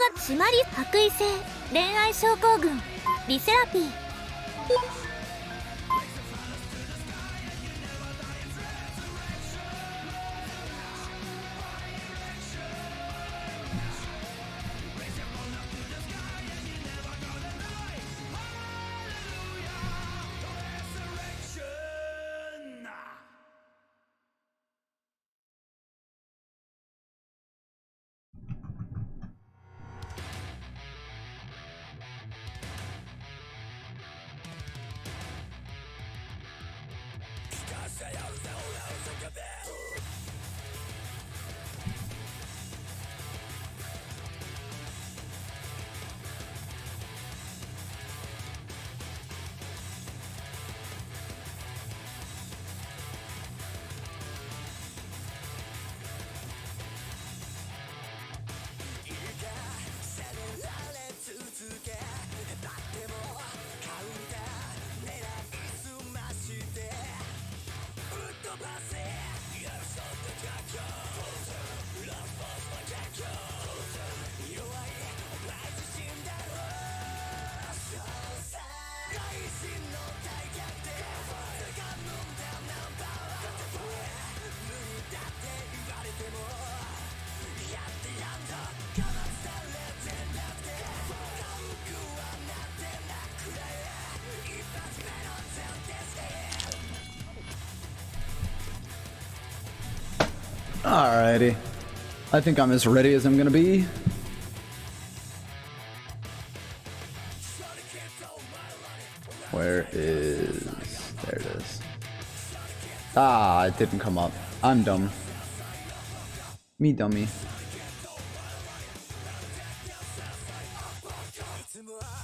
が詰まり白衣性恋愛症候群リセラピー。Alrighty. I think I'm as ready as I'm gonna be. Where is... There it is. Ah, it didn't come up. I'm dumb. Me dummy.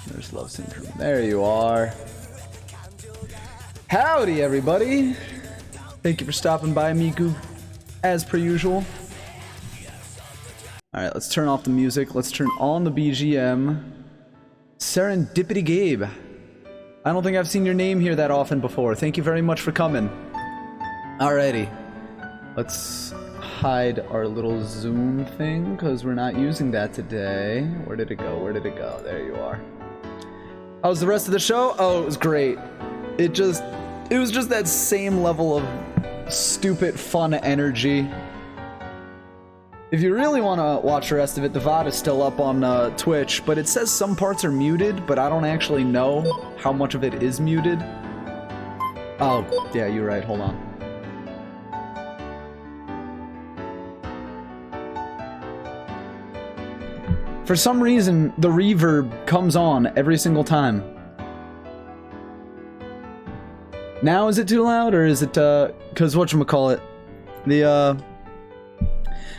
There's Love Syndrome. There you are. Howdy, everybody. Thank you for stopping by, Miku. As per usual. Alright, let's turn off the music. Let's turn on the BGM. Serendipity Gabe. I don't think I've seen your name here that often before. Thank you very much for coming. Alrighty. Let's hide our little Zoom thing, because we're not using that today. Where did it go? Where did it go? There you are. How was the rest of the show? Oh, it was great. It was just that same level of stupid fun energy. If you really want to watch the rest of it, the VOD is still up on Twitch, but it says some parts are muted, but I don't actually know how much of it is muted. Oh, yeah, you're right. Hold on. For some reason, the reverb comes on every single time. Now is it too loud, or is it, cause whatchamacallit,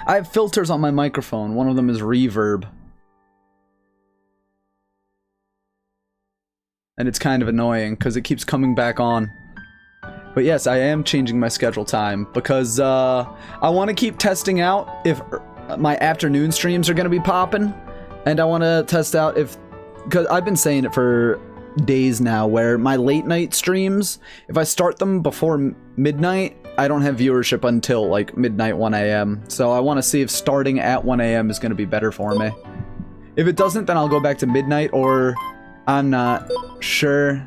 I have filters on my microphone, one of them is reverb. And it's kind of annoying, cause it keeps coming back on. But yes, I am changing my schedule time, because, I want to keep testing out if my afternoon streams are gonna be popping, and I want to test out if, cause I've been saying it for days now, where my late night streams, if I start them before midnight, I don't have viewership until like midnight, 1 a.m. So I want to see if starting at 1 a.m. is going to be better for me. If it doesn't, then I'll go back to midnight, or I'm not sure.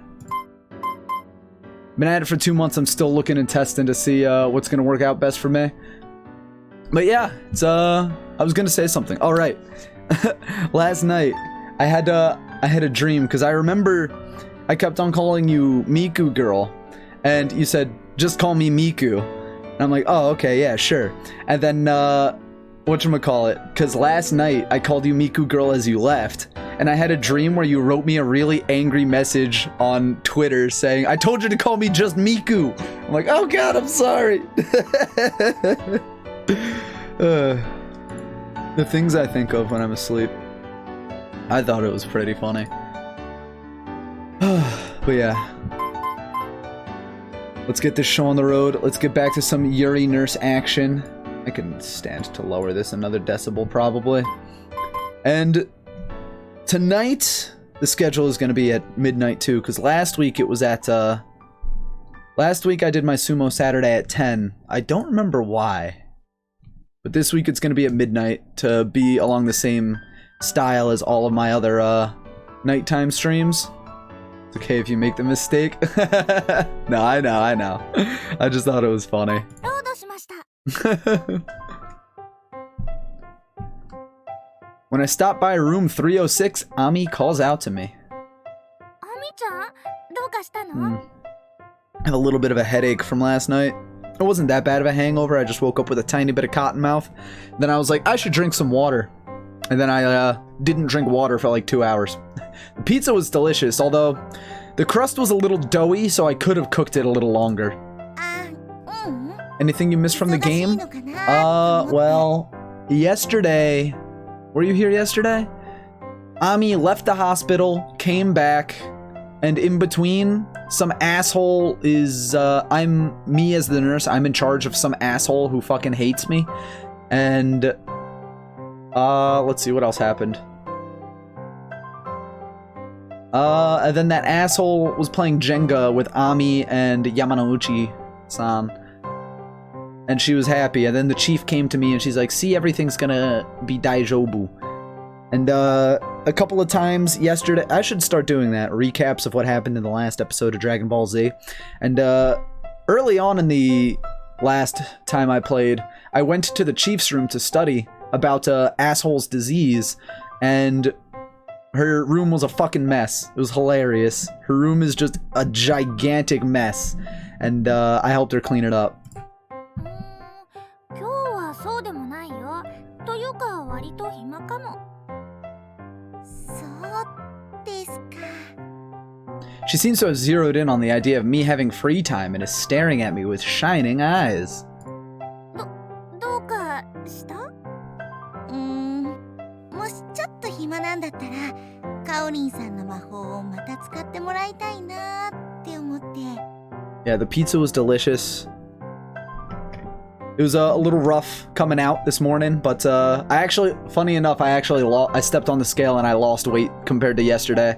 Been at it for 2 months. I'm still looking and testing to see what's going to work out best for me. But yeah, it's I was going to say something. All right. Last night I had a dream, because I remember I kept on calling you Miku girl, and you said, just call me Miku. And I'm like, oh, okay, yeah, sure. And then, whatchamacallit, because last night I called you Miku girl as you left, and I had a dream where you wrote me a really angry message on Twitter saying, I told you to call me just Miku. I'm like, oh god, I'm sorry. The things I think of when I'm asleep. I thought it was pretty funny. But yeah. Let's get this show on the road. Let's get back to some Yuri Nurse action. I can stand to lower this another decibel, probably. And tonight, the schedule is going to be at midnight, too, because last week it was at, last week I did my Sumo Saturday at 10. I don't remember why. But this week it's going to be at midnight to be along the same style as all of my other nighttime streams. It's okay if you make the mistake. No, I know. I just thought it was funny. ロードしました。 When I stop by room 306, Ami calls out to me. アミちゃん、どうかしたの？ I have a little bit of a headache from last night. It wasn't that bad of a hangover. I just woke up with a tiny bit of cotton mouth. Then I was like, I should drink some water. And then I didn't drink water for like 2 hours. The pizza was delicious, although the crust was a little doughy, so I could have cooked it a little longer. Anything you missed from the game? Well, yesterday... Were you here yesterday? Ami left the hospital, came back, and in between, some asshole is, I'm me as the nurse, I'm in charge of some asshole who fucking hates me. And, let's see, what else happened? And then that asshole was playing Jenga with Ami and Yamanouchi-san. And she was happy, and then the chief came to me and she's like, see, everything's gonna be daijobu. And a couple of times yesterday, I should start doing that, recaps of what happened in the last episode of Dragon Ball Z. And early on in the last time I played, I went to the chief's room to study about asshole's disease, and her room was a fucking mess. It was hilarious. Her room is just a gigantic mess, and I helped her clean it up. 今日はそうでもないよ。というか割と暇かも。そうですか。 She seems to have zeroed in on the idea of me having free time and is staring at me with shining eyes. どうかした？もしちょっと暇なんだったら、カオリンさんの魔法をまた使ってもらいたいなって思って。 Yeah, the pizza was delicious. It was a little rough coming out this morning, but I actually, funny enough, I stepped on the scale and I lost weight compared to yesterday.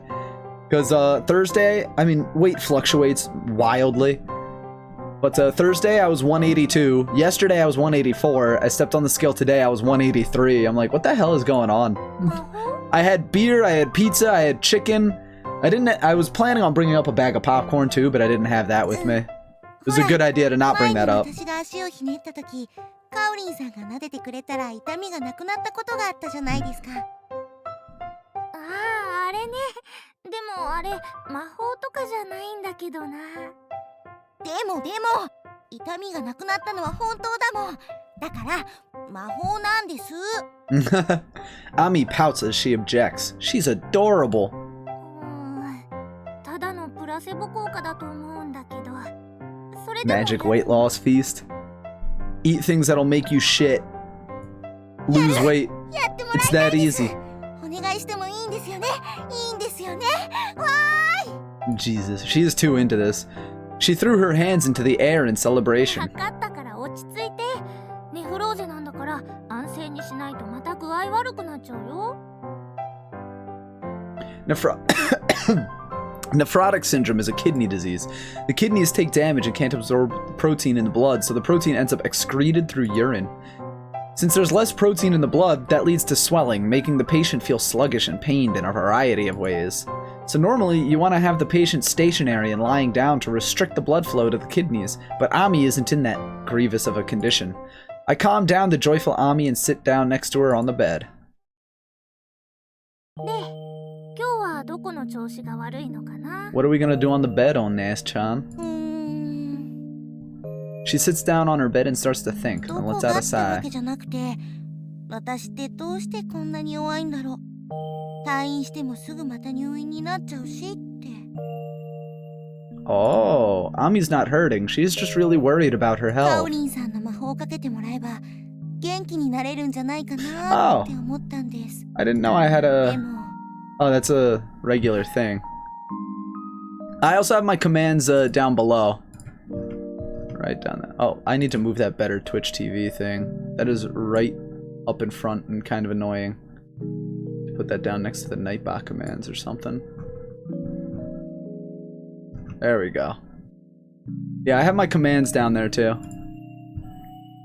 Because Thursday, I mean, weight fluctuates wildly. But Thursday I was 182. Yesterday I was 184. I stepped on the scale today, I was 183. I'm like, what the hell is going on? I had beer, I had pizza, I had chicken. I was planning on bringing up a bag of popcorn too, but I didn't have that with me. It was a good idea to not bring that up. カオリンさんが撫でてくれたら痛みがなくなったことがあったじゃないですか。ああ、あれね。でもあれ魔法とかじゃないんだけどな。でも痛みがなくなったのは本当だもん。だから魔法なんです。Ami pouts as she objects. She's adorable. ただのプラセボ効果だと思うんだけど。 Magic weight loss feast. Eat things that'll make you shit. Lose weight. It's that easy. Jesus, she is too into this. She threw her hands into the air in celebration. Nephrotic syndrome is a kidney disease. The kidneys take damage and can't absorb protein in the blood, so the protein ends up excreted through urine. Since there's less protein in the blood, that leads to swelling, making the patient feel sluggish and pained in a variety of ways. So normally, you want to have the patient stationary and lying down to restrict the blood flow to the kidneys, but Ami isn't in that grievous of a condition. I calm down the joyful Ami and sit down next to her on the bed. What are we gonna do on the bed, Onas-chan? She sits down on her bed and starts to think, and lets out a sigh. Oh, Ami's not hurting. She's just really worried about her health. Oh, I didn't know I had a... Oh, that's a regular thing. I also have my commands down below. Right down there. Oh, I need to move that better Twitch TV thing. That is right up in front and kind of annoying. Put that down next to the Nightbot commands or something. There we go. Yeah, I have my commands down there too.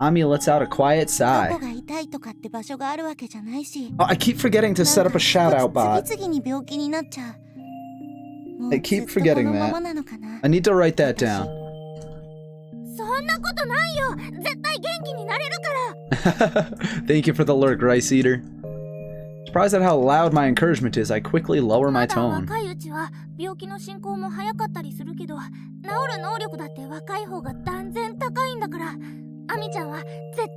Ami lets out a quiet ど sigh. こが痛いとかって場所があるわけじゃないし。 Oh, I keep forgetting to set up a shout out なん bot. か次々に病気になっちゃう。もう I keep ずっとこ forgetting のま that. まなのかな。 I need to write that down. そんなことないよ。絶対元気になれるから。 Thank you for the lurk, Rice Eater. Surprised at how loud my encouragement is, I quickly lower ま my だ tone. 若いうちは病気の進行も早かったりするけど、治る能力だって若い方が断然高いんだから、アミちゃんは絶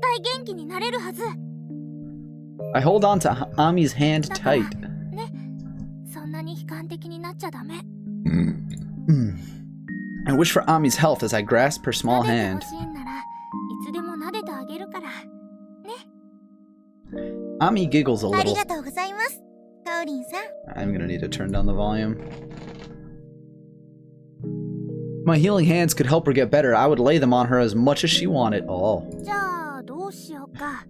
対元気になれるはず。 I hold on to Ami's hand だから tight. ね、そんなに悲観的になっちゃダメ。 I wish for Ami's health as I grasp her small 撫でて hand. ほしいんならいつでも撫でてあげるから。 Ami giggles a あり little. がとうございます、カオリンさん。 I'm gonna need to turn down the volume. If my healing hands could help her get better, I would lay them on her as much as she wanted. Oh. じゃあどうしようか。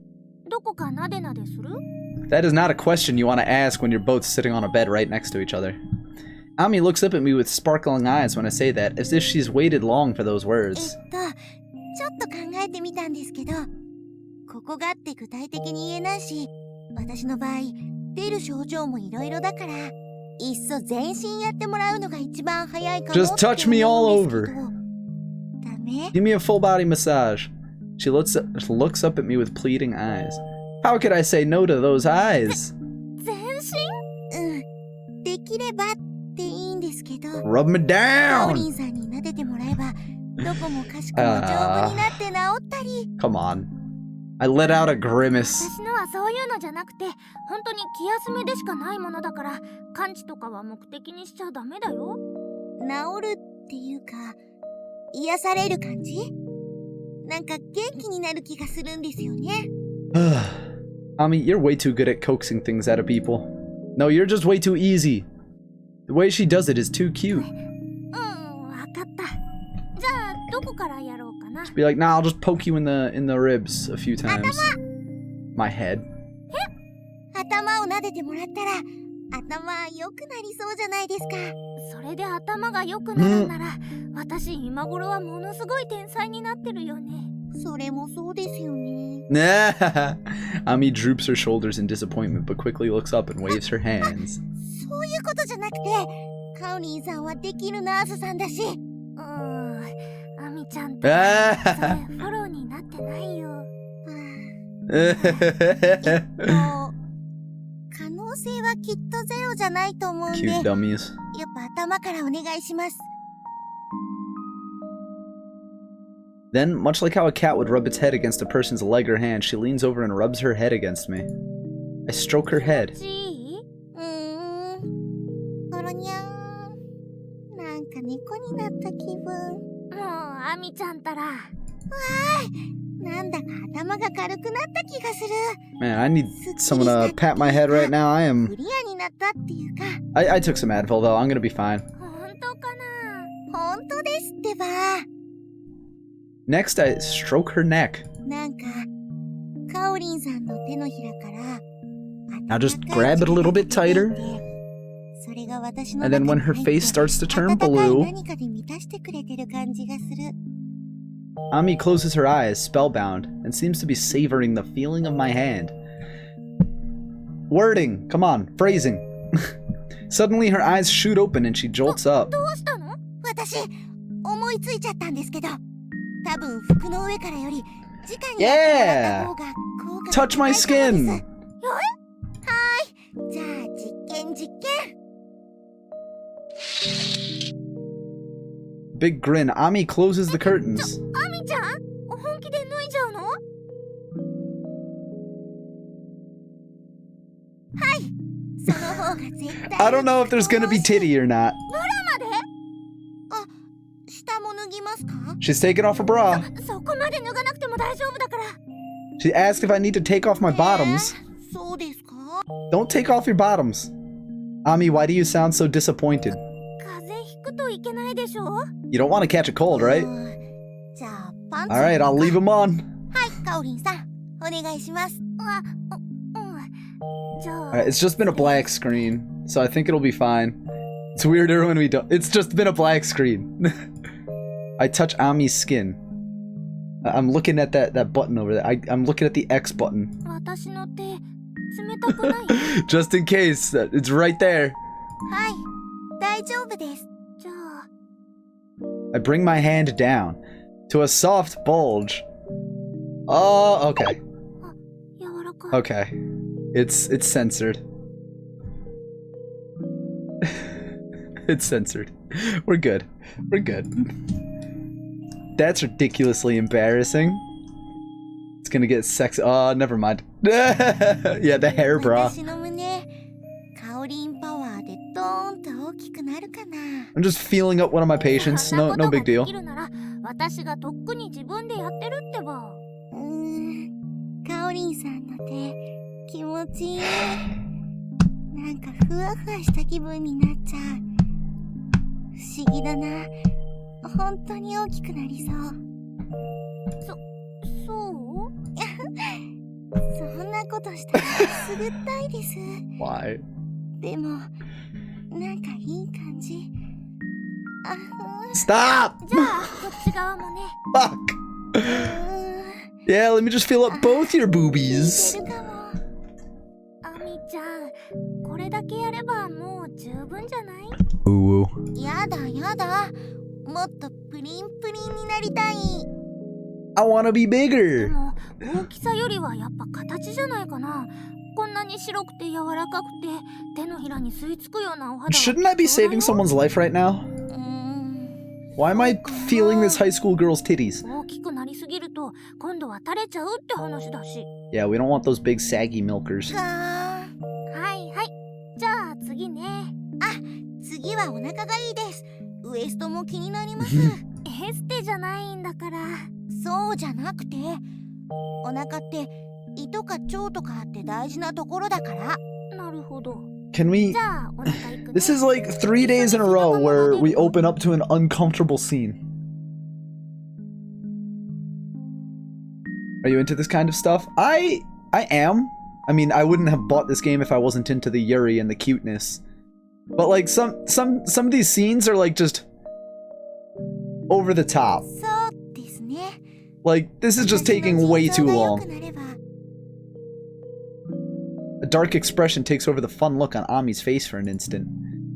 どこか撫で撫でする？ That is not a question you want to ask when you're both sitting on a bed right next to each other. Ami looks up at me with sparkling eyes when I say that, as if she's waited long for those words. ちょっと考えてみたんですけど、ここがって具体的に言えないし、私の場合出る症状もいろいろだから、いっそ全身やってもらうのが一番早いかもって Just touch me all 思うんです over. けど。ダメ？ Give me a full body massage. She looks up at me with pleading eyes. How could I say no to those eyes? 全身？できればっていいんですけど、 Rub me カオリ down! ンさんに撫でてもらえば、どこもかしこも丈夫になって治ったり。 Come on. I let out a grimace. 私のはそういうのじゃなくて、本当に気休めでしかないものだから、完治とかは目的にしちゃダメだよ。治るっていうか、癒される感じ？なんか元気になる気がするんですよね。Ami, you're way too good at coaxing things out of people. No, you're just way too easy. The way she does it is too cute. わかった。じゃあどこからやろうかな。 Be like, nah, I'll just poke you in the ribs a few times. My head. 頭を撫でてもらったら、頭良くなりそうじゃないですか。それで頭が良くなるなら、私今頃はものすごい天才になってるよね。それもそうですよね。Ami droops her shoulders in disappointment, but quickly looks up and waves her hands. そういうことじゃなくて、カオリンさんはできるナースさんだし。アミちゃんってそれフォローになってないよ。可能性はきっとゼロじゃないと思うんで、 Cute dummies. やっぱ頭からお願いします。 Then, much like how a cat would rub its head against a person's leg or hand, she leans over and rubs her head against me. I stroke her head. コロニャン。なんか猫になった気分。もうアミちゃんたら。わーい。なんだか頭が軽くなった気がする。 Man, I need someone to pat my head right now. I ク am... リアになったっていうか。 I took some Advil, though. I'm gonna be fine. 本当かな。本当ですってば。 Next, I stroke her neck. なんかカオリンさんの手のひらから Now just grab it a little bit tighter. それが私の And then when her face starts to turn blue, 何かで満たしてくれてる感じがする。 Ami closes her eyes, spellbound, and seems to be savoring the feeling of my hand. Wording! Come on, phrasing. Suddenly, her eyes shoot open and she jolts up. どうしたの？私思いついちゃったんですけど、多分服の上からより直にやってもらった方が効果が Touch my 高いかもです。 skin! はい、じゃあ実験。 Big grin, Ami closes the curtains. アミちゃん、本気で脱いじゃうの？はい、その方が絶対 I don't know if there's gonna be titty or not. ブラまで？あ、下も脱ぎますか？ She's taking off her bra. そこまで脱がなくても大丈夫だから。 She asked if I need to take off my bottoms. そうですか？ Don't take off your bottoms. Ami, why do you sound so disappointed? 風邪ひくといけないでしょ？ You don't want to catch a cold, right? じゃあパンツ。 Alright, I'll leave them on. はい、カオリンさん、お願いします。じゃあ。Alright, it's just been a black screen, so I think it'll be fine. It's weirder when we don't. It's just been a black screen. I touch Ami's skin. I'm looking at that button over there. I'm looking at the X button. 私の手冷たくない？ Just in case. It's right there. はい、大丈夫です。じゃあ I bring my hand down to a soft bulge. Oh, okay. あ、柔らかい。 Okay. It's censored. It's censored. We're good. We're good. That's ridiculously embarrassing. It's gonna get sexy. Oh, never mind. Yeah, the hair bra. 私の胸、カオリンパワーでドーンと大きくなるかな。 I'm just feeling up one of my patients. No big deal. できるなら私がとっくに自分でやってるってば。カオリンさんの手、気持ちいい。なんかふわふわした気分になっちゃう。不思議だな。本当に大きくなりそう。そう？そんなことしたらくすぐったいです。Why? でも、なんかいい感じ。あふん。 Stop! じゃあ、こっち側もね。 Fuck! Yeah, let me just fill up both your boobies. 似てるかも。アミちゃん、これだけやればもう十分じゃない？ Ooh. やだやだ。もっとプリンプリンになりたい。 I wanna be で bigger. も大きさよりはやっぱ形じゃないかな。こんなに白くて柔らかくて手のひらに吸い付くようなお肌は。 Shouldn't I be saving someone's life right now? Why am I feeling this high school girl's titties? 大きくなりすぎると今度は垂れちゃうって話だし。 Yeah, we don't want those big saggy milkers. はいはい。じゃあ次ね。あ、次はお腹がいいです。ウエストも気になります。エステじゃないんだから。そうじゃなくて、お腹って胃とか腸とかって大事なところだから。なるほど。 Can we... じゃあお腹いくね。 This is like 3 days in a row where we open up to an uncomfortable scene. Are you into this kind of stuff? I am. I mean, I wouldn't have bought this game if I wasn't into the Yuri and the cuteness. But like some of these scenes are like just over the top. そうですね。 Like this is just taking way too long. A dark expression takes over the fun look on Ami's face for an instant.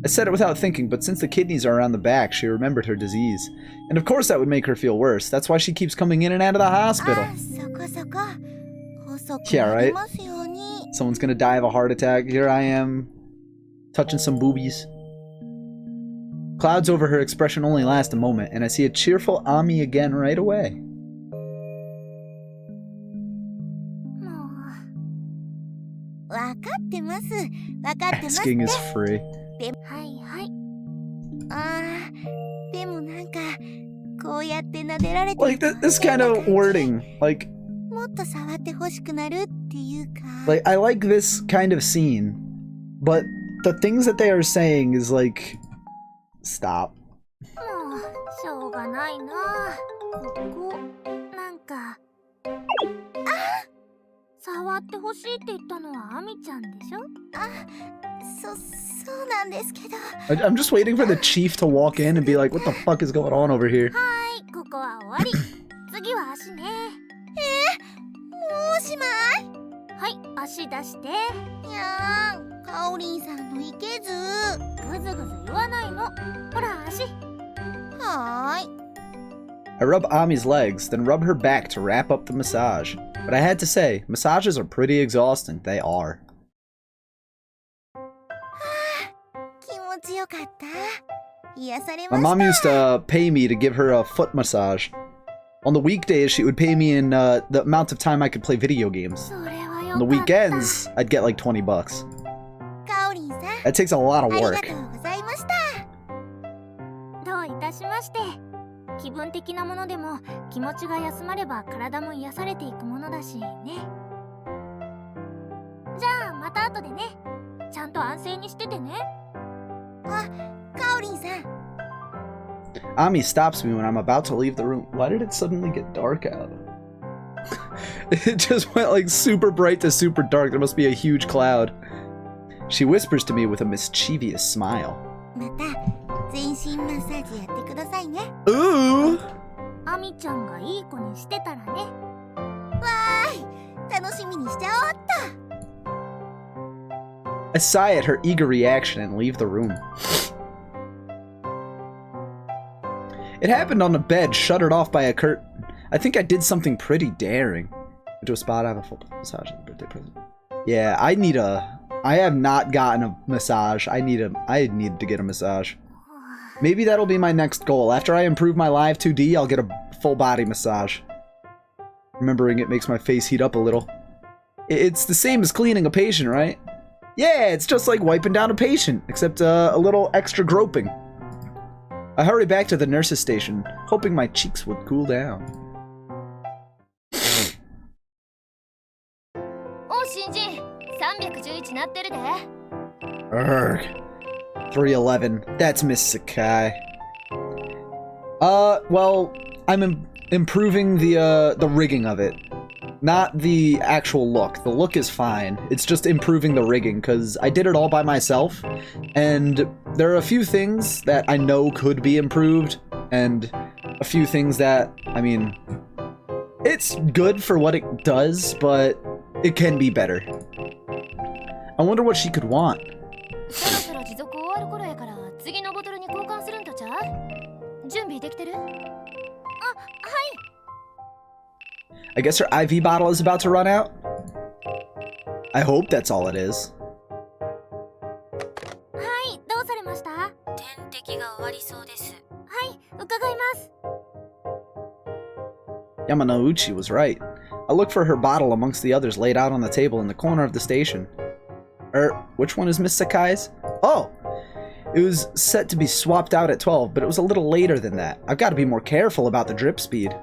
I said it without thinking, but since the kidneys are around the back, she remembered her disease. And of course that would make her feel worse. That's why she keeps coming in and out of the hospital. Yeah, right? Someone's gonna die of a heart attack. Here I am, touching some boobies. Clouds over her expression only last a moment, and I see a cheerful Ami again right away. Asking is free. Like this kind of wording, like I like this kind of scene, but the things that they are saying is like, stop. しょうがないな。ここなんか触ってほしいって言ったのはアミちゃんでしょ？そうなんですけど。 I'm just waiting for the chief to walk in and be like, what the fuck is going on over here? はい、ここは終わり。次は足ね。もうおしまい？はい、足出して。いやー、カオリンさんのいけず。ぐずぐず言わないの。ほら足。はーい。 I rub Ami's legs, then rub her back to wrap up the massage. But I had to say, massages are pretty exhausting. They are. My mom used to pay me to give her a foot massage. On the weekdays, she would pay me in the amount of time I could play video games. On the weekends, I'd get like 20 bucks. That takes a lot of work. どういたしまして。気分的なものでも気持ちが休まれば体も癒されていくものだしね。じゃあまた後でね。ちゃんと安静にしててね。あ、カオリンさん。 Ami stops me when I'm about to leave the room. Why did it suddenly get dark out? It just went like super bright to super dark. There must be a huge cloud. She whispers to me with a mischievous smile. Ooh! アアミちゃんがいい子にしてたらね。わーい、楽しみにしちゃおうっと。 I sigh at her eager reaction and leave the room. It happened on a bed shuttered off by a curtain. I think I did something pretty daring. Went to a spa to have a full massage as a birthday present. Yeah, I have not gotten a massage. I need to get a massage. Maybe that'll be my next goal. After I improve my live 2D, I'll get a full body massage. Remembering it makes my face heat up a little. It's the same as cleaning a patient, right? Yeah, it's just like wiping down a patient, except a little extra groping. I hurry back to the nurse's station, hoping my cheeks would cool down. Urgh. 311. That's Miss Sakai. Well, I'm improving the rigging of it. Not the actual look. The look is fine. It's just improving the rigging, because I did it all by myself, and there are a few things that I know could be improved, and a few things that, I mean, it's good for what it does, but it can be better. I wonder what she could want. I guess her IV bottle is about to run out? I hope that's all it is. Yamanouchi was right. I looked for her bottle amongst the others laid out on the table in the corner of the station. Which one is Miss Sakai's? Oh! It was set to be swapped out at 12, but it was a little later than that. I've got to be more careful about the drip speed.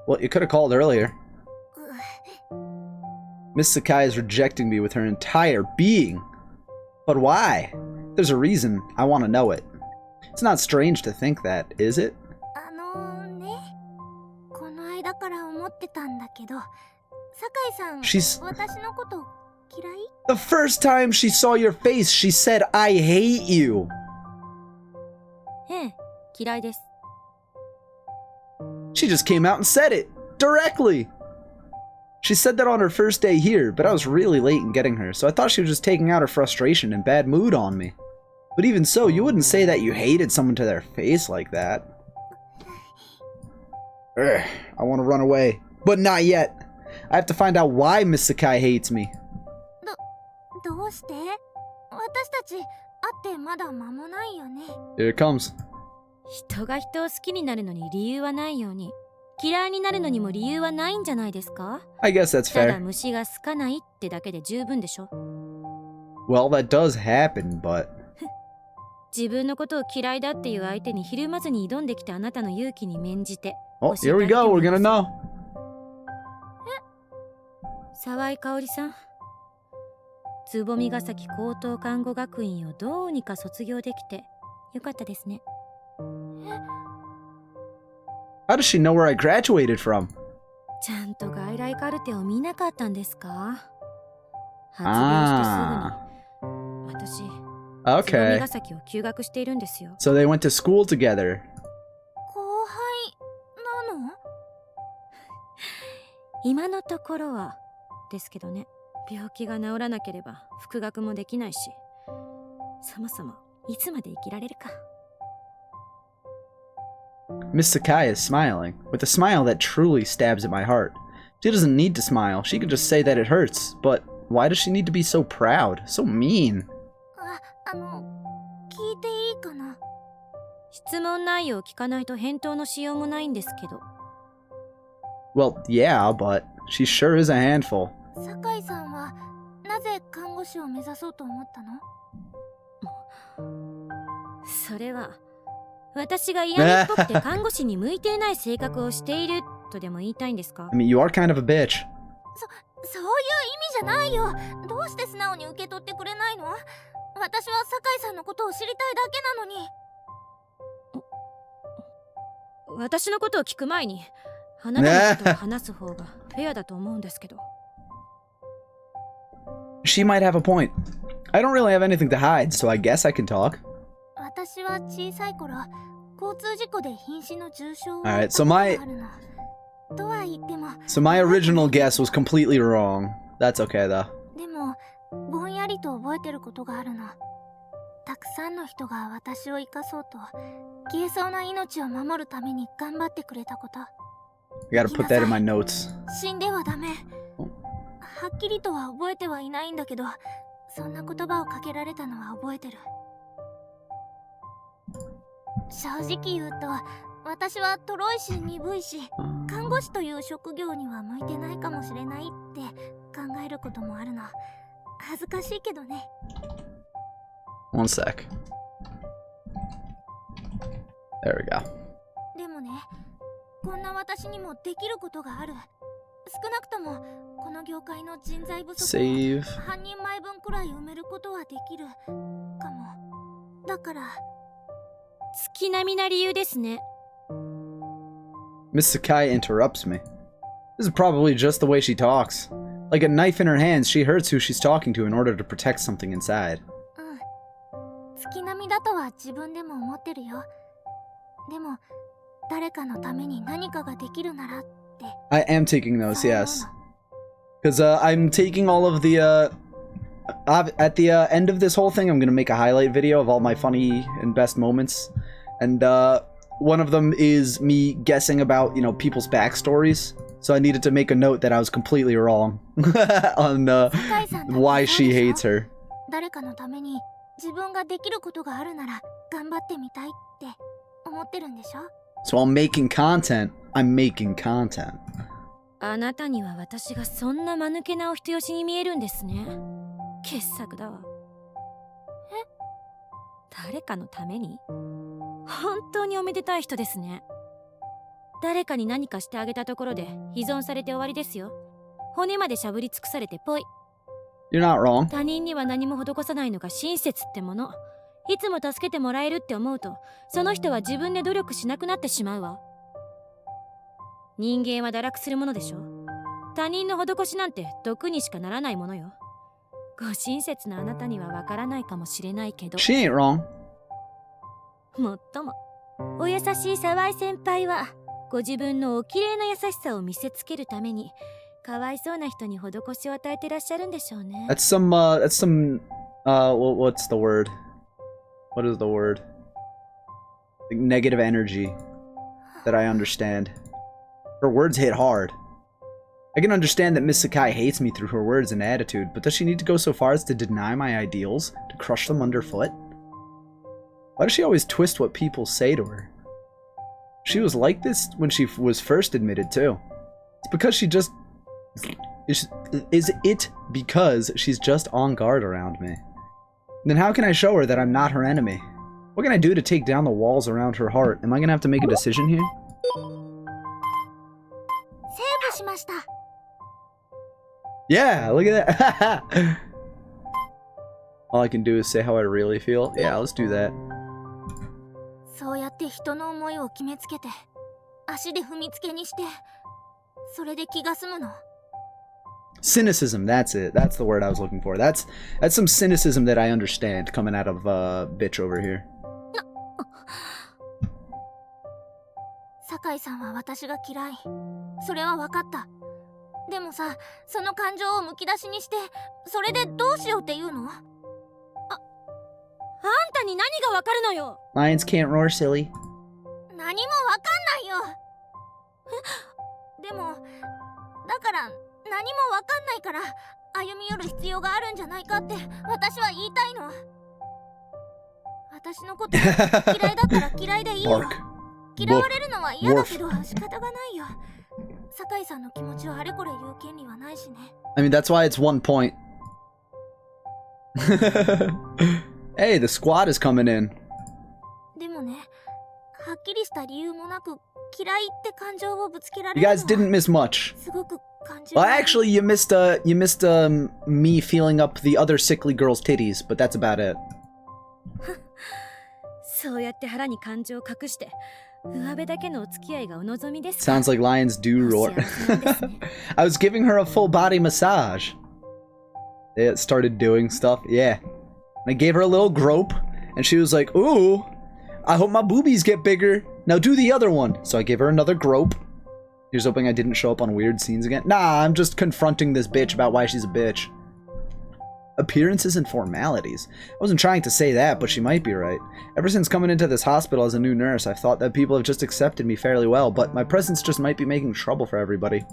Well, you could have called earlier. Miss Sakai is rejecting me with her entire being. But why? There's a reason. I want to know it. It's not strange to think that, is it? She's... The first time she saw your face, she said, I hate you. She just came out and said it. Directly. She said that on her first day here, but I was really late in getting her, so I thought she was just taking out her frustration and bad mood on me. But even so, you wouldn't say that you hated someone to their face like that. Ugh, I want to run away, but not yet. I have to find out why Miss Sakai hates me. Here it comes. I guess that's fair. Well, that does happen, but... Oh, here we go, we're gonna know. 沢井香織さん、つぼみヶ崎高等看護学院をどうにか卒業できてよかったですね。How does she know where I graduated from? ちゃんと外来カルテを見なかったんですか？発病してすぐに。私、つぼみヶ崎を休学しているんですよ。So they went to school together. 後輩なの？今のところはですけどね。病気が治らなければ復学もできないし、そもそもいつまで生きられるか。Miss Sakai is smiling, with a smile that truly stabs at my heart. She doesn't need to smile, she can just say that it hurts, but why does she need to be so proud, so mean? 聞いていいかな？質問内容を聞かないと返答のしようもないんですけど。Well, yeah, but she sure is a handful. 酒井さんはなぜ看護師を目指そうと思ったの？それは私が嫌味っぽくて看護師に向いていない性格をしているとでも言いたいんですか？ I mean, you are kind of a bitch. そういう意味じじゃないよ。どうして素直に受け取ってくれないの？私は酒井さんのことを知りたいだけなのに。私のことを聞く前にあなたのことを話す方がフェアだと思うんですけど。She might have a point. I don't really have anything to hide, so I guess I can talk. 私は小さい頃、交通事故で瀕死の重傷を負っ Alright, た so ことがあ my るの。とは言っても、 so my original guess was completely wrong. That's okay though. でもぼんやりと覚えてることがあるの。たくさんの人が私を生かそうと消えそうな命を守るために頑張ってくれたこと。 I gotta put that in my notes. 死んではダメ。はっきりとは覚えてはいないんだけど、そんな言葉をかけられたのは覚えてる。正直言うと、私はとろいし鈍いし、看護師という職業には向いてないかもしれないって考えることもあるの。恥ずかしいけどね。 One sec. There we go. でもね、こんな私にもできることがある。少なくともこの業界の人材不足を Save. 半人前分くらい埋めることはできるかも。だから月並みな理由ですね。 Miss Sakai interrupts me. This is probably just the way she talks. Like a knife in her hands, she hurts who she's talking to in order to protect something inside. 月並みだとは自分でも思ってるよ。でも誰かのために何かができるならって。 I am taking those, yes. Because I'm taking all of the, at the end of this whole thing, I'm going to make a highlight video of all my funny and best moments. And one of them is me guessing about, you know, people's backstories. So I needed to make a note that I was completely wrong on why she hates her. 誰かのために自分ができることがあるなら頑張ってみたいって思ってるんでしょ？ So while making content, I'm making content. あなたには私がそんな間抜けなお人よしに見えるんですね。傑作だわ。誰かのために？本当におめでたい人ですね。誰かに何かしてあげたところで依存されて終わりですよ。骨までしゃぶり尽くされてぽい。 You're not wrong. 他人には何も施さないのが親切ってもの。いつも助けてもらえるって思うと、その人は自分で努力しなくなってしまうわ。人間は堕落するものでしょ。他人の施しなんて毒にしかならないものよ。ご親切なあなたにはわからないかもしれないけど、 She ain't wrong. もっともお優しい沢井先輩はご自分のお綺麗な優しさを見せつけるためにかわいそうな人に施しを与えてらっしゃるんでしょうね。 That's some, what's the word? What is the word? Like negative energy that I understand. Her words hit hard. I can understand that Miss Sakai hates me through her words and attitude, but does she need to go so far as to deny my ideals, to crush them underfoot? Why does she always twist what people say to her? She was like this when she was first admitted too. It's because she just... Is it because she's just on guard around me? Then how can I show her that I'm not her enemy? What can I do to take down the walls around her heart? Am I gonna have to make a decision here? セーブしました。 Yeah, look at that. All I can do is say how I really feel. Yeah, let's do that. そうやって人の思いを決めつけて足で踏みつけにして、それで気が済むの？ Cynicism, that's it. That's the word I was looking for. That's some cynicism that I understand coming out of bitch over here. 酒井さんは私が嫌い。それは分かった。でもさ、その感情をむき出しにして、それでどうしようっていうの？あんたに何がわかるのよ。 Lions can't roar, silly. 何も分かんないよ。でもだから何も分かんないから歩み寄る必要があるんじゃないかって私は言いたいの。私のこと嫌いだったら嫌いでいいよ。嫌われるのは嫌だけど仕方がないよ。酒井さんの気持ちをあれこれ言う権利はないしね。 I mean, that's why it's 1 point. Hey, the squad is coming in. でもね、はっきりした理由もなく嫌いって感情をぶつけられ You る guys の didn't miss much. はすごく感じ Well, が。 actually, you missed me feeling up the other sickly girl's titties, but that's about it. そうやって腹に感情を隠して上辺だけのお付き合いがお望みですか。 Sounds like lions do roar. お幸せなんですね。 I was giving her a full body massage. It started doing stuff. Yeah. I gave her a little grope, and she was like, "Ooh, I hope my boobies get bigger. Now do the other one." So I gave her another grope. Here's hoping I didn't show up on weird scenes again. Nah, I'm just confronting this bitch about why she's a bitch. Appearances and formalities. I wasn't trying to say that, but she might be right. Ever since coming into this hospital as a new nurse, I've thought that people have just accepted me fairly well, but my presence just might be making trouble for everybody.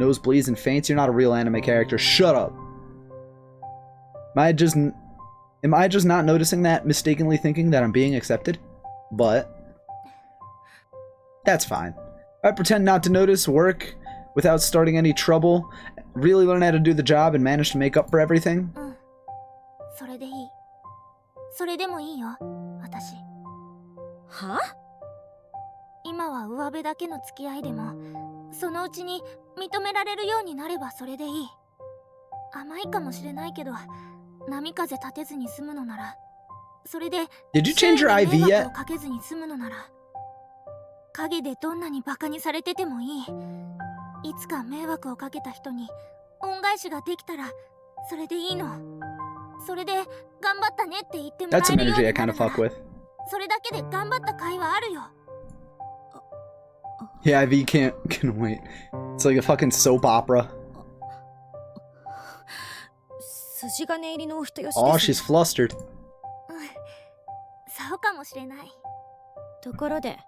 Nosebleeds and faints, you're not a real anime character. Shut up. Am I just not noticing that, mistakenly thinking that I'm being accepted? But that's fine. I pretend not to notice, work without starting any trouble, really learn how to do the job and manage to make up for everything. それでいい。それでもいいよ、私。は？今は上辺だけの付き合いでも、そのうちに認められるようになればそれでいい。甘いかもしれないけど、波風立てずに済むのなら、それで Did you change your 周囲 IV に迷 yet? 惑をかけずに済むのなら、陰でどんなにバカにされててもいい。いつか迷惑をかけた人に恩返しができたらそれでいいの。それで頑張ったねって言ってもら That's え some るよう energy I にな kind る of なら fuck with. それだけで頑張った甲斐はあるよ。 Yeah, IV can't wait. It's like a fucking soap opera. 筋金入りのお人よし Oh, ですね。 she's flustered. そうかもしれない。ところで、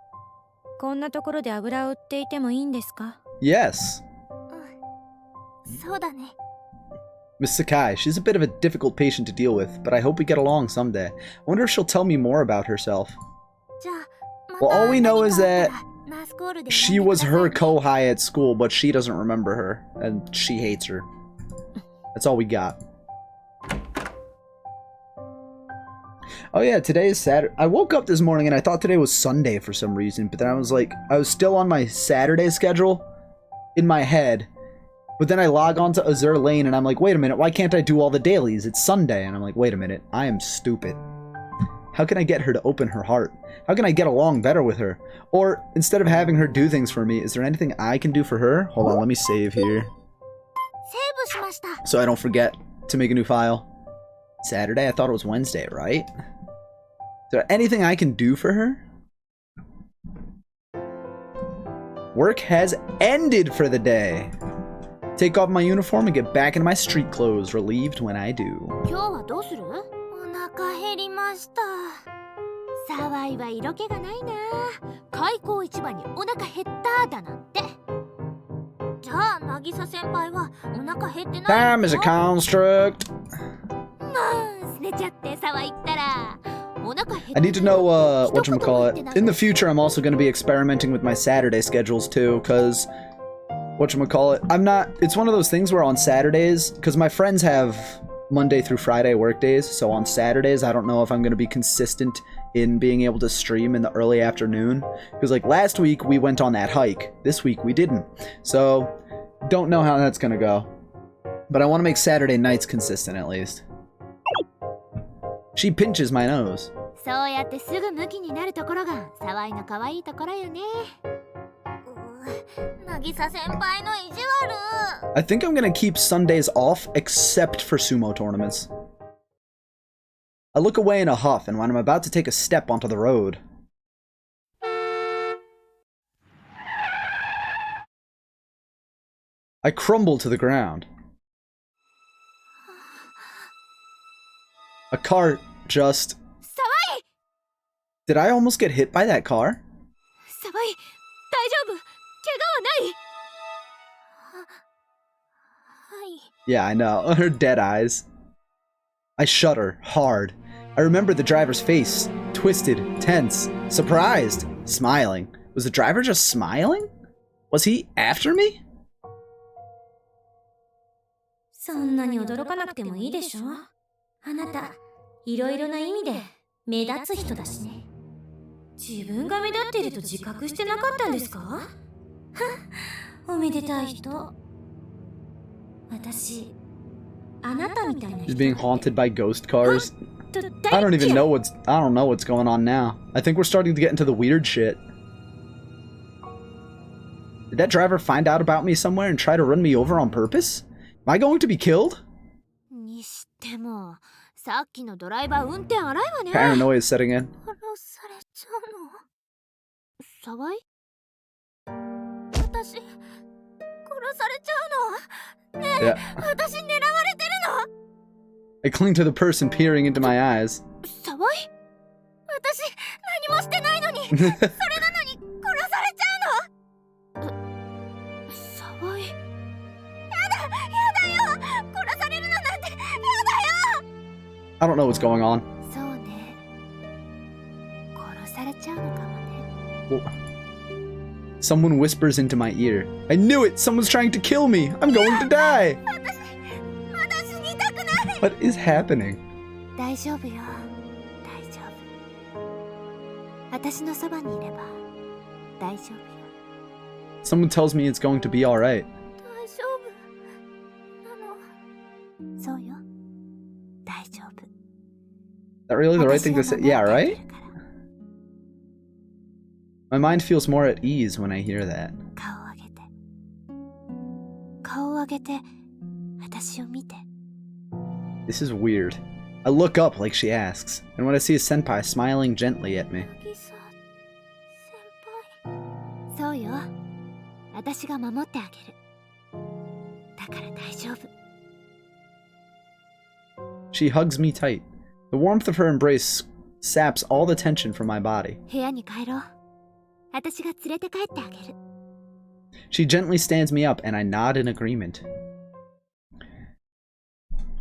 こんなところで油を売っていてもいいんですか？ Yes. そうだね。 Miss Sakai, she's a bit of a difficult patient to deal with, but I hope we get along someday. I wonder if she'll tell me more about herself. じゃあ、ま Well, た all we 何 know か is あった that らナースコールで she 呼んで was ください her ね。 kohai at school, but she doesn't remember her, and she hates her. That's all we got. Oh yeah, today is Saturday. I woke up this morning and I thought today was Sunday for some reason, but then I was like, I was still on my Saturday schedule in my head, but then I log on to Azure Lane and I'm like, wait a minute, why can't I do all the dailies? It's Sunday. And I'm like, wait a minute, I am stupid. How can I get her to open her heart? How can I get along better with her? Or instead of having her do things for me, is there anything I can do for her? Hold on, let me save here セーブしました。 so I don't forget to make a new file. Saturday? I thought it was Wednesday, right? Is there anything I can do for her? Work has ended for the day. Take off my uniform and get back into my street clothes, relieved when I do. 今日はどうする？お腹減りました。沢井は色気がないな。開口一番にお腹減っただなんて。じゃあ渚先輩はお腹減ってない Time is a construct. もうすねちゃって沢井行ったらお腹減って I need to know, 一言も言ってない whatchamacallit. In the future, I'm also going to be experimenting with my Saturday schedules too, because, whatchamacallit, it's one of those things where on Saturdays, because my friends have Monday through Friday work days, so on Saturdays, I don't know if I'm going to be consistent in being able to stream in the early afternoon, because like last week, we went on that hike. This week, we didn't. So, don't know how that's going to go. But I want to make Saturday nights consistent at least. She pinches my nose. そうやってすぐムキになるところが沢井の可愛いところよね。渚先輩の意地悪。 I think I'm gonna keep Sundays off, except for sumo tournaments. I look away in a huff, and when I'm about to take a step onto the road, I crumble to the ground. A car just... 沢井 Did I almost get hit by that car? 沢井大丈夫怪我はないはい Yeah, I know. Her dead eyes. I shudder hard. I remember the driver's face. Twisted, tense, surprised, smiling. Was the driver just smiling? Was he after me? そんなに驚かなくてもいいでしょ。あなた、いろいろな意味で目立つ人だしね。自分が目立っていると自覚してなかったんですか？おめでたい人。私、あなたみたいな She's 人 being haunted by ghost cars. と I don't 大 even 嫌い know I don't know what's going on now. I think we're starting to get into the weird shit. Did that driver find out about me somewhere and try to run me over on purpose? Am I going to be killed? にしても、さっきのドライバー運転荒いわね。 Paranoia is setting in. 殺されちゃうの？騒い？私、殺されちゃうの？ねえ、 Yeah. 私狙われてるの？ I cling to the person peering into my eyes. 騒い？私、何もしてないのに、それなのに殺されちゃうの？騒い？やだよ、殺されるのなんて、やだよ。 I don't know what's going on. そうね。殺されちゃうのかもね。 Well, someone whispers into my ear. I knew it! Someone's trying to kill me! I'm going to die! 私、まだ死にたくない。 What is happening? 大丈夫よ。大丈夫。私のそばにいれば大丈夫よ。 Someone tells me it's going to be alright. 大丈夫なの？そうよ。大丈夫。 Is that really the right thing to say? Yeah, right? My mind feels more at ease when I hear that. 顔を上げて。顔を上げて、私を見て。 This is weird. I look up like she asks, and when I see a senpai smiling gently at me. 渚先輩。そうよ。私が守ってあげる。だから大丈夫。 She hugs me tight. The warmth of her embrace saps all the tension from my body. 部屋に帰ろう。私が連れて帰ってあげる。 She gently stands me up, and I nod in agreement.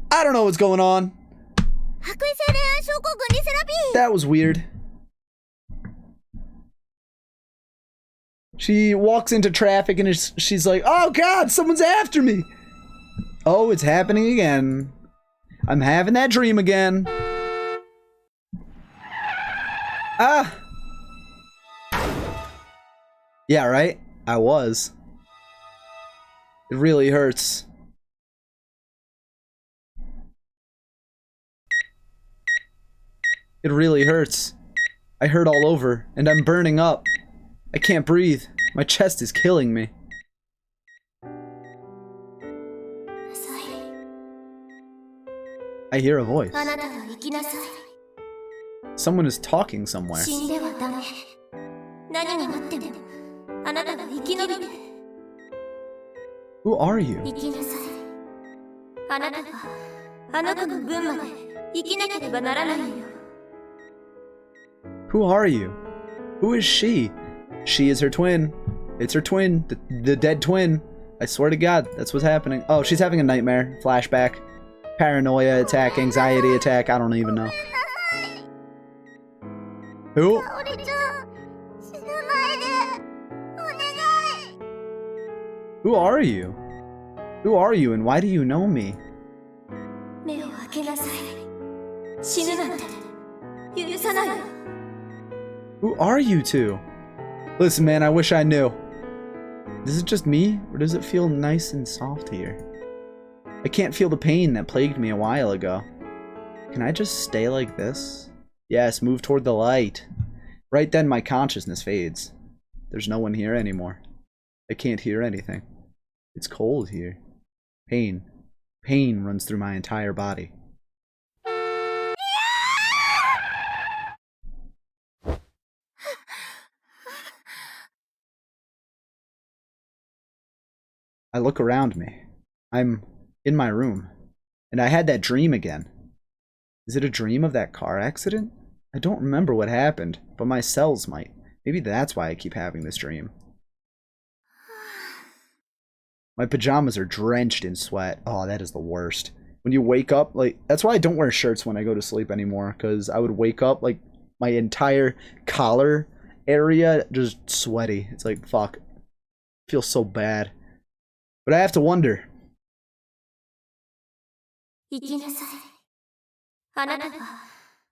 I don't know what's going on. 白衣性恋愛症候群リセラピー。 That was weird. She walks into traffic and she's like, oh god, someone's after me. Oh, it's happening again. I'm having that dream again. Ah. Yeah, right? I was. It really hurts. It really hurts. I hurt all over, and I'm burning up. I can't breathe. My chest is killing me. I hear a voice. あなたは生きなさい。 Someone is talking somewhere. 死んではダメ。何があっても、あなたは生き延びて。 Who are you? 生きなさい。あなたは、あの子の分まで生きなければならないのよ。 Who are you? Who is she? She is her twin. It's her twin. The dead twin. I swear to God, that's what's happening. Oh, she's having a nightmare. Flashback. Paranoia attack, anxiety attack, I don't even know. Who? 香織ちゃん、死ぬ前でお願い。 Who are you? Who are you and why do you know me? 目を開けなさい。死ぬなんて許さないよ。 Who are you two? Listen, man, I wish I knew. Is it just me, or does it feel nice and soft here? I can't feel the pain that plagued me a while ago. Can I just stay like this? Yes, move toward the light. Right then, my consciousness fades. There's no one here anymore. I can't hear anything. It's cold here. Pain. Pain runs through my entire body. I look around me. I'm in my room. And I had that dream again. Is it a dream of that car accident? I don't remember what happened, but my cells might. Maybe that's why I keep having this dream. My pajamas are drenched in sweat. Oh, that is the worst. When you wake up, like, that's why I don't wear shirts when I go to sleep anymore, because I would wake up, like, my entire collar area just sweaty. It's like, fuck. It feels so bad. But I have to wonder. 生きなさい。あなたは、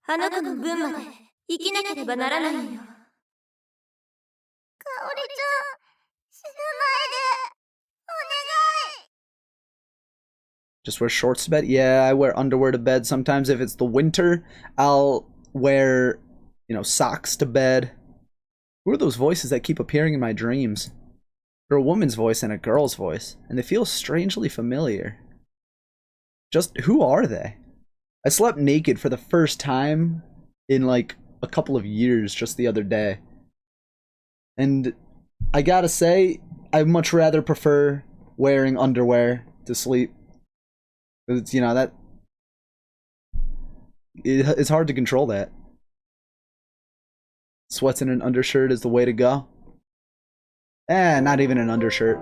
あの子の分まで生きなければならないのよ。香織ちゃん、死ぬ前で Just wear shorts to bed? Yeah, I wear underwear to bed. Sometimes if it's the winter, I'll wear, you know, socks to bed. Who are those voices that keep appearing in my dreams? They're a woman's voice and a girl's voice, and they feel strangely familiar. Just, who are they? I slept naked for the first time in like a couple of years just the other day. And I gotta say, I much rather prefer wearing underwear to sleep. It's, you know, that it's hard to control that. Sweats in an undershirt is the way to go. Not even an undershirt.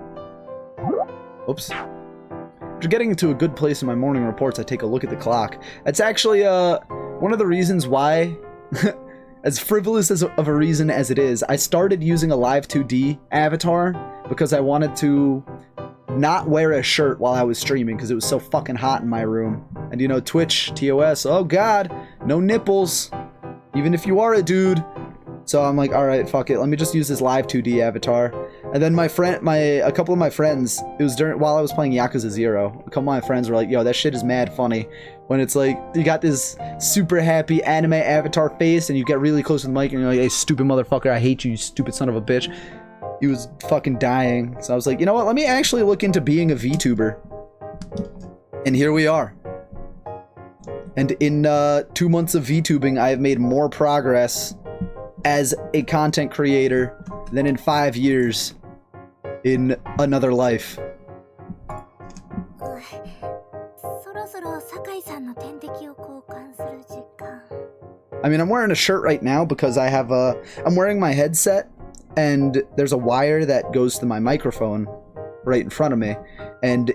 Oops. After getting into a good place in my morning reports, I take a look at the clock. That's actually one of the reasons why, as frivolous of a reason as it is, I started using a Live 2D avatar because I wanted to not wear a shirt while I was streaming because it was so fucking hot in my room. And you know, Twitch, TOS, oh god, no nipples, even if you are a dude. So I'm like, alright, fuck it, let me just use this Live 2D avatar. And then a couple of my friends, it was while I was playing Yakuza 0, a couple of my friends were like, yo, that shit is mad funny. When it's like, you got this super happy anime avatar face and you get really close to the mic and you're like, hey, stupid motherfucker, I hate you, you stupid son of a bitch. He was fucking dying. So I was like, you know what, let me actually look into being a VTuber. And here we are. And in 2 months of VTubing, I have made more progress as a content creator than in 5 years in another life. I mean, I'm wearing a shirt right now because I have I'm wearing my headset and there's a wire that goes to my microphone right in front of me. And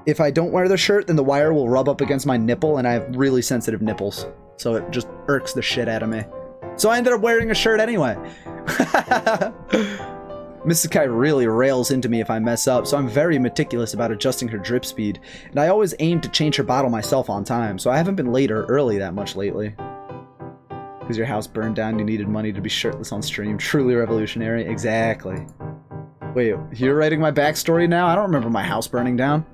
if I don't wear the shirt, then the wire will rub up against my nipple and I have really sensitive nipples. So it just irks the shit out of me. So I ended up wearing a shirt anyway. Miss Sakai really rails into me if I mess up, so I'm very meticulous about adjusting her drip speed. And I always aim to change her bottle myself on time, so I haven't been late or early that much lately. Because your house burned down, you needed money to be shirtless on stream. Truly revolutionary. Exactly. Wait, you're writing my backstory now? I don't remember my house burning down.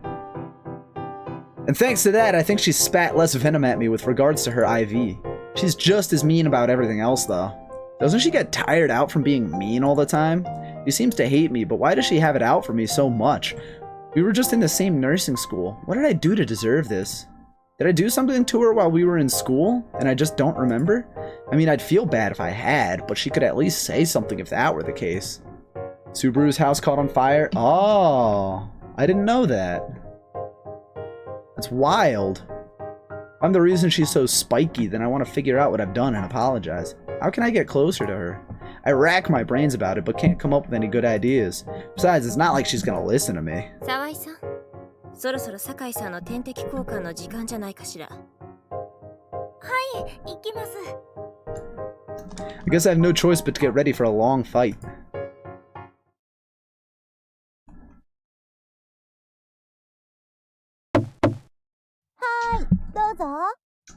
And thanks to that, I think she spat less venom at me with regards to her IV. She's just as mean about everything else, though. Doesn't she get tired out from being mean all the time? She seems to hate me, but why does she have it out for me so much? We were just in the same nursing school. What did I do to deserve this? Did I do something to her while we were in school, and I just don't remember? I mean, I'd feel bad if I had, but she could at least say something if that were the case. Subaru's house caught on fire? Oh, I didn't know that. That's wild. If I'm the reason she's so spiky, then I want to figure out what I've done and apologize. How can I get closer to her? I rack my brains about it, but can't come up with any good ideas. Besides, it's not like she's gonna listen to me. I guess I have no choice but to get ready for a long fight.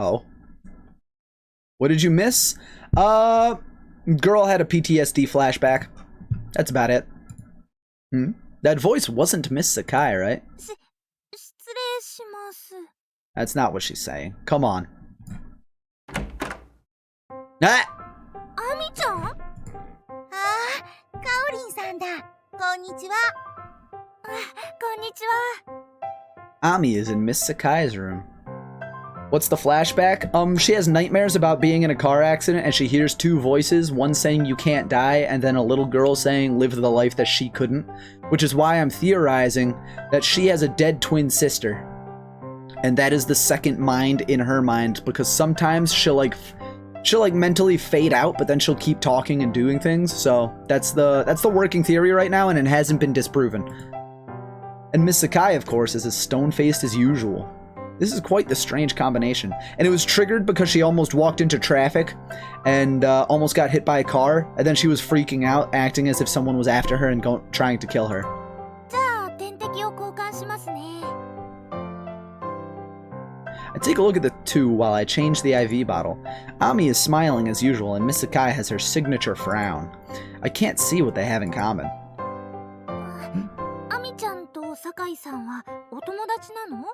Oh. What did you miss? Girl had a PTSD flashback. That's about it. That voice wasn't Miss Sakai, right? That's not what she's saying. Come on. Ah! Ami-chan? Ah, Kaorin-san da. Konnichiwa. Konnichiwa. Ami is in Miss Sakai's room. What's the flashback? She has nightmares about being in a car accident and she hears two voices, one saying you can't die and then a little girl saying live the life that she couldn't, which is why I'm theorizing that she has a dead twin sister. And that is the second mind in her mind, because sometimes she'll mentally fade out, but then she'll keep talking and doing things. So that's the working theory right now, and it hasn't been disproven. And Miss Sakai, of course, is as stone-faced as usual. This is quite the strange combination. And it was triggered because she almost walked into traffic and almost got hit by a car, and then she was freaking out, acting as if someone was after her and trying to kill her. I take a look at the two while I change the IV bottle. Ami is smiling as usual, and Miss Sakai has her signature frown. I can't see what they have in common. Ami-chan to Sakai-san wa otomodachi nano?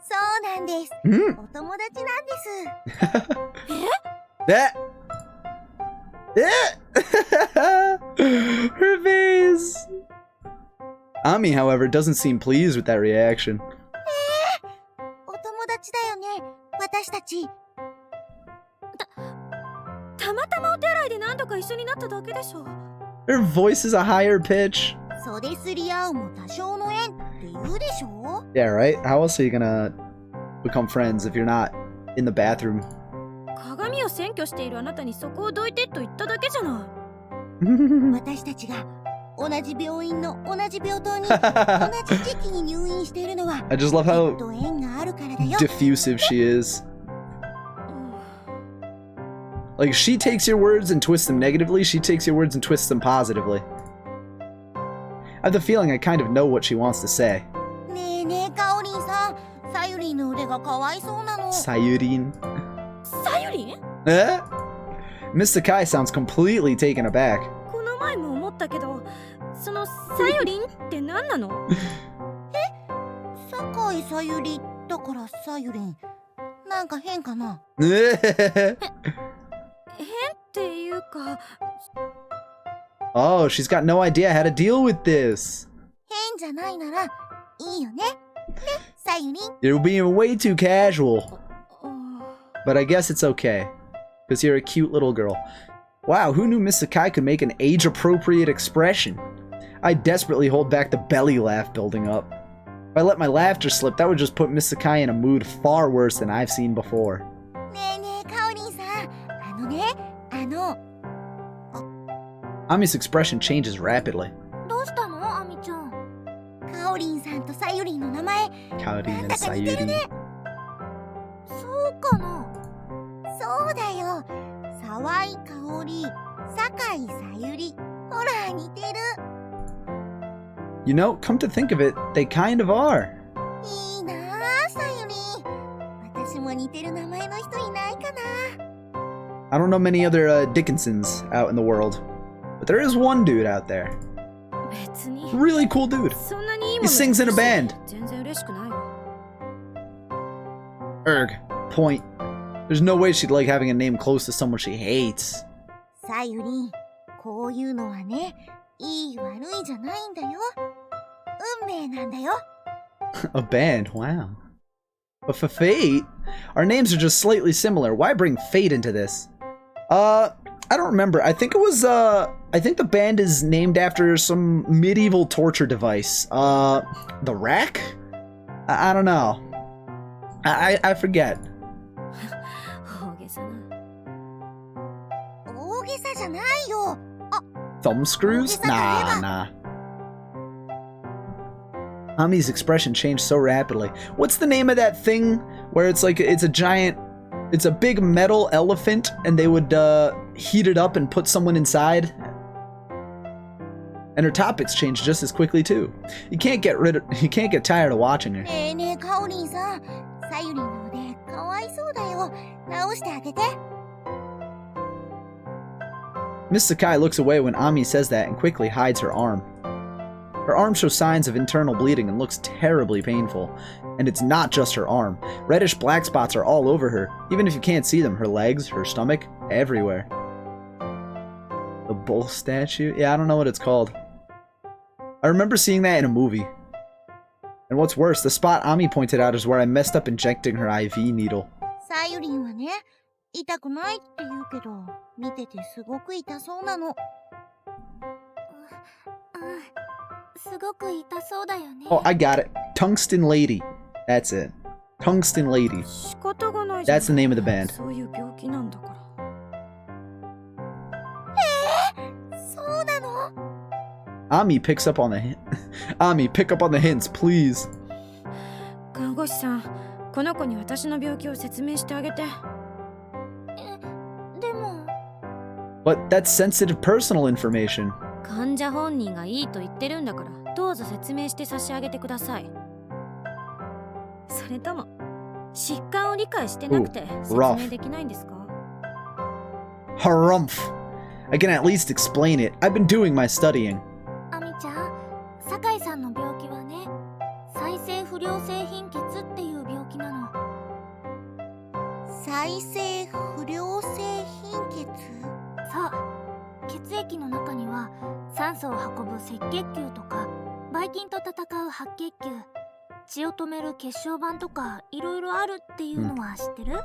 そうなんです。Hmm? お友達なんです。That. Her face. Ami, however, doesn't seem pleased with that reaction. お友達だよね、私たち。たまたまお手洗いで何度か一緒になっただけでしょ。 Her voice is a higher pitch. 袖すり合うも多少の縁って言うでしょ。 Yeah, right? How else are you gonna become friends if you're not in the bathroom? 鏡を占拠しているあなたにそこをどいてと言っただけじゃない。私たちが同じ病院の同じ病棟に同じ時期に入院しているのは I just love きっ how と縁があるからだよ。 diffusive she is. Like, she takes your words and twists them negatively, she takes your words and twists them positively. I have the feeling I kind of know what she wants to say. ねえねえ、かおりんさん、さゆりんの腕がかわいそうなの。 Sayurin. さゆりん？ Eh? Miss Sakai sounds completely taken aback. この前も思ったけど、そのさゆりんって何なの？酒井さゆりだからさゆりん。なんか変かな。っていうか、 Oh, she's got no idea how to deal with this. 変じゃないならいいよね。ね、さゆりん。 You're being way too casual. But I guess it's okay. Because you're a cute little girl. Wow, who knew Miss Sakai could make an age-appropriate expression? I desperately hold back the belly laugh building up. If I let my laughter slip, that would just put Miss Sakai in a mood far worse than I've seen before. ねえねえ、かおりんさん。Ami's expression changes rapidly. どうしたの、あみちゃん。かおりんさんとさゆりんの名前、 Kaori なん and だか似てる Sayuri. ね。そうかな。そうだよ。沢井かおり、酒井さゆり。ほら、似てる。 You know, come to think of it, they kind of are. いいなあ、さゆり。私も似てる名前の人いないかな。 I don't know many other Dickinsons out in the world. But there is one dude out there. 別に Really cool dude. そんなにいいも He の sings in a band. 全然嬉しくないわ。 Erg. Point. There's no way she'd like having a name close to someone she hates. さゆり、こういうのはね、いい悪いじゃないんだよ。運命なんだよ。 A band, wow. But for Fate, our names are just slightly similar. Why bring Fate into this? I don't remember. I think it was, I think the band is named after some medieval torture device. The rack? I don't know. I forget. 大げさな。大げさじゃないよ。 Thumb screws? Nah, nah. Ami's expression changed so rapidly. What's the name of that thing where it's like, it's a giant, it's a big metal elephant and they would heat it up and put someone inside? And her topics change just as quickly too. You can't get tired of watching her. ねえねえ、かおりんさん。さゆりの腕、かわいそうだよ。直してあげて。 Miss Sakai looks away when Ami says that and quickly hides her arm. Her arm shows signs of internal bleeding and looks terribly painful. And it's not just her arm. Reddish black spots are all over her, even if you can't see them. Her legs, her stomach, everywhere. The bull statue? Yeah, I don't know what it's called. I remember seeing that in a movie. And what's worse, the spot Ami pointed out is where I messed up injecting her IV needle. さゆりんはね、痛くないって言うけど、見ててすごく痛そうなの。すごく痛そうだよね。 Oh, I got it. Tungsten Lady. That's it. Tungsten Lady. 仕方がないじゃん。 That's the name of the band. そういう病気なんだから。そうなの？ Ami picks up on the hint. Ami, pick up on the hints, please. 看護師さん、この子に私の病気を説明してあげて。でも。 But that's sensitive personal information. 患者本人がいいと言ってるんだから、どうぞ説明して差し上げてください。それとも、疾患を理解してなくて説明できないんですか？ Harumph. I can at least explain it. I've been doing my studying. あみちゃん、酒井さんの病気はね、再生不良性貧血っていう病気液の中には酸素を運ぶ赤血球とかばい菌と戦う白血球、血を止める血小板とかいろいろあるっていうのは知ってる？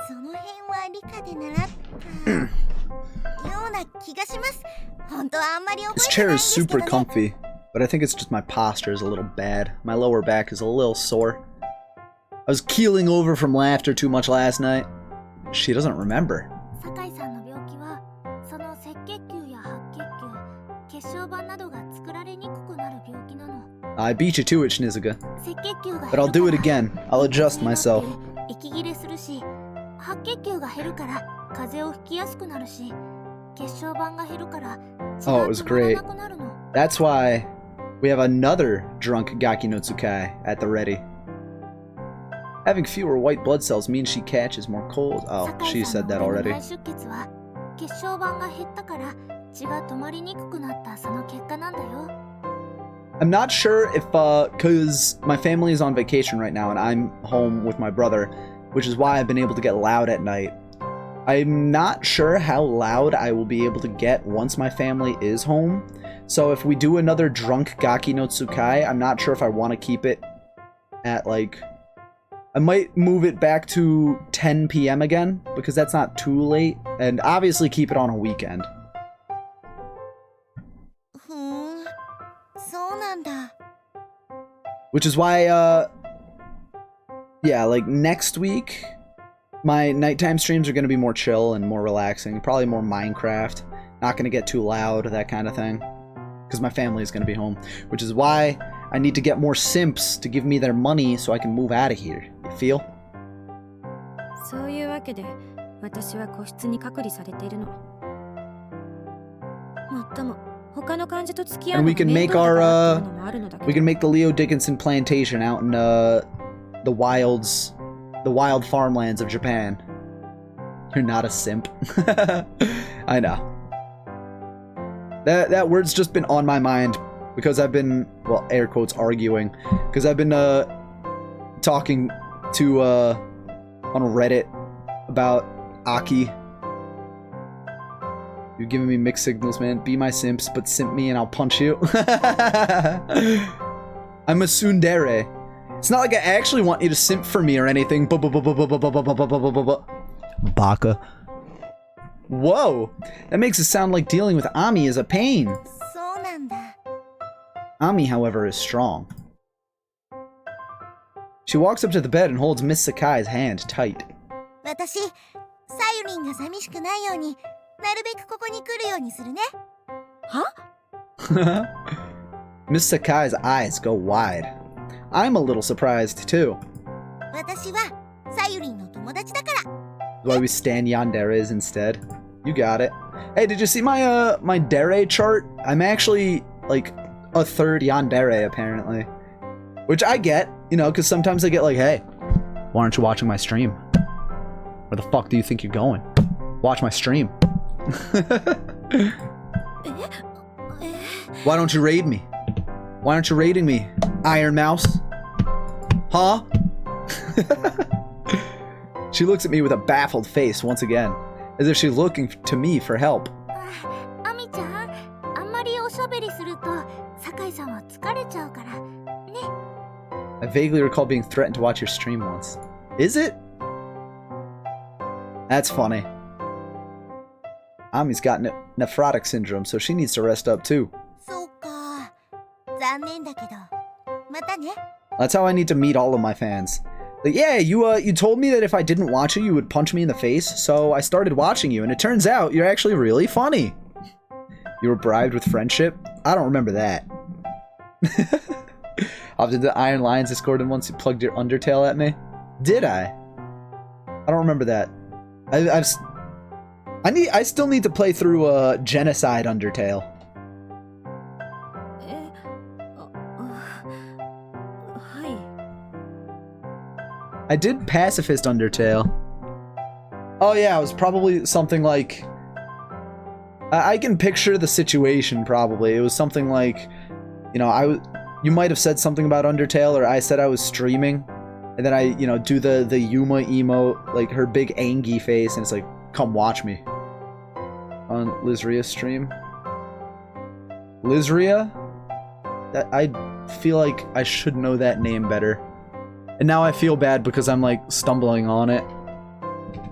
その辺は理科で習ったような気がします。本当はあんまり覚 This えて chair ないん is ですけ super どね。 comfy, but I think it's just my posture is a little bad. My lower back is a little sore. I was keeling over from laughter too much last night. She doesn't remember. 酒井さんの病気はその赤血球や白血球、血小板などが作られにくくなる病気なの。 I beat you to it, Shinizuka. 赤血球が But I'll 減 do る it から again. I'll adjust myself. 息切れするし、白血球が減るから風邪をひきやすくなるし、血小板が減るから血 Oh, が it was 止まら great. なくなるの。 That's why we have another drunk Gaki no Tsukai at the ready. Having fewer white blood cells means she catches more colds. Oh, 酒 she 井さ said んの that 腕 already. の内出血は血小板が減ったから血が止まりにくくなったその結果なんだよ。 I'm not sure if, cause my family is on vacation right now and I'm home with my brother, which is why I've been able to get loud at night. I'm not sure how loud I will be able to get once my family is home. So if we do another drunk Gaki no Tsukai, I'm not sure if I want to keep it at like... I might move it back to 10 p.m. again, because that's not too late, and obviously keep it on a weekend. ふーん、そうなんだ。 Which is why, yeah, like next week, my nighttime streams are going to be more chill and more relaxing. Probably more Minecraft. Not going to get too loud, that kind of thing. Because my family is going to be home. Which is why I need to get more simps to give me their money so I can move out of here. You feel? そういうわけで私は個室に隔離されているの。もっとも他の患者と付き合う And の we が can 面 make 倒だ our, からっていうのもあるのだけ we ど。 can make the Leo Dickinson plantation out in, the wilds, the wild farmlands of Japan. You're not a simp. I know. That word's just been on my mind because I've been, well, air quotes, arguing. Because I've been, talking to, on Reddit about Aki. You're giving me mixed signals, man. Be my simps, but simp me and I'll punch you. I'm a tsundere. It's not like I actually want you to simp for me or anything. Baka. Whoa! That makes it sound like dealing with Ami is a pain. そうなんだ。 Ami, however, is strong. She walks up to the bed and holds Miss Sakai's hand tight. 私、さゆりんが寂しくないように、なるべくここに来るようにするね。は？ Miss Sakai's eyes go wide. I'm a little surprised, too. 私はさゆりんの友達だから。 Why we stand yanderes instead. You got it. Hey, did you see my my dere chart? I'm actually like a third yandere apparently. Which I get, you know, because sometimes I get like, hey, why aren't you watching my stream? Where the fuck do you think you're going? Watch my stream. Why don't you raid me? Why aren't you raiding me, Iron Mouse? Huh? She looks at me with a baffled face once again, as if she's looking to me for help. あみちゃん、あんまりおしゃべりすると酒井さんは疲れちゃうからね。 I vaguely recall being threatened to watch your stream once. Is it? That's funny. Ami's got nephrotic syndrome, so she needs to rest up too. そうか。残念だけど、またね。 That's how I need to meet all of my fans. Like, yeah, you told me that if I didn't watch you, you would punch me in the face, so I started watching you, and it turns out you're actually really funny. You were bribed with friendship? I don't remember that. Did the Iron Lions Discorded once you plugged your Undertale at me? Did I? I don't remember that. I still need to play through Genocide Undertale. え、はい。 I did Pacifist Undertale. Oh yeah, it was probably something like... I can picture the situation, probably. It was something like... You know, you might have said something about Undertale, or I said I was streaming, and then I, you know, do the Yuma emote, like her big angy face, and it's like, come watch me. on Lizria's stream. Lizria? That I feel like I should know that name better. And now I feel bad because I'm like stumbling on it.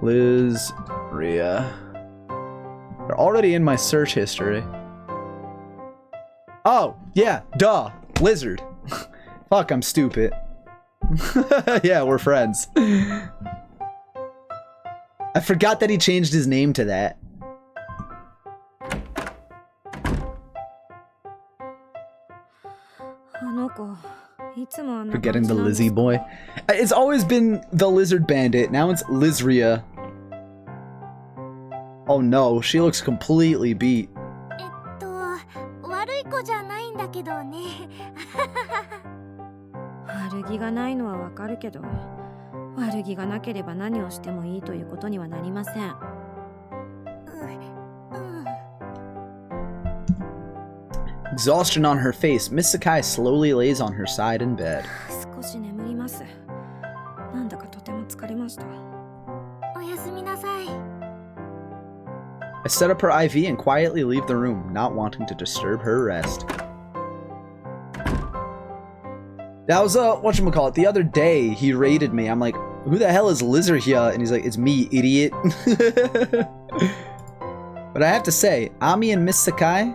Lizria. They're already in my search history. Oh, yeah, duh. Lizard. Fuck, I'm stupid. Yeah, we're friends. I forgot that he changed his name to that. Forgetting the Lizzie boy. It's always been the Lizard Bandit. Now it's Lizria. Oh no, she looks completely beat. 悪い子じゃないんだけどね。悪気がないのはわかるけど、悪気がなければ何をしてもいいということにはなりません。Exhaustion on her face, Miss Sakai slowly lays on her side in bed. 少し眠ります。なんだかとても疲れました。おやすみなさい。I set up her IV and quietly leave the room, not wanting to disturb her rest. That was, whatchamacallit, the other day he raided me. I'm like, who the hell is Lizard here? And he's like, it's me, idiot. But I have to say, Ami and Miss Sakai,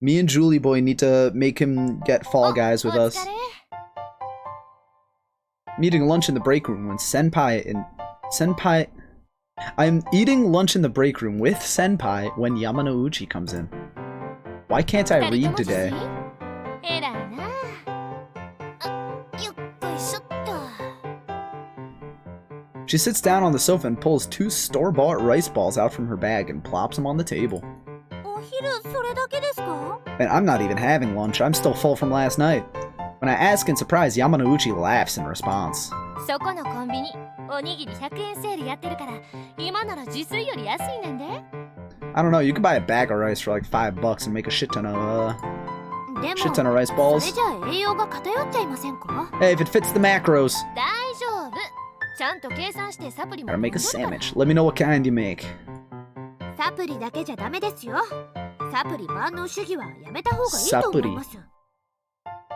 me and Julie Boy need to make him get Fall Guys with us. I'm eating lunch in the break room when Senpai... I'm eating lunch in the break room with Senpai when Yamanouchi comes in. Why can't I read today? She sits down on the sofa and pulls 2 store-bought rice balls out from her bag and plops them on the table. And I'm not even having lunch, I'm still full from last night. When I ask in surprise, Yamanouchi laughs in response. I don't know, you could buy a bag of rice for like $5 and make a shit ton of rice balls. Hey, if it fits the macros. Gotta make a sandwich. Let me know what kind you make. Sapuri.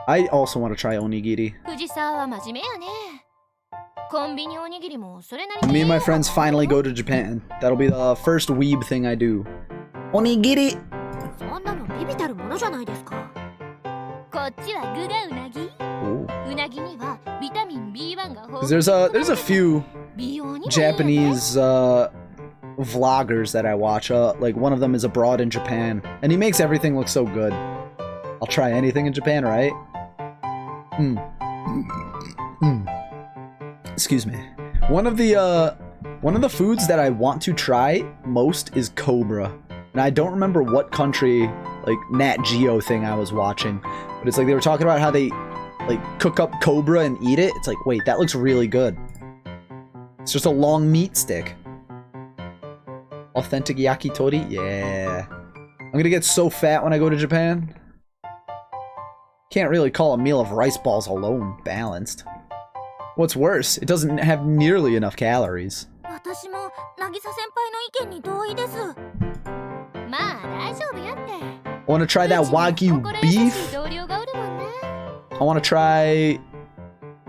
I also want to try onigiri. Me and my friends finally go to Japan. That'll be the first weeb thing I do. Onigiri! There's a few Japanese vloggers that I watch. Like one of them is abroad in Japan, and he makes everything look so good. I'll try anything in Japan, right? Excuse me. One of the foods that I want to try most is cobra. And I don't remember what country, like, Nat Geo thing I was watching. But it's like they were talking about how they, like, cook up cobra and eat it. It's like, wait, that looks really good. It's just a long meat stick. Authentic yakitori? Yeah. I'm gonna get so fat when I go to Japan. Can't really call a meal of rice balls alone balanced. What's worse, it doesn't have nearly enough calories. I want to try that Wagyu beef. I want to try,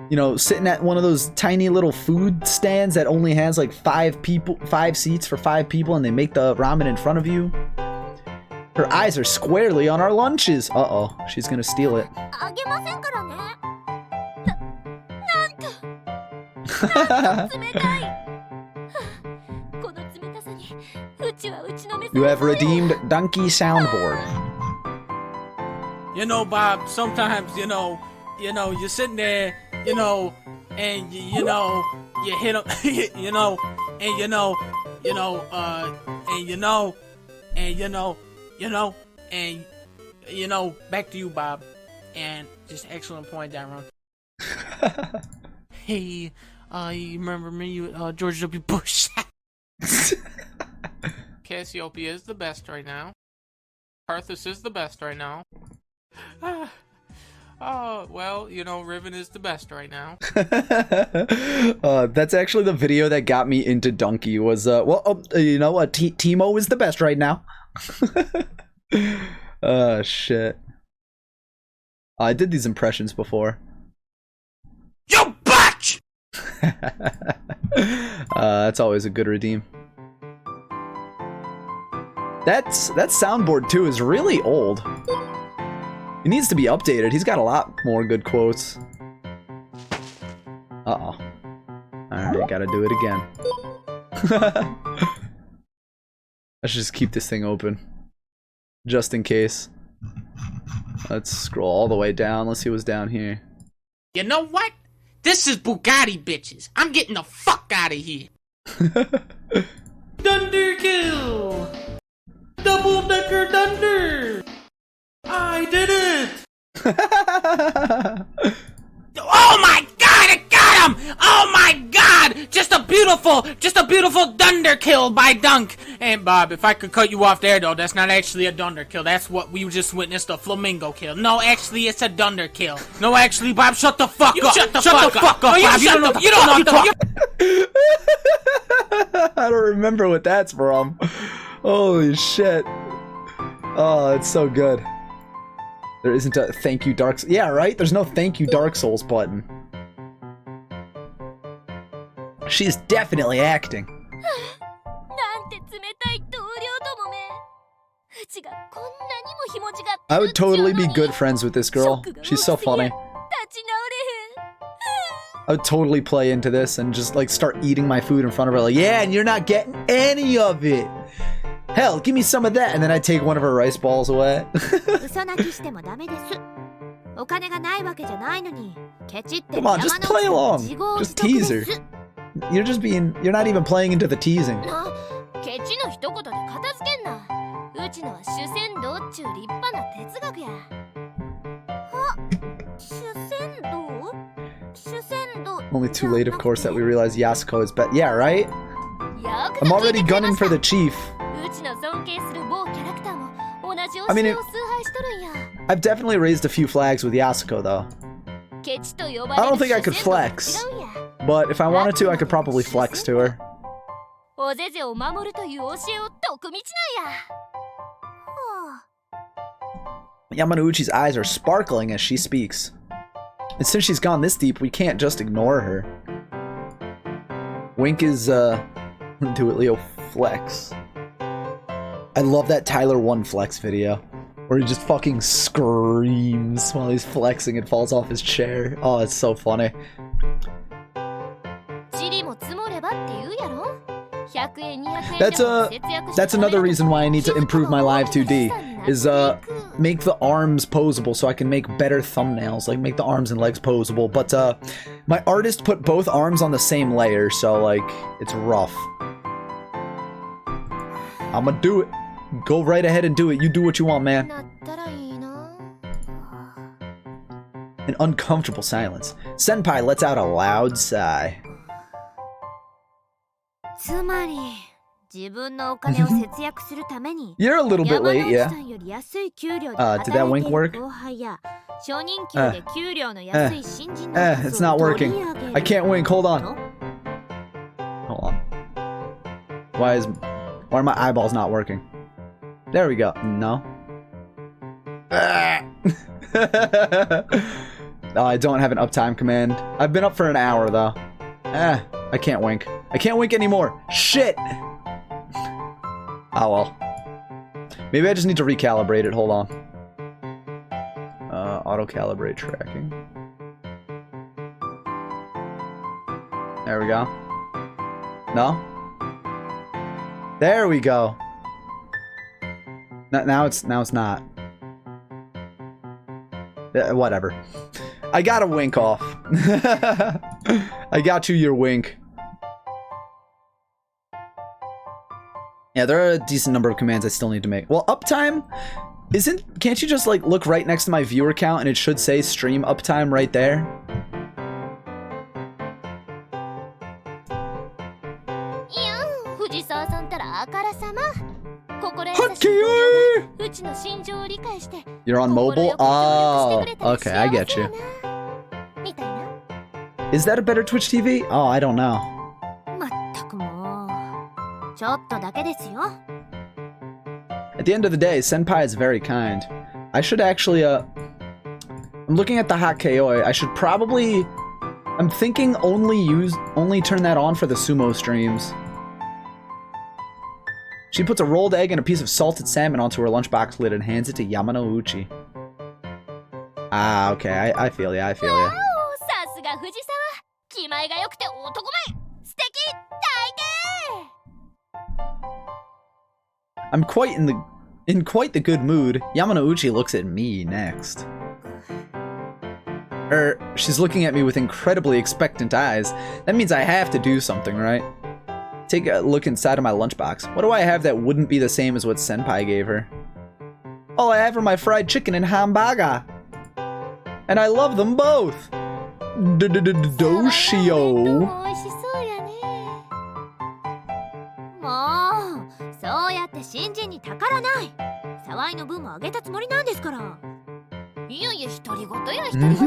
you know, sitting at one of those tiny little food stands that only has like 5 seats for 5 people, and they make the ramen in front of you. Her eyes are squarely on our lunches. Uh-oh, she's gonna steal it. You have redeemed Donkey Soundboard. You know, Bob, sometimes, you know, you're sitting there, you know, and you hit them, back to you, Bob. And just excellent point, Darren. Hey, you remember me, George W. Bush? Cassiopeia is the best right now. Parthus is the best right now. Well, you know, Riven is the best right now. That's actually the video that got me into Donkey was, you know what? Teemo is the best right now. Shit. I did these impressions before. You bitch! That's always a good redeem. That soundboard too is really old. It needs to be updated. He's got a lot more good quotes. Uh-oh. Alright, gotta do it again. Let's just keep this thing open. Just in case. Let's scroll all the way down. Let's see what's down here. You know what? This is Bugatti, bitches. I'm getting the fuck out of here. Dunder kill! Double-decker Dunder! I did it! Oh my god, I got him! Oh my god! Just a beautiful Dunder kill by Dunk! And Bob, if I could cut you off there though, that's not actually a Dunder kill. That's what we just witnessed, a flamingo kill. No, actually it's a Dunder kill. No, actually, Bob, shut the fuck up! Shut the fuck up, Bob! You don't know what the fuck! I don't remember what that's from. Holy shit. Oh, it's so good. There isn't a thank you Dark Souls. Yeah, right? There's no thank you Dark Souls button. She's definitely acting. I would totally be good friends with this girl. She's so funny. I would totally play into this and just like start eating my food in front of her like, yeah, and you're not getting any of it. Hell, give me some of that, and then I take one of her rice balls away. Come on, just play along. Just tease her. You're not even playing into the teasing. Only too late, of course, that we realize Yasuko is better. Yeah, right? I'm already gunning for the chief. I mean, I've definitely raised a few flags with Yasuko, though. I don't think I could flex, but if I wanted to, I could probably flex to her. Yamanouchi's eyes are sparkling as she speaks. And since she's gone this deep, we can't just ignore her. Wink is, do it, Leo, flex. I love that Tyler 1 flex video, where he just fucking screams while he's flexing and falls off his chair. Oh, it's so funny. That's another reason why I need to improve my Live 2D, is make the arms posable so I can make better thumbnails, like make the arms and legs posable, but my artist put both arms on the same layer, so like, it's rough. I'ma do it. Go right ahead and do it. You do what you want, man. An uncomfortable silence. Senpai lets out a loud sigh. You're a little bit late, yeah. Did that wink work? It's not working. I can't wink. Hold on. Hold on. Why are my eyeballs not working? There we go. No. Oh, I don't have an uptime command. I've been up for an hour, though. I can't wink. I can't wink anymore. Shit! Oh, well. Maybe I just need to recalibrate it. Hold on. Auto-calibrate tracking. There we go. No? There we go. Now it's not. Whatever. I got a wink off. I got you your wink. Yeah, there are a decent number of commands I still need to make. Well, uptime can't you just like look right next to my viewer count and it should say stream uptime right there? You're on mobile? Oh, okay, I get you. Is that a better Twitch TV? Oh, I don't know. At the end of the day, Senpai is very kind. I should actually, I'm looking at the hot KO. I should probably, I'm thinking only turn that on for the sumo streams. She puts a rolled egg and a piece of salted salmon onto her lunchbox lid and hands it to Yamanouchi. Ah, okay, I feel ya, I feel ya. I'm quite in quite the good mood. Yamanouchi looks at me next. She's looking at me with incredibly expectant eyes. That means I have to do something, right? Take a look inside of my lunchbox. What do I have that wouldn't be the same as what Senpai gave her? All I have are my fried chicken and hamburger. And I love them both. Doshio. そうやって新人にたからない。沢井の分もあげたつもりなんですから。いやいや、独り言や独り言。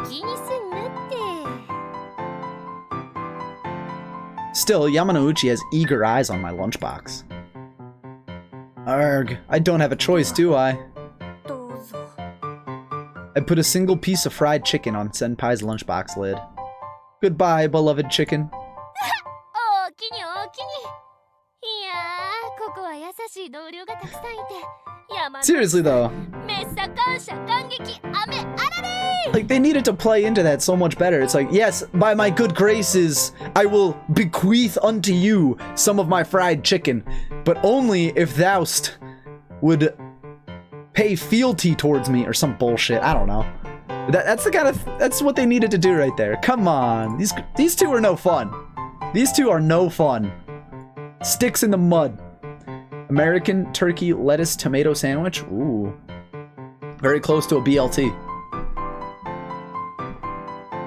気にすんなって。Still, Yamanouchi has eager eyes on my lunchbox. Arg, I don't have a choice, do I? I put a single piece of fried chicken on Senpai's lunchbox lid. Goodbye, beloved chicken. Seriously though, like they needed to play into that so much better. It's like, yes, by my good graces, I will bequeath unto you some of my fried chicken, but only if thou'st would pay fealty towards me or some bullshit. I don't know. That's the kind of, that's what they needed to do right there. Come on, these two are no fun. These two are no fun. Sticks in the mud. American turkey lettuce tomato sandwich. Ooh. Very close to a BLT.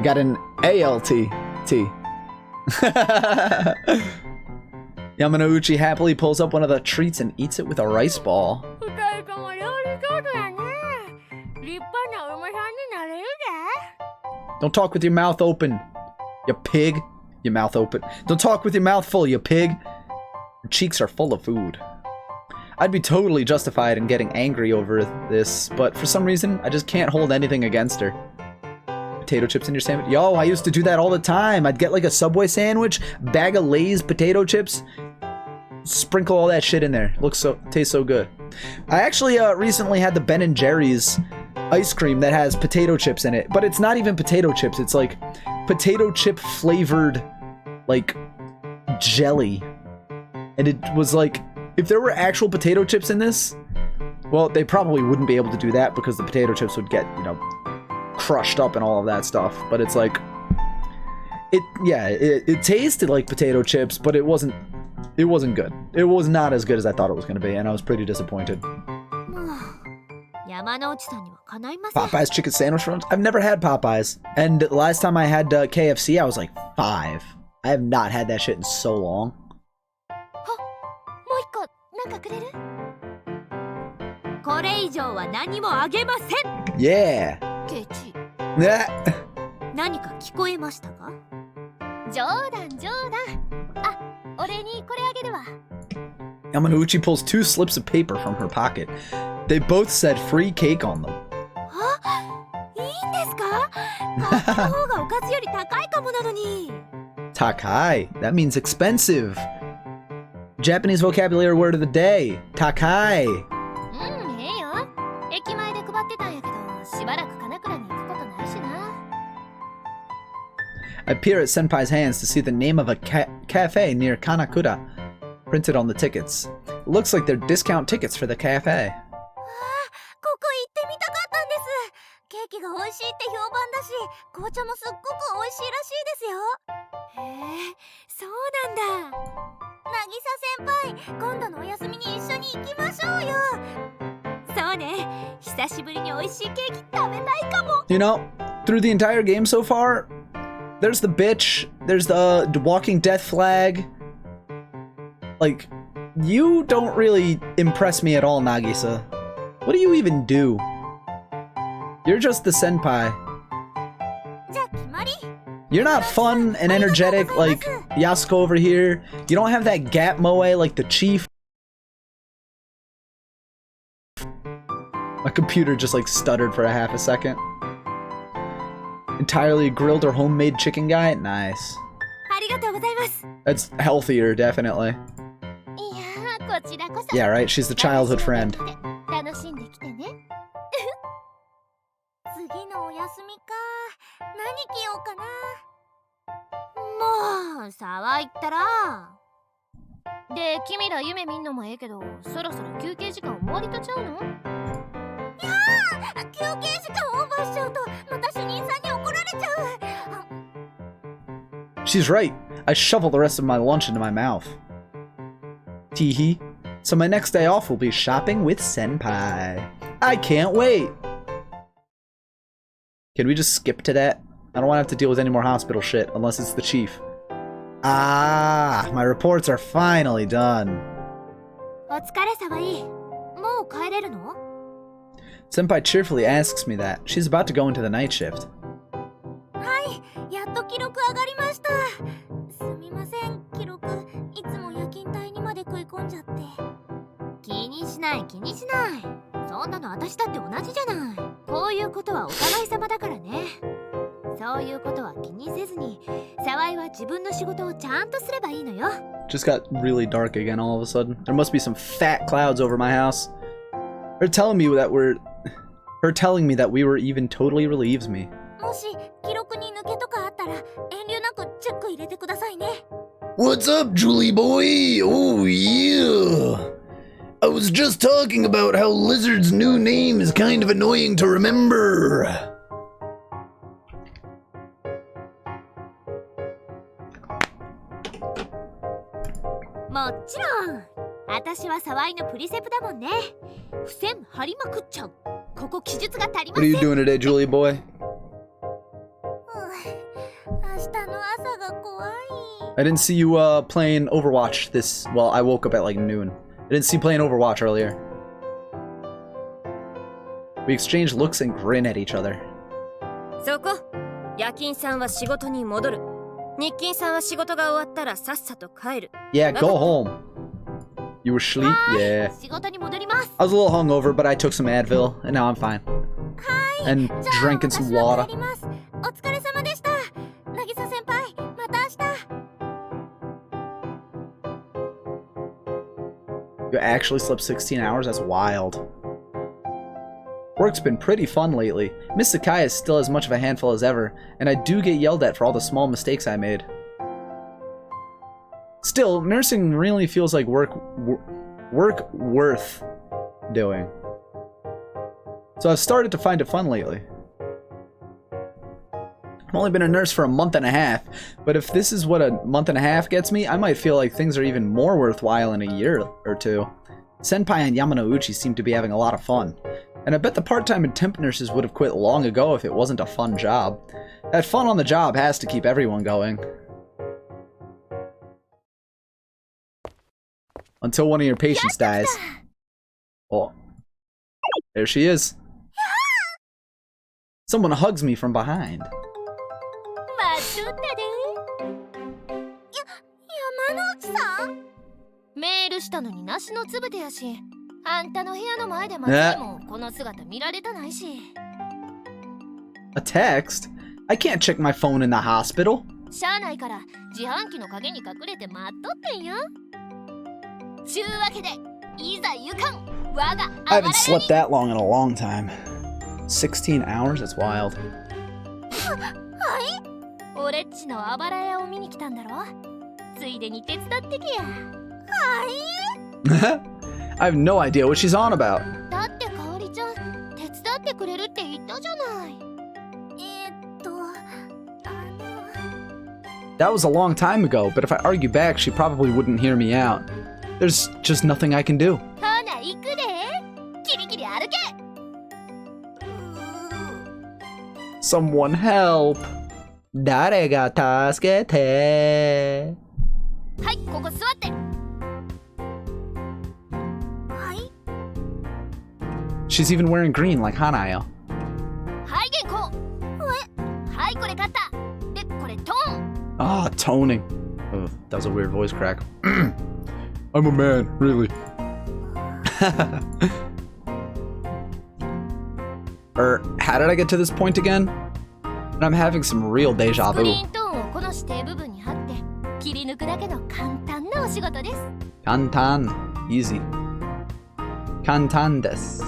Got an ALT. Yamanouchi happily pulls up one of the treats and eats it with a rice ball. Don't talk with your mouth open, you pig. Your mouth open. Don't talk with your mouth full, you pig. Your cheeks are full of food. I'd be totally justified in getting angry over this, but for some reason, I just can't hold anything against her. Potato chips in your sandwich? Yo, I used to do that all the time. I'd get like a Subway sandwich, bag of Lay's potato chips, sprinkle all that shit in there. Tastes so good. I actually recently had the Ben & Jerry's ice cream that has potato chips in it, but it's not even potato chips. It's like potato chip flavored, like, jelly. And it was like, if there were actual potato chips in this, well, they probably wouldn't be able to do that because the potato chips would get, you know, crushed up and all of that stuff. But it's like, it tasted like potato chips, but it wasn't good. It was not as good as I thought it was going to be, and I was pretty disappointed. Popeye's chicken sandwich runs? I've never had Popeye's. And last time I had KFC, I was like 5. I have not had that shit in so long. Yeah. Yamanouchi pulls 2 slips of paper from her pocket. They both said free cake on them. Takai. That means expensive. Japanese vocabulary word of the day. Takai. I peer at Senpai's hands to see the name of a cafe near Kanakura printed on the tickets. It looks like they're discount tickets for the cafe. You know, through the entire game so far, there's the bitch, there's the walking death flag. Like, You don't really impress me at all, Nagisa. What do you even do? You're just the senpai. じゃあ決まり。 You're not fun and energetic like Yasuko over here. You don't have that gap moe like the chief. My computer just like stuttered for a half a second. Entirely grilled or homemade chicken guy? Nice. ありがとうございます。 That's healthier, definitely. いやー、こちらこそ。 Yeah, right? She's the childhood friend. 楽しんできてね。次のお休みか。何着ようかな。もう沢行ったら。で君ら夢見んのもええけど、そろそろ休憩時間終わりとちゃうの？休憩時間オーバーしちゃうとまた主任さんに怒られちゃう。 She's right. I shovel the rest of my lunch into my mouth. Teehee. So my next day off will be shopping with Senpai. I can't wait. Can we just skip to that? I don't want to have to deal with any more hospital shit unless it's the chief. Ah, my reports are finally done. お疲れ沢井。もう帰れるの？ Senpai cheerfully asks me that. She's about to go into the night shift. はい、やっと記録上がりました。すみません、記録いつも夜勤帯にまで食い込んじゃって。気にしない気にしない。そんなの私だって同じじゃない。こういうことはお互い様だからね。そういうことは気にせずに、沢井は自分の仕事をちゃんとすればいいのよ。 Just got really dark again all of a sudden. There must be some fat clouds over my house. Her telling me that we were even totally relieves me. もし記録に抜けとかあったら遠慮なくチェック入れてくださいね。 What's up, Julie boy? Oh yeah. I was just talking about how Lizard's new name is kind of annoying to remember. もちろん。私は沢井のプリセプだもんね。付箋貼りまくっちゃう。ここ記述が足りま What せ are ん。 you doing today, Julie boy? 明日の朝が怖い。 I didn't see you playing Overwatch this. Well, I woke up at like noon. I didn't see you playing Overwatch earlier. We exchanged looks and grin at each other. そこ。夜勤さんは仕事に戻る。日勤さんは仕事が終わったらさっさと帰る。 Yeah, go home. You were asleep? Yeah. 仕事に戻ります。 I was a little hungover, but I took some Advil, and now I'm fine. And じゃあ drinking some 私は water. 帰ります。お疲れ様でした。渚先輩、また明日。 You actually slept 16 hours? That's wild. Work's been pretty fun lately. Miss Sakai is still as much of a handful as ever, and I do get yelled at for all the small mistakes I made. Still, nursing really feels like work worth doing. So I've started to find it fun lately. I've only been a nurse for a month and a half, but if this is what a month and a half gets me, I might feel like things are even more worthwhile in a year or two. Senpai and Yamanouchi seem to be having a lot of fun. And I bet the part-time and temp nurses would have quit long ago if it wasn't a fun job. That fun on the job has to keep everyone going. Until one of your patients dies. Oh. There she is. Someone hugs me from behind. 待っとったで。山之内さん？メールしたのに梨のつぶてやし、あんたの部屋の前で待ってもこの姿見られたないし。A text? I can't check my phone in the hospital. しゃあないから自販機の陰に隠れて待っとってんや。ちゅうわけで、いざ行かん。我が I haven't slept that long in a long time. 16 hours? That's wild. 俺っちのあばら屋を見に来たんだろ。ついでに手伝ってけや。I have no idea what she's on about. だってかおりちゃん、手伝ってくれるって言ったじゃない。That was a long time ago, but if I argue back, she probably wouldn't hear me out. There's just nothing I can do. ほな行くで。キリキリ歩け。Someone help. 誰が助けて。はい、ここ座って。She's even wearing green like Hanayo. はい原稿はいこれ買ったでこれトーン Ah, toning. Oh, that was a weird voice crack. I'm a man, really. How did I get to this point again? And I'm having some real deja スクリ vu. ーントーンをこの指定部分に貼って切り抜くだけの簡単なお仕事です Kantan. Easy. Kantan desu.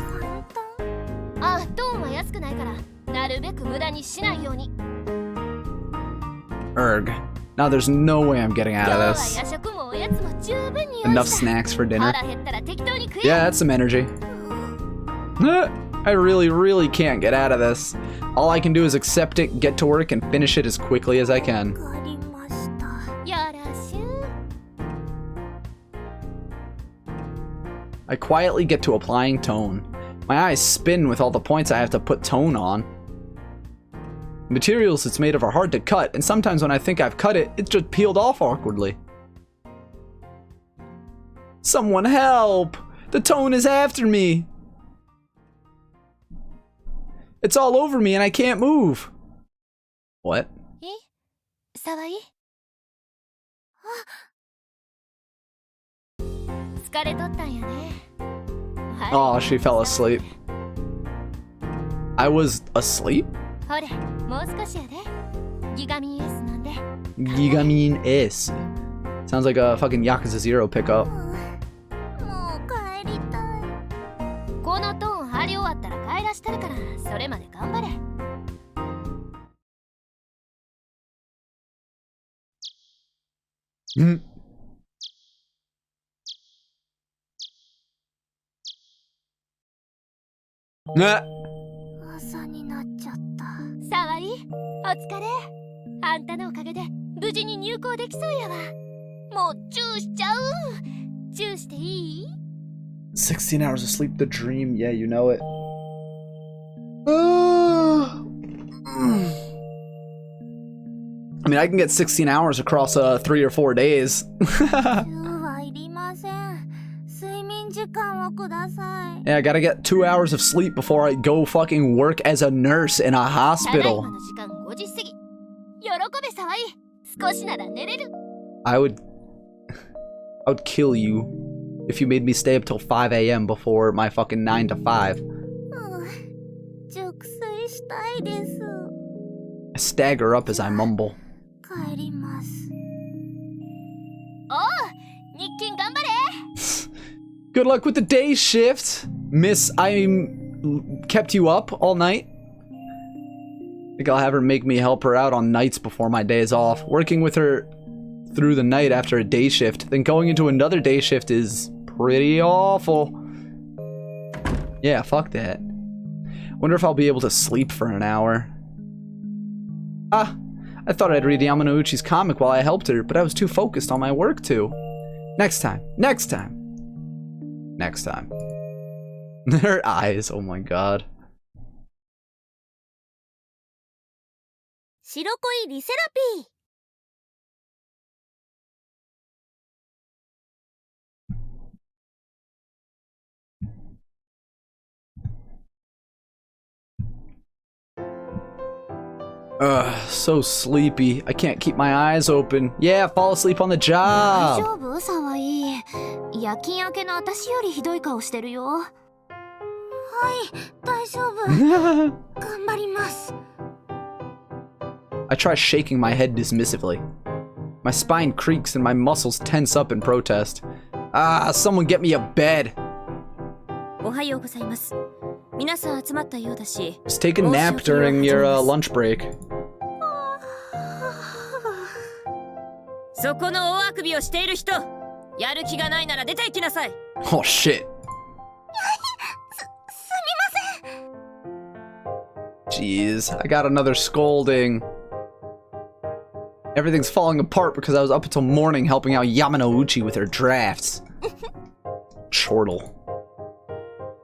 あトーンは安くないからなるべく無駄にしないように Erg. Now there's no way I'm getting 今 out 日 of は this. 夜食もおやつも十分に用意 Enough した snacks for dinner. 腹減ったら適当に食え Yeah, that's some energy. I really can't get out of this. All I can do is accept it, get to work, and finish it as quickly as I can. わかりましたよろしゅう I quietly get to applying tone. My eyes spin with all the points I have to put tone on. The materials it's made of are hard to cut, and sometimes when I think I've cut it, it's just peeled off awkwardly. Someone help! The tone is after me! It's all over me and I can't move! What? 沢井疲れとったんやね Oh, she fell asleep. I was asleep? ほれもう少しやでギガミン S なんで Gigamin S. Sounds like a fucking Yakuza 0 pickup. もう帰りたいこのトーン貼り終わったら帰らしてるからそれまで頑張れ Nah. 朝になっちゃった沢井お疲れあんたのおかげで無事に入校できそうやわもうチューしちゃうチューしていい 16 hours of sleep, the dream. Yeah, you know it. I mean, I can get 16 hours across 3 or 4 days. はいりません睡眠時間をください Yeah, I gotta get 2 hours of sleep before I go fucking work as a nurse in a ただい hospital. まの時間5時過ぎ喜べ沢井少しなら寝れる I would kill you if you made me stay up till 5 a.m. before my fucking 9 to 5. 熟睡したいです I stagger up as I mumble. 帰りますおう日勤頑張れ Good luck with the day shift, Miss. I kept you up all night. Think I'll have her make me help her out on nights before my days off. Working with her through the night after a day shift, then going into another day shift is pretty awful. Yeah, fuck that. Wonder if I'll be able to sleep for an hour. Ah, I thought I'd read Yamanouchi's comic while I helped her, but I was too focused on my work too. Next time. Next time. Next time. Her eyes, oh my god. 白恋リセラピー Ugh, so sleepy. I can't keep my eyes open. Yeah, fall asleep on the 大 job. 丈夫沢井夜勤明けの私よりひどい顔してるよはい大丈夫頑張ります I try shaking my head dismissively. My spine creaks and my muscles tense up in protest. Ah, someone get me a bed. おはようございます。皆さん集まったようだし、 Just take a nap during your lunch break. そこの大あくびをしている人、やる気がないなら出て行きなさい。 Oh shit. すみません Jeez, I got another scolding. Everything's falling apart because I was up until morning helping out Yamanouchi with her drafts. Chortle.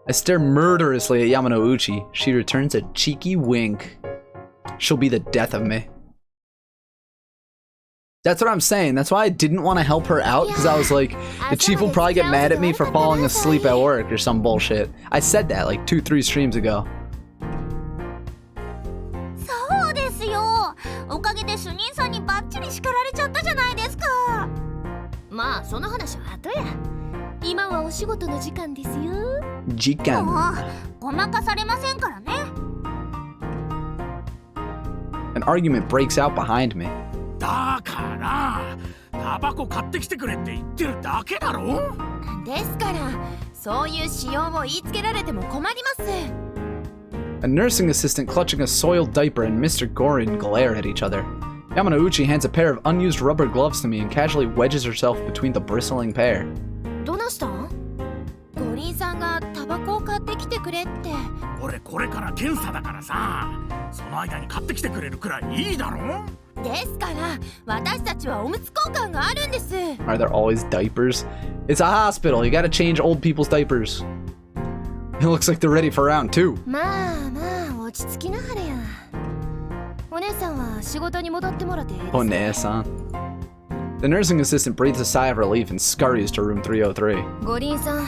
I stare murderously at Yamanouchi. She returns a cheeky wink. She'll be the death of me. That's what I'm saying. That's why I didn't want to help her out, because I was like, the chief will probably get mad at me for falling asleep at work or some bullshit. I said that like 2-3 streams ago. そうですよ。おかげで主任さんにバッチリ叱られちゃったじゃないですか。まあその話は後や。今はお仕事の時間ですよ。時間。もうごまかされませんからね。An argument breaks out behind me. だからタバコ買ってきてくれって言ってるだけだろ。ですからそういう使用を言いつけられても困ります。 A nursing assistant clutching a soiled diaper and Mr. Gorin glare at each other. Yamanouchi hands a pair of unused rubber gloves to me and casually wedges herself between the bristling pair. どないしたん？ゴリンさんがタバコを買ってきてくれって。俺これから検査だからさ、その間に買ってきてくれるくらいいいだろ。ですから私たちはおむつ交換があるんです。 Are there always diapers? It's a hospital. You gotta change old people's diapers. It looks like they're ready for round 2. まあまあ落ち着きなはれや。お姉さんは仕事に戻ってもらっていいですか？ One-san. The nursing assistant breathes a sigh of relief and scurries to room 303. ゴリンさん、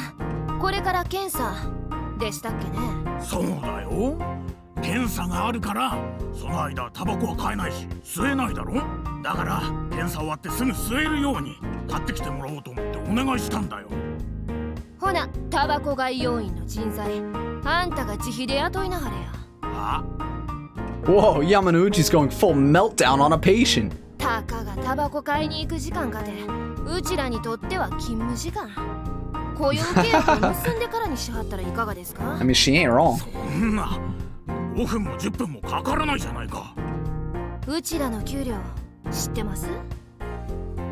これから検査でしたっけね？そうだよ。検査があるからその間タバコは買えないし吸えないだろ。だから検査終わってすぐ吸えるように買ってきてもらおうと思ってお願いしたんだよ。ほな、タバコ買い要員の人材、あんたが自費で雇いなはれや。あ、 Whoa, Yamanouchi's going full meltdown on a patient. たかがタバコ買いに行く時間かて、うちらにとっては勤務時間。雇用契約を結んでからにしはったらいかがですか？ I mean, she ain't wrong. そんな5分も10分もかからないじゃないか。うちらの給料知ってます？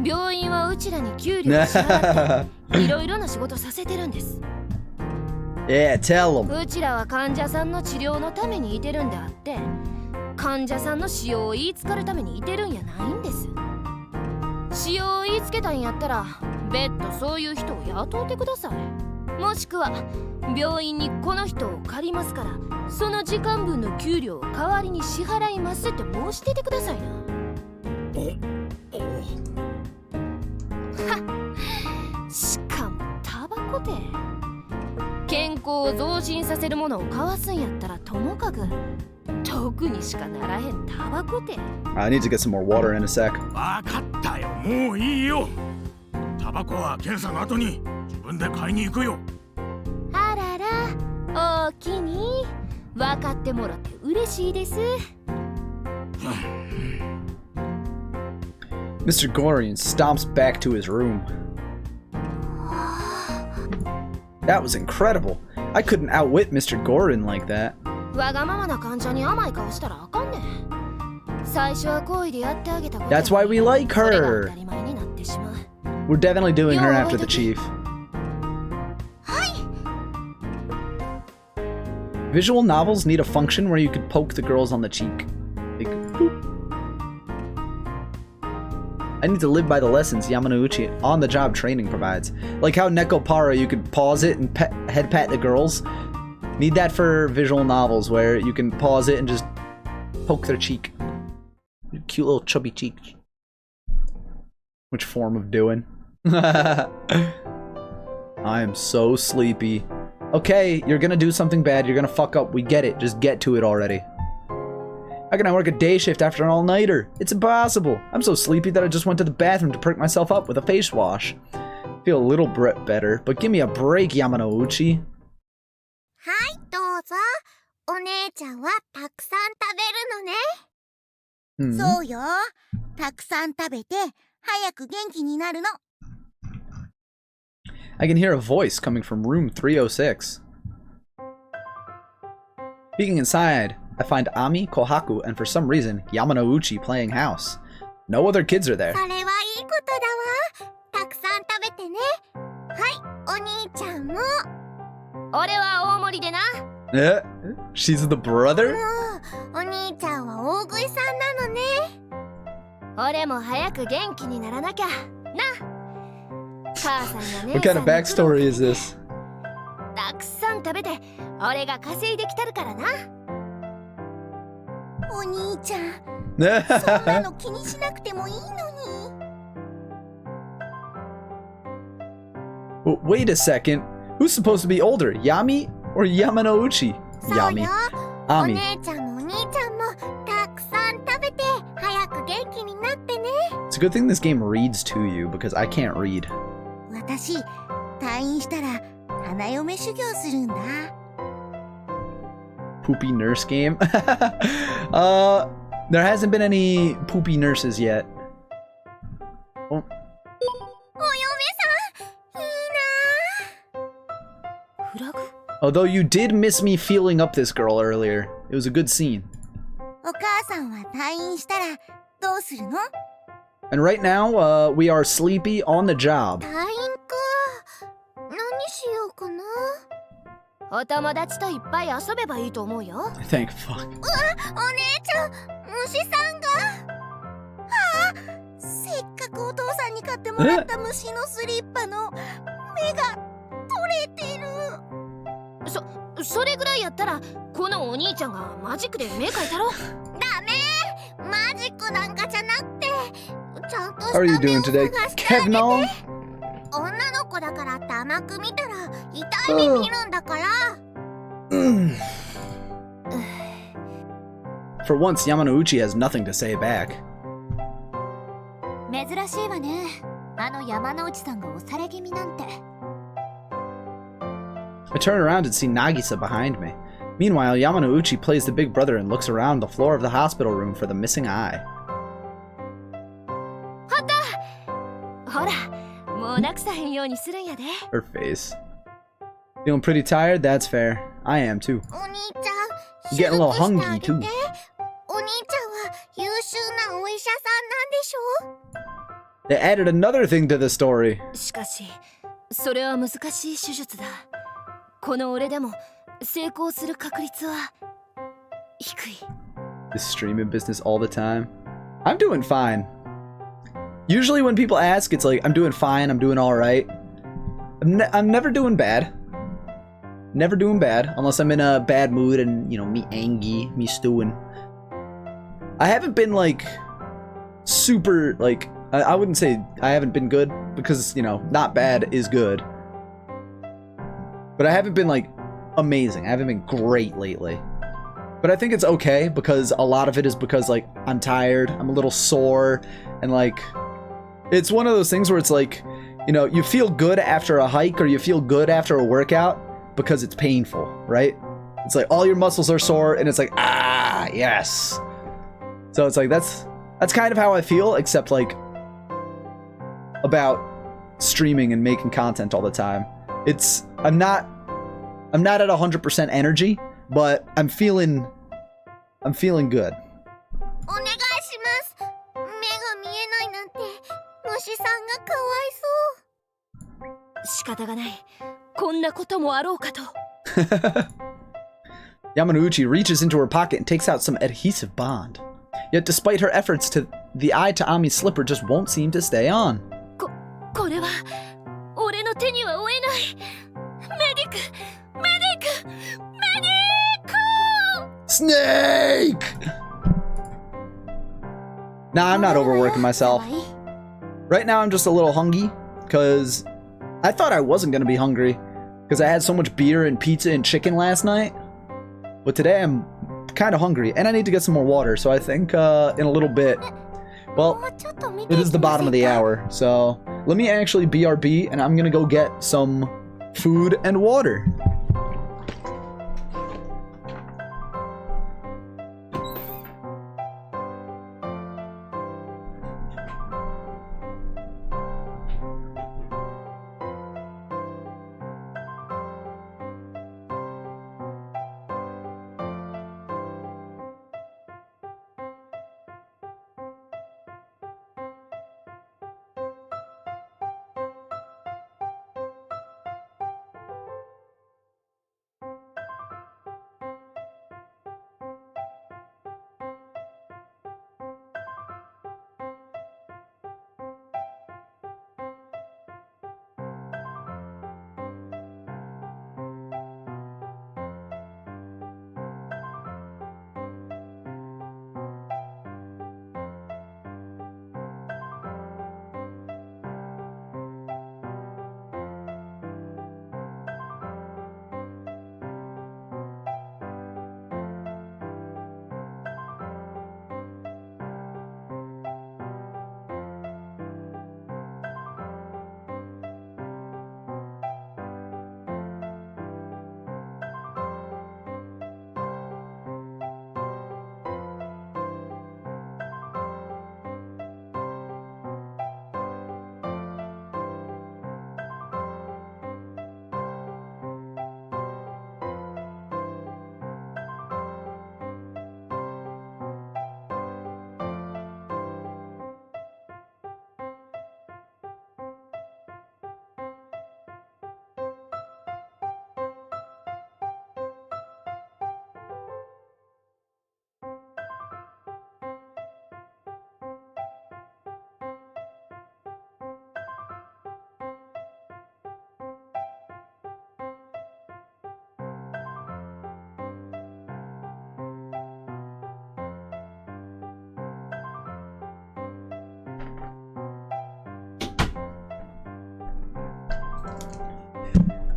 病院はうちらに給料を支払っていろいろな仕事させてるんです。Yeah, tell him. うちらは患者さんの治療のためにいてるんであって、患者さんの使用を言いつかるためにいてるんやないんです。使用を言いつけたんやったら別途そういう人を雇ってください。もしくは病院にこの人を借りますから、その時間分の給料を代わりに支払いますって申し出てくださいな。しかもタバコで健康を増進させるものを交わすんやったらともかく特にしかならへんタバコで。 I need to get some more water in a sec. わかったよ、もういいよ。タバコは検査の後に自分で買いに行くよ。あらら、おおきに分かってもらって嬉しいです。Mr. Gorian stomps back to his room. That was incredible. I couldn't outwit Mr. Gorian like that. わがままな患者に甘い顔したらあかんねん。最初は好意でやってあげたこと。 That's why we like それが her. 当たり前になってしまう。 We're definitely doing her after the chief. Visual novels need a function where you could poke the girls on the cheek. Like, boop. I need to live by the lessons Yamanouchi on-the-job training provides. Like how Nekopara, you could pause it and head pat the girls. Need that for visual novels where you can pause it and just poke their cheek. Cute little chubby cheek. Which form of doing? I am so sleepy. Okay, you're gonna do something bad. You're gonna fuck up. We get it. Just get to it already. How can I work a day shift after an all-nighter? It's impossible. I'm so sleepy that I just went to the bathroom to perk myself up with a face wash. Feel a little better, but give me a break, Yamanouchi. はい、どうぞ。お姉ちゃんはたくさん食べるのね。そうよ。たくさん食べて早く元気になるの。 I can hear a voice coming from room 306. Peeking inside, I find Ami, Kohaku, and for some reason, Yamanouchi playing house. No other kids are there. それはいいことだわ。たくさん食べてね。はい、お兄ちゃんも。俺は大盛りでな。Eh? She's the brother? もう、お兄ちゃんは大食いさんなのね。俺も早く元気にならなきゃな。母さんがね。 What kind of backstory is this? たくさん食べて俺が稼いできたるからな。お兄ちゃん、そんなの気にしなくてもいいのに。Wait a second. Who's supposed to be older, Yami or Yamanouchi? そうよ Yami. お Ami. 姉ちゃんもお兄ちゃんもたくさん食べて早く元気になってね。 It's a good thing this game reads to you because I can't read. 私退院したら花嫁修行するんだ。 Poopy nurse game. There hasn't been any poopy nurses yet. Oh, お嫁さんいいな。フラグ？ although you did miss me feeling up this girl earlier. It was a good scene. お母さんは退院したらどうするの？ And right now, we are sleepy on the job. 退院か。何しようかな。お友達といっぱい遊べばいいと思うよ。Thank fuck. お姉ちゃん虫さんが。はあ、せっかくお父さんに買ってもらった虫のスリッパの目が取れてる。それぐらいやったらこのお兄ちゃんがマジックで目描いたろ。ダメ、マジックなんかじゃなくてちゃんとし How are you た目 doing を today, 探してあげて。 Kevnon? 女の子だからって甘く見たら痛い目見るんだから。 For once, Yamanouchi has nothing to say back. 珍しいわね、あの山之内さんが押され気味なんて。 I turn around and see Nagisa behind me. Meanwhile, Yamanouchi plays the big brother and looks around the floor of the hospital room for the missing eye. ほら、もうなくさへんようにするんやで。 Her face. Feeling pretty tired? That's fair. I am too. お兄ちゃん、 Getting a little 手術してあ hungry げて。 too. お兄ちゃんは優秀なお医者さんなんでしょ？ They added another thing to the story. しかし、それは難しい手術だ。この俺でも成功する確率は低い。 This streaming business all the time. I'm doing fine. Usually when people ask, it's like, I'm doing fine, I'm doing alright. I'm never doing bad. Never doing bad, unless I'm in a bad mood and, you know, me angry, me stewing. I haven't been, like, super, like, I wouldn't say I haven't been good, because, you know, not bad is good. But I haven't been, like, amazing. I haven't been great lately. But I think it's okay, because a lot of it is because, like, I'm tired, I'm a little sore, and, like, it's one of those things where it's like, you know, you feel good after a hike or you feel good after a workout because it's painful, right? It's like all your muscles are sore and it's like, ah, yes. So it's like, that's kind of how I feel, except like about streaming and making content all the time. I'm not at 100% energy, but I'm feeling good. お願いします。目が見えないなんて虫さんがかわいそう。仕方がない。こんなこともあろうかと。Yamanouchi reaches into her pocket and takes out some adhesive bond. Yet despite her efforts, the eye to Ami's slipper just won't seem to stay on. これは俺の手には負えない。メディック、メディック、メディック！ Snake! Nah, I'm not overworking myself. Right now I'm just a little hungry, because I thought I wasn't going to be hungry, because I had so much beer and pizza and chicken last night. But today I'm kind of hungry, and I need to get some more water, so I think in a little bit. Well, もうちょっと見て it is the いきませ bottom ん of the か？ hour, so let me actually BRB, and I'm going to go get some food and water.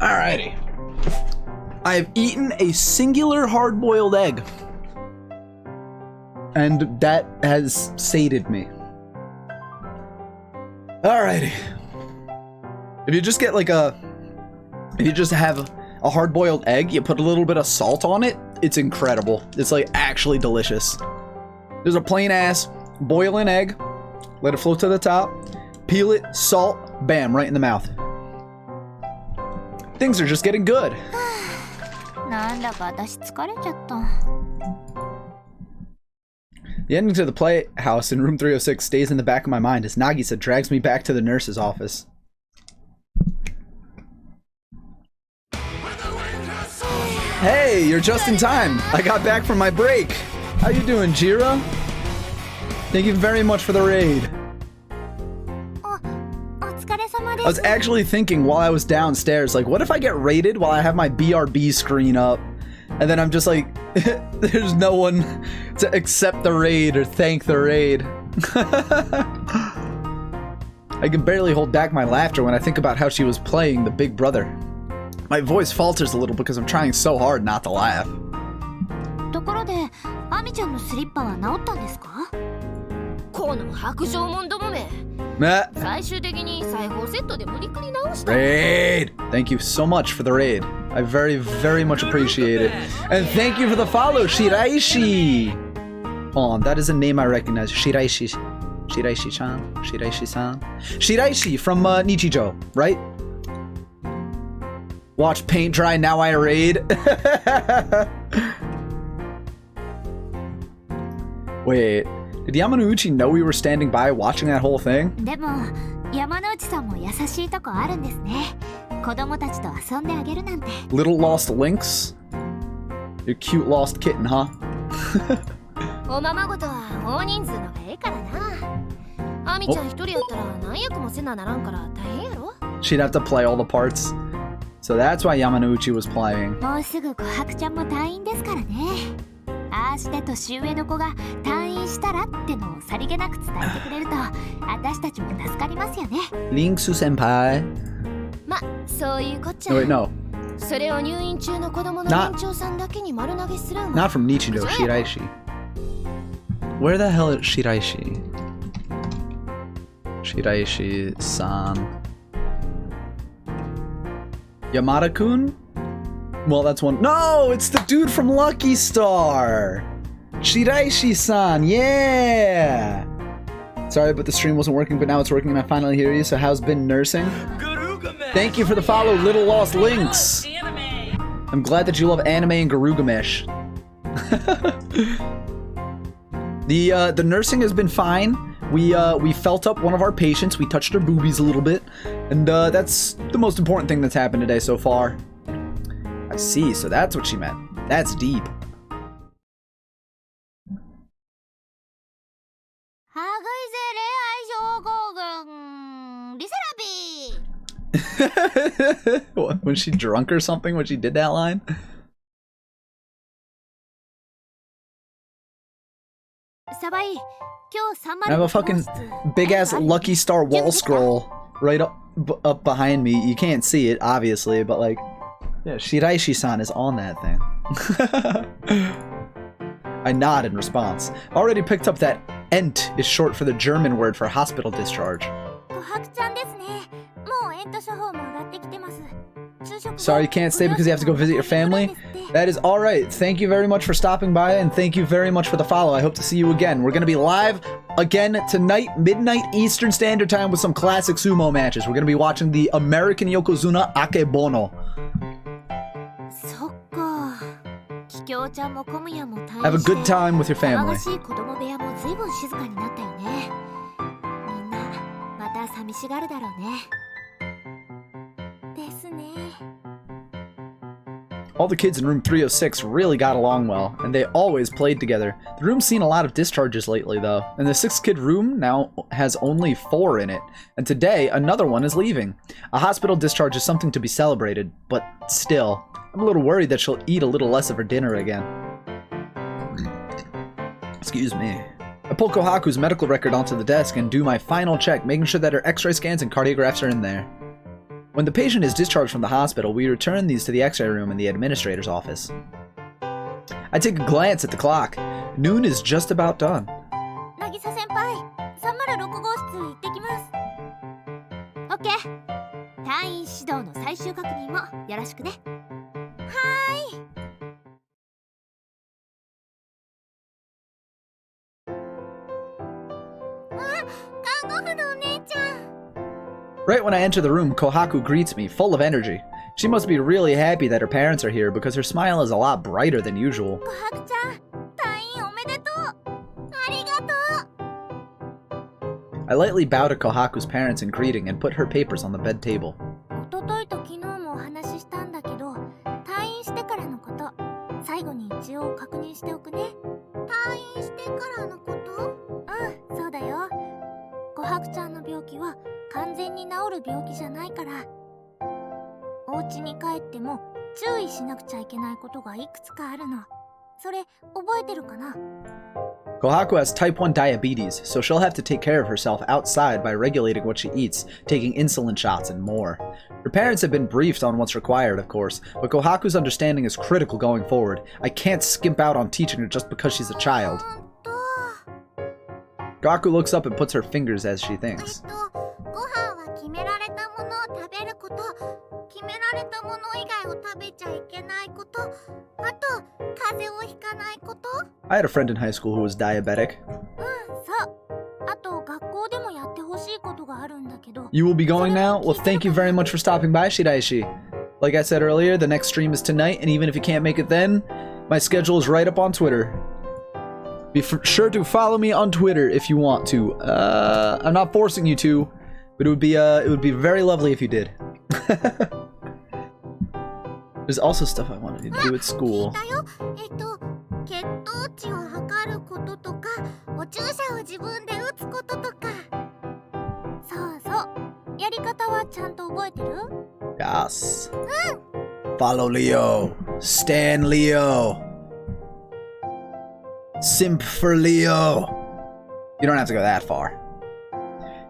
Alrighty. I have eaten a singular hard-boiled egg. And that has sated me. Alrighty. If you just get like if you just have a hard-boiled egg, you put a little bit of salt on it, it's incredible. It's like actually delicious. There's a plain ass boiling egg, let it float to the top, peel it, salt, bam, right in the mouth. Things are just getting good. なんだか私疲れちゃった。 The ending to the playhouse in room 306 stays in the back of my mind as Nagisa drags me back to the nurse's office. Hey, you're just in time. I got back from my break. How you doing, Jira? Thank you very much for the raid. お疲れ様です。 I was actually thinking while I was downstairs, like, what if I get raided while I have my BRB screen up? And then I'm just like, there's no one to accept the raid or thank the raid. I can barely hold back my laughter when I think about how she was playing the big brother. My voice falters a little because I'm trying so hard not to laugh. ところで、アミちゃんのスリッパは治ったんですか？この白状者どもめ。 Meh. 最終的に裁縫セットで無理くり直した。 Raid! Thank you so much for the raid. I very, very much appreciate it. And thank you for the follow, Shiraishi! Hold on, that is a name I recognize. Shiraishi. Shiraishi-chan? Shiraishi-san? Shiraishi from Nichijou, right? Watch paint dry, now I raid. Wait, did Yamanouchi know we were standing by watching that whole thing? でも、山之内さんも優しいとこあるんですね。子供たちと遊んであげるなんて。 Little lost lynx? Your cute lost kitten, huh? おままごとは大人数のがええからな。アミちゃん一人やったら何役もせなならんから大変やろ。 She'd have to play all the parts. So that's why Yamanouchi was playing. もうすぐ琥珀ちゃんも退院ですからね。ああして年上の子が退院したらってのをさりげなく伝えてくれると、私たちも助かりますよね。Linksu senpai. ま、そういうこっちゃ。 No, wait, no. それを入院中の子供の Not- 園長さんだけに丸投げするん Not は。 from Nichijou, Shiraishi. Where the hell is Shiraishi? Shiraishi-san. Yamada-kun? Well, that's one. No, it's the dude from Lucky Star. Shiraishi-san, yeah. Sorry, but the stream wasn't working, but now it's working and I finally hear you. So how's been nursing? Thank you for the follow, Little Lost Lynx. I'm glad that you love anime and Garugamesh. The nursing has been fine. We felt up one of our patients. We touched her boobies a little bit, and that's the most important thing that's happened today so far. I see. So that's what she meant. That's deep. ハグイゼ恋愛症候群リセラピー。 What, was she drunk or something when she did that line? サバイ、今日3 I have a fucking big ass Lucky Star wall scroll right up behind me. You can't see it, obviously, but like, yeah, Shiraishi-san is on that thing. I nod in response. Already picked up that Ent is short for the German word for hospital discharge. 琥珀ちゃんですね。もうエント処方も上がってきてます。 Sorry you can't stay because you have to go visit your family? That is alright. Thank you very much for stopping by and thank you very much for the follow. I hope to see you again. We're going to be live again tonight, midnight Eastern Standard Time with some classic sumo matches. We're going to be watching the American Yokozuna Akebono. そっか。キキョウちゃんもコムヤも退院して Have a good time with your 騒 family. がしい子供部屋も随分静かになったよね。みんなまた寂しがるだろうね。ですね。 All the kids in room 306 really got along well, and they always played together. The room's seen a lot of discharges lately, though, and the 6th kid room now has only 4 in it, and today another one is leaving. A hospital discharge is something to be celebrated, but still, I'm a little worried that she'll eat a little less of her dinner again. Excuse me. I pull Kohaku's medical record onto the desk and do my final check, making sure that her x-ray scans and cardiographs are in there. When the patient is discharged from the hospital, we return these to the x-ray room in the administrator's office. I take a glance at the clock. Noon is just about done. 渚先輩、306号室行ってきます。オッケー。退院指導の最終確認もよろしくね。看護婦のお姉ちゃん。 Right when I enter the room, Kohaku greets me, full of energy. She must be really happy that her parents are here because her smile is a lot brighter than usual. 琥珀ちゃん、退院おめでとう。ありがとう。 I lightly bow to Kohaku's parents in greeting and put her papers on the bed table. 一昨日と昨日もお話ししたんだけど、退院してからのこと、最後に一応確認しておくね。退院してからのこと？うん、そうだよ。琥珀ちゃんの病気は完全に治る病気じゃないから。お家に帰っても注意しなくちゃいけないことがいくつかあるの。それ覚えてるかな？ Kohaku has type 1 diabetes, so she'll have to take care of herself outside by regulating what she eats, taking insulin shots, and more. Her parents have been briefed on what's required, of course, but Kohaku's understanding is critical going forward. I can't skimp out on teaching her just because she's a child. Kohaku looks up and puts her fingers as she thinks. ご飯は決められたものを食べること、決められたもの以外を食べちゃいけないこと、あと風邪をひかないこと。 I had a friend in high school who was diabetic. そう。あと学校でもやってほしいことがあるんだけど。 You will be going now? Well, thank you very much for stopping by, Shiraishi. Like I said earlier, the next stream is tonight, and even if you can't make it then, my schedule is right up on Twitter. Be sure to follow me on Twitter if you want to. I'm not forcing you to, but it would be very lovely if you did. There's also stuff I wanted to do at school. 聞いたよ。血糖値を測ることとか、お注射を自分で打つこととか。そうそう。やり方はちゃんと覚えてる？ Yes. Follow Leo. Stan Leo. Simp for Leo. You don't have to go that far.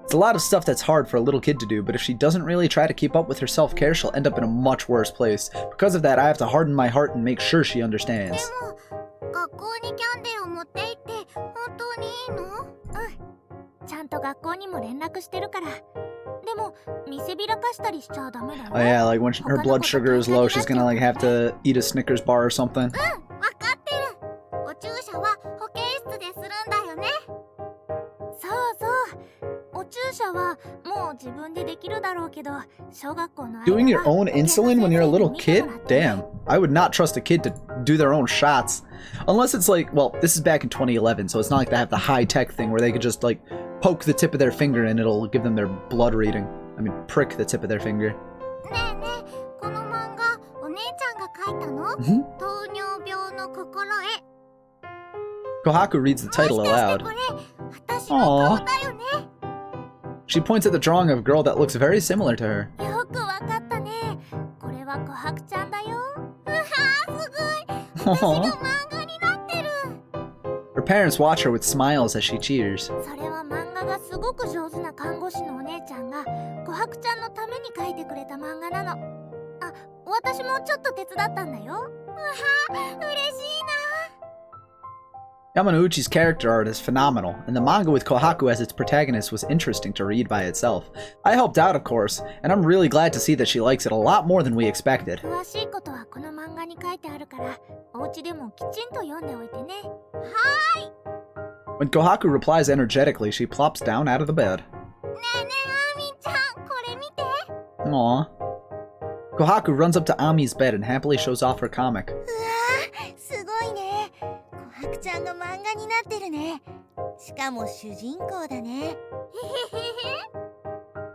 It's a lot of stuff that's hard for a little kid to do, but if she doesn't really try to keep up with her self-care, she'll end up in a much worse place. Because of that, I have to harden my heart and make sure she understands. でも、学校にキャンデーを持って行って本当にいいの？うん。ちゃんと学校にも連絡してるから。でも、見せびらかしたりしちゃダメだよ。Oh yeah, like when her blood sugar is low, she's gonna like have to eat a Snickers bar or something. わかってる。お注射は保健室でするんだよね。そうそう。お注射はもう自分でできるだろうけど、小学校の間は Doing your own insulin when you're a little kid? Damn. I would not trust a kid to do their own shots. Unless it's like, well, this is back in 2011, so it's not like they have the high-tech thing where they could just like poke the tip of their finger and it'll give them their blood reading. I mean, prick the tip of their finger. ねえねえ、この漫画お姉ちゃんが書いたの？ 糖尿病の心得。 Kohaku reads the title aloud. これ、私の顔だよね。 She points at the drawing of a girl that looks very similar to her. よくわかったね。これは琥珀ちゃんだよ。うわー、すごい。私が漫画になってる。 Her parents watch her with smiles as she cheers. それは漫画がすごく上手な看護師のお姉ちゃんが琥珀ちゃんのために書いてくれた漫画なの。あ、私もちょっと手伝ったんだよ。うわー、嬉しいな。 Yamanouchi's character art is phenomenal, and the manga with Kohaku as its protagonist was interesting to read by itself. I helped out, of course, and I'm really glad to see that she likes it a lot more than we expected. 詳しいことはこの漫画に書いてあるから、お家でもきちんと読んでおいてね。はーい。 When Kohaku replies energetically, she plops down out of the bed. ねえねえ、あーみんちゃん、これ見て。 Aww. Kohaku runs up to Ami's bed and happily shows off her comic. うわー、すごいね。琥珀ちゃんが漫画になってるね。しかも主人公だね。へへへへ。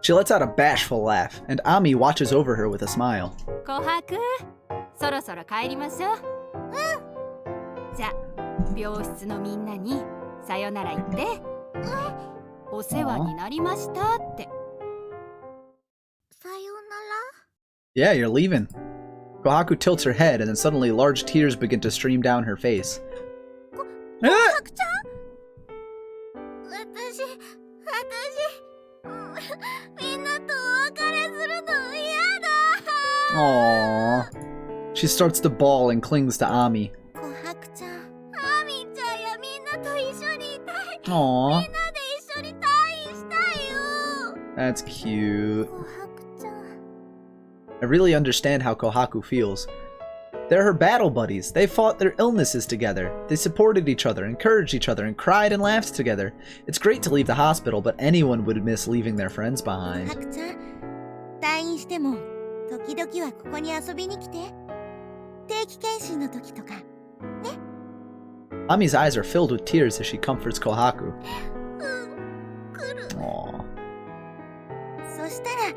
She lets out a bashful laugh, and Ami watches over her with a smile. 琥珀、そろそろ帰りましょう。うん。じゃ、病室のみんなにさよなら言って。お世話になりましたって。さよなら。 Yeah, you're leaving. Kohaku tilts her head, and then suddenly large tears begin to stream down her face. 琥珀ちゃん？私、みんなとお別れするの嫌。Aww. She starts to bawl and clings to Ami. 琥珀ちゃん。アミちゃんやみんなと一緒にいたい。 Aww. みんなで一緒に退院したいよ。 That's cute. 琥珀ちゃん。 I really understand how Kohaku feels. They're her battle buddies. They fought their illnesses together. They supported each other, encouraged each other, and cried and laughed together. It's great to leave the hospital, but anyone would miss leaving their friends 琥 behind. 珀ちゃん。退院しても時々はここに遊びに来て。定期検診の時とか。 Ami's eyes are filled with tears as she comforts Kohaku. 来る。 Aww. そしたら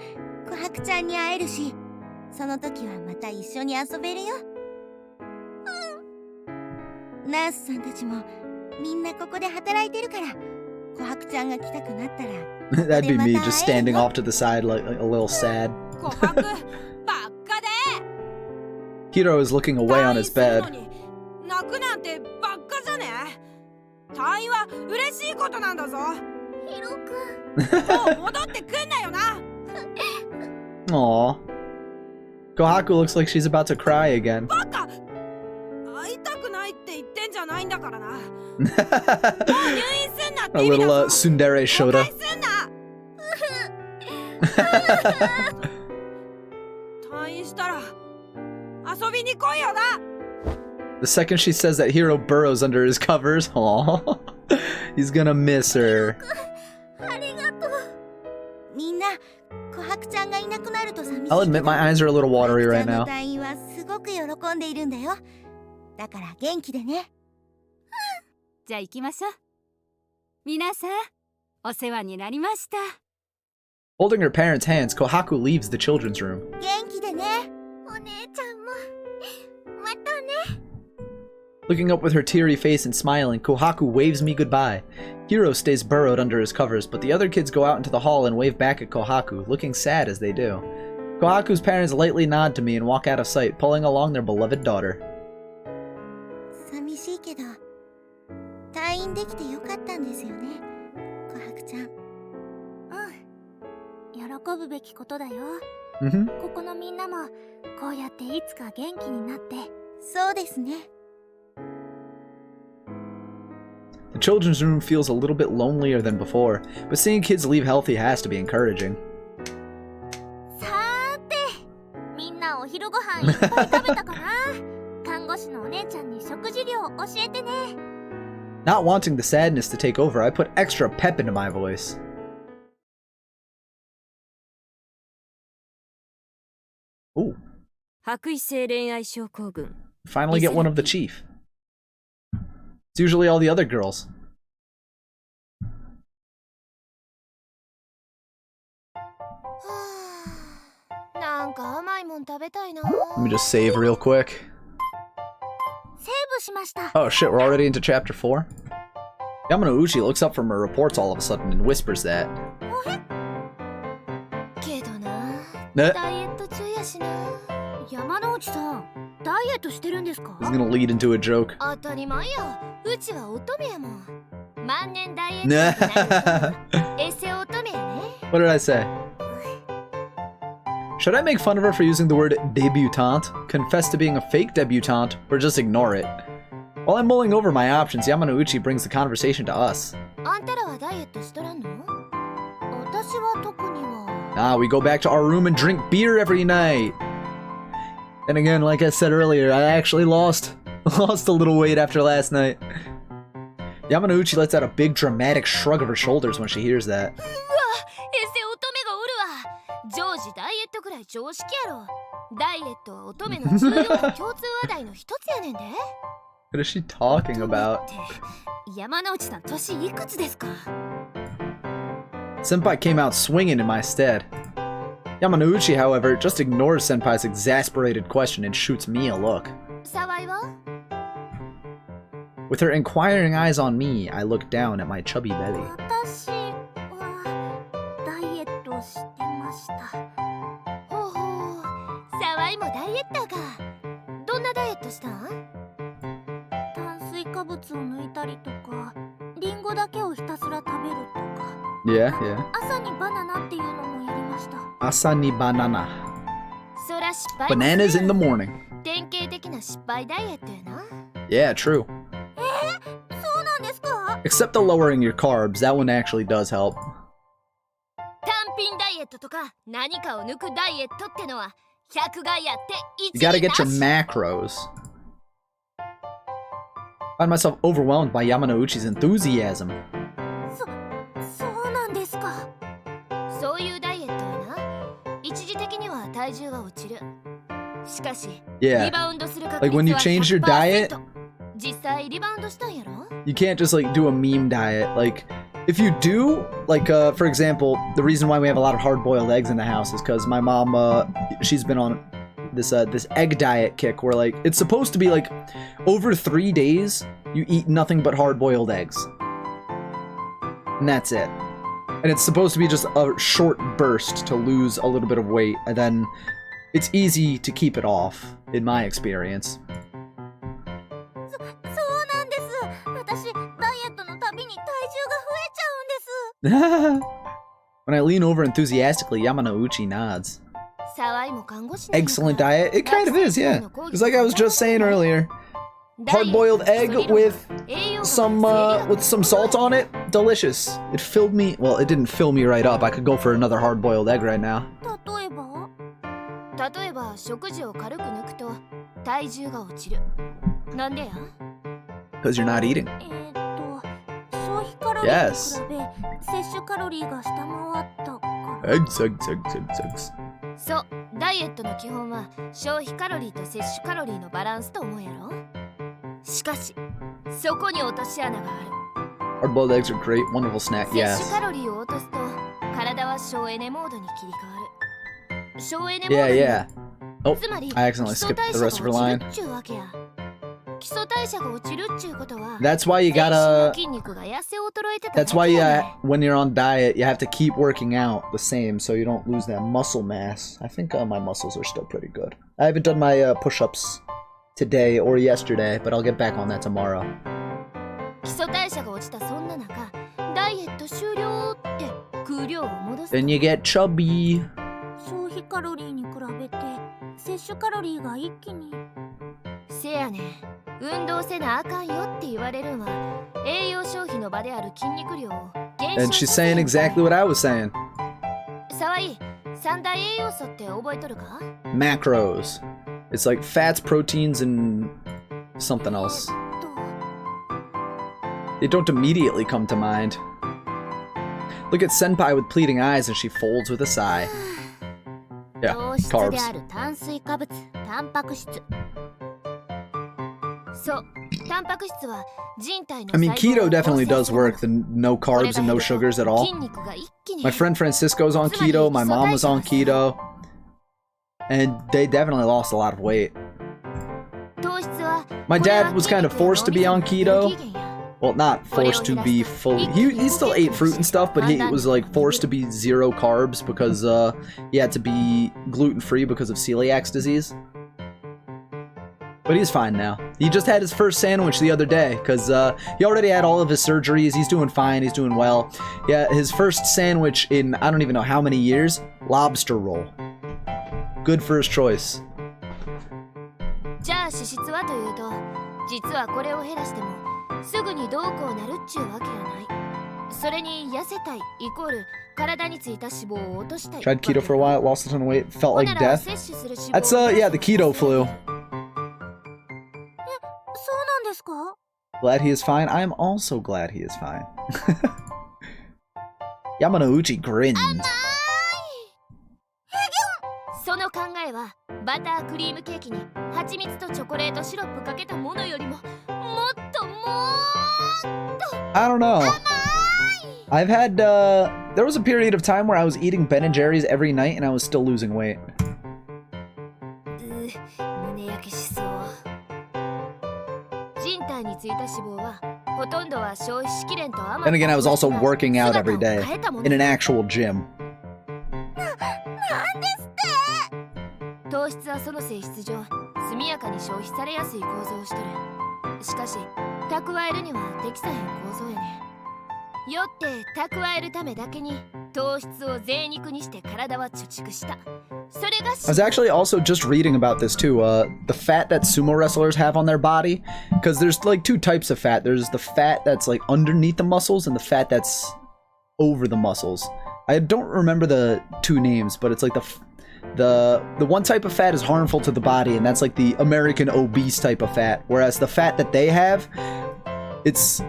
琥珀ちゃんに会えるし、その時はまた一緒に遊べるよ。ナースさんたちもみんなここで働いてるから、琥珀ちゃんが来たくなったら That'd be me just standing off to the side like a little sad. 琥珀ばっかで Hiro is looking away on his 退院 bed. するのに泣くなんてばっかじゃね退院は嬉しいことなんだぞヒロくん。もう戻ってくんなよな Aww. Kohaku looks like she's about to cry again. バカ会いたくないって言ってんじゃないんだからなもう入院すんなっ A て意味 little だぞ tsundere 誤 Shota. 解すんな退院したら遊びに来いよな The second she says that, Hiro burrows under his covers. Aww. He's gonna miss her. ありがとう。みんな琥珀ちゃんがいなくなると寂しいけど。 I'll admit my eyes are a little watery 琥珀 right ちゃんの now. 退院はすごく喜んでいるんだよ。だから元気でね。じゃあ行きましょう皆さんお世話になりました Holding her parents' hands, Kohaku leaves the children's room. 元気でね。お姉ちゃんも。またね。 Looking up with her teary face and smiling, Kohaku waves me goodbye. Hiro stays burrowed under his covers, but the other kids go out into the hall and wave back at Kohaku, looking sad as they do. Kohaku's parents lightly nod to me and walk out of sight, pulling along their beloved daughter. 寂しいけど退院できてよかったんですよね、琥珀ちゃん。喜ぶべきことだよ。 Mm-hmm. ここのみんなもこうやっていつか元気になって。そうですね。 The children's room feels a little bit lonelier than before, but seeing kids leave healthy has to be encouraging. さーて、みんなお昼ご飯いっぱい食べたかな。看護師のお姉ちゃんに食事量教えてね。 Not wanting the sadness to take over, I put extra pep into my voice. Ooh, 白衣性恋愛症候群 finally get one of the chief. It's usually all the other girls. なんか甘いもん食べたいな。 Let me just save real quick. セーブしました。 Oh shit, we're already into chapter 4? Yamanouchi looks up from her reports all of a sudden and whispers that. けどな、 Nah, ダイエット中やしな。山之内さん、ダイエットしてるんですか？ this is gonna lead into a joke. 当たり前や。うちは乙女やもん。万年ダイエット Nah. になるとエセ乙女やね。 What did I say? Should I make fun of her for using the word debutante, confess to being a fake debutante, or just ignore it? While I'm mulling over my options, Yamanouchi brings the conversation to us. あんたらはダイエットしとらんの？私は特には。 Ah, we go back to our room and drink beer every night. And again, like I said earlier, I actually lost a little weight after last night. Yamanouchi lets out a big dramatic shrug of her shoulders when she hears that. エセ乙女がおるわ。常時ダイエットくらい常識やろ。ダイエットは乙女の重要な共通話題の一つやねんで。 What is she talking about? って山之内さん年いくつですか？ Senpai came out swinging in my stead. Yamanouchi, however, just ignores Senpai's exasperated question and shoots me a look. 沢井は？ With her inquiring eyes on me, I look down at my chubby belly. 私はダイエットしてました。ほうほう。沢井もダイエッターか。どんなダイエットしたん？炭水化物を抜いたりとか、リンゴだけをひたすら食べるとか。 Yeah, yeah. 朝にバナナっていうのもやりました。 Asani banana. そらら失敗も Bananas in the morning. 典型的な失敗ダイエットやな。 Yeah, true. そうなんですか？ Except the lowering your carbs. That one actually does help. 単品ダイエットとか何かを抜くダイエットってのは100害やって You 1 gotta 位 get な your し。 macros. Find myself overwhelmed by Yamanouchi's enthusiasm. そうなんですか？そういうダイエットはな、一時的には体重が落ちる。しかし、 Yeah. リバウンドする確 Like when 率 you は change your 100%。 diet, 実際リバウンドしたんやろ？ you can't just like do a meme diet. Like if you do, like for example, the reason why we have a lot of hard-boiled eggs in the house is because my mom, she's been on this egg diet kick where like it's supposed to be like over 3 days you eat nothing but hard-boiled eggs, and that's it. And it's supposed to be just a short burst to lose a little bit of weight, and then it's easy to keep it off, in my experience. そうなんです。私ダイエットのたびに体重が増えちゃうんです。 When I lean over enthusiastically, Yamanouchi nods. 沢井も看護師なんやから Excellent diet. It kind of is, yeah. It's like I was just saying earlier. Hard-boiled egg with some salt on it. Delicious. It filled me. Well, it didn't fill me right up. I could go for another hard-boiled egg right now. 例えば？例えば食事を軽く抜くと体重が落ちる。なんでや？ Because you're not eating. 消費カロリー Yes. に比べ摂取カロリーが下回ったから。 Eggs. そう、ダイエットの基本は消費カロリーと摂取カロリーのバランスと思うやろ。しかし、そこに落とし穴がある。 Hard-boiled eggs are great. Wonderful snack. 摂取 Yes. カロリーを落とすと体は省エネモードに切り替わる。省エネモード Yeah, に yeah. Oh, つまり I accidentally 基礎 skipped 代 the 謝 rest of が her 落ち line. るっちゅうわけや。基礎代謝が落ちるっちゅうことは That's why you 全身の gotta. 筋肉が痩せ衰えてただ That's け why やね when you're on diet, you have to keep working out the same so you don't lose that muscle mass. I think my muscles are still pretty good. I haven't done my push-ups today or yesterday, but I'll get back on that tomorrow. 基礎代謝が落ちたそんな中ダイエット終了って空量を戻すと Then you get chubby. 消費カロリーに比べて摂取カロリーが一気に。せやねん、運動せなあかんよって言われるんは栄養消費の場である筋肉量を減少 And さ she's せ saying る exactly what I was saying. 沢井、三大栄養素って覚えとるか？ Macros. It's like fats, proteins, and something else. They don't immediately come to mind. Look at Senpai with pleading eyes as she folds with a sigh. Yeah, 糖質で carbs. ある炭水化物、タンパク質。そう、タンパク質は人体の I mean, 細胞 keto を definitely 構 does 成するもの work. The no これ carbs が and no 減ると sugars at all. 筋肉が一気に My 減る friend Francisco's on keto. My mom was on keto. And they definitely lost a lot of weight. 糖質は My これは dad was kind of forced to be on 筋肉の keto. エネルギー源や。 Well, not forced to be fully. He still ate fruit and stuff, but he was like forced to be zero carbs because he had to be gluten free because of celiac disease. But he's fine now. He just had his first sandwich the other day because he already had all of his surgeries. He's doing fine. He's doing well. Yeah, his first sandwich in I don't even know how many years. Lobster roll. Good first choice. じゃあ脂質はというと、実はこれを減らしてもすぐにどうこうなるっちゅうわけやない。それに痩せたいイコール体についた脂肪を落としたい。 Tried keto for a while. Lost a ton of weight. Felt ほ like なら death. 摂取する脂肪 That's yeah, the keto flu. そうなんですか？ Glad he is fine. I am also glad he is fine. Yamanouchi grinned. その考えはバタークリームケーキに蜂蜜とチョコレートシロップかけたものよりももっと I don't know. I've had there was a period of time where I was eating Ben and Jerry's every night and I was still losing weight. 胸焼けしそう。人体についた脂肪はほとんどは消費しきれんと余った Then again, I was also working out every day 姿を変えたもの in an actual gym. 糖質はその性質上速やかに消費されやすい構造をしとる。しかし蓄えるには適さへん構造やね。よって蓄えるためだけに糖質を贅肉にして体は貯蓄した。I was actually also just reading about this too, the fat that sumo wrestlers have on their body, because there's like two types of fat. There's the fat that's like underneath the muscles and the fat that's over the muscles. I don't remember the two names, but it's like the one type of fat is harmful to the body, and that's like the American obese type of fat, whereas the fat that they have, it's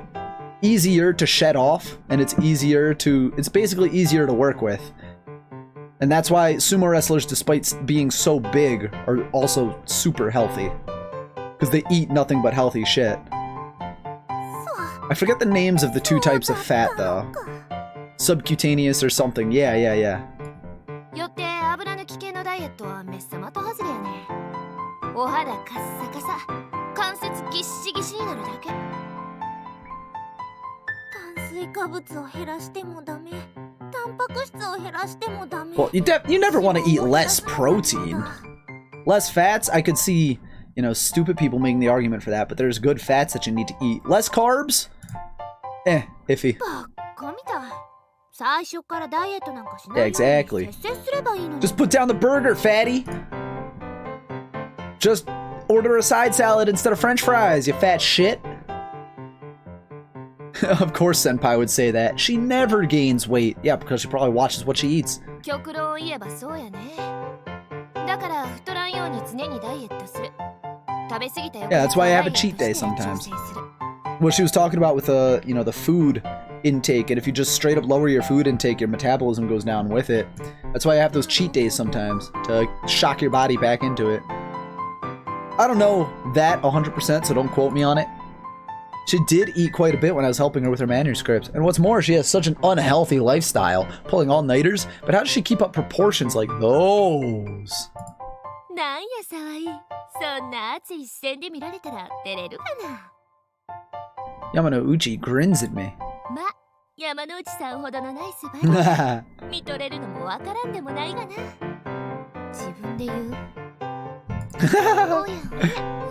easier to shed off, and it's basically easier to work with. And that's why sumo wrestlers, despite being so big, are also super healthy. Because they eat nothing but healthy shit. I forget the names of the two types of fat, though. Subcutaneous or something. Yeah. よって油抜き系のダイエットはめっさまと外れやね。お肌カッサカサ、関節ぎっしぎしになるだけ。炭水化物を減らしてもダメ。タンパク質を減らしてもダメ。 Well, you never want to eat less protein. Less fats, I could see, you know, stupid people making the argument for that, but there's good fats that you need to eat. Less carbs? Iffy. バカみたい。最初からダイエットなんかしない Yeah, exactly. 節制すればいいの。 Just put down the burger, fatty. Just order a side salad instead of french fries, you fat shit. Of course Senpai would say that. She never gains weight. Yeah, because she probably watches what she eats. 極論を言えばそうやね。だから太らんように常にダイエットする。食べ過ぎたよ。 Yeah, that's why I have a cheat day sometimes. What she was talking about with you know, the food intake, and if you just straight up lower your food intake, your metabolism goes down with it. That's why I have those cheat days sometimes, to shock your body back into it. I don't know that 100%, so don't quote me on it. She did eat quite a bit when I was helping her with her manuscript, and what's more, she has such an unhealthy lifestyle, pulling all-nighters, but how does she keep up proportions like those? なんやさわい。そんな熱い視線で見られたら照れるかな。Yamanouchi grins at me. ま、山之内さんほどのナイスバディ。見とれるのもわからんでもないがな。自分で言う。おやおや、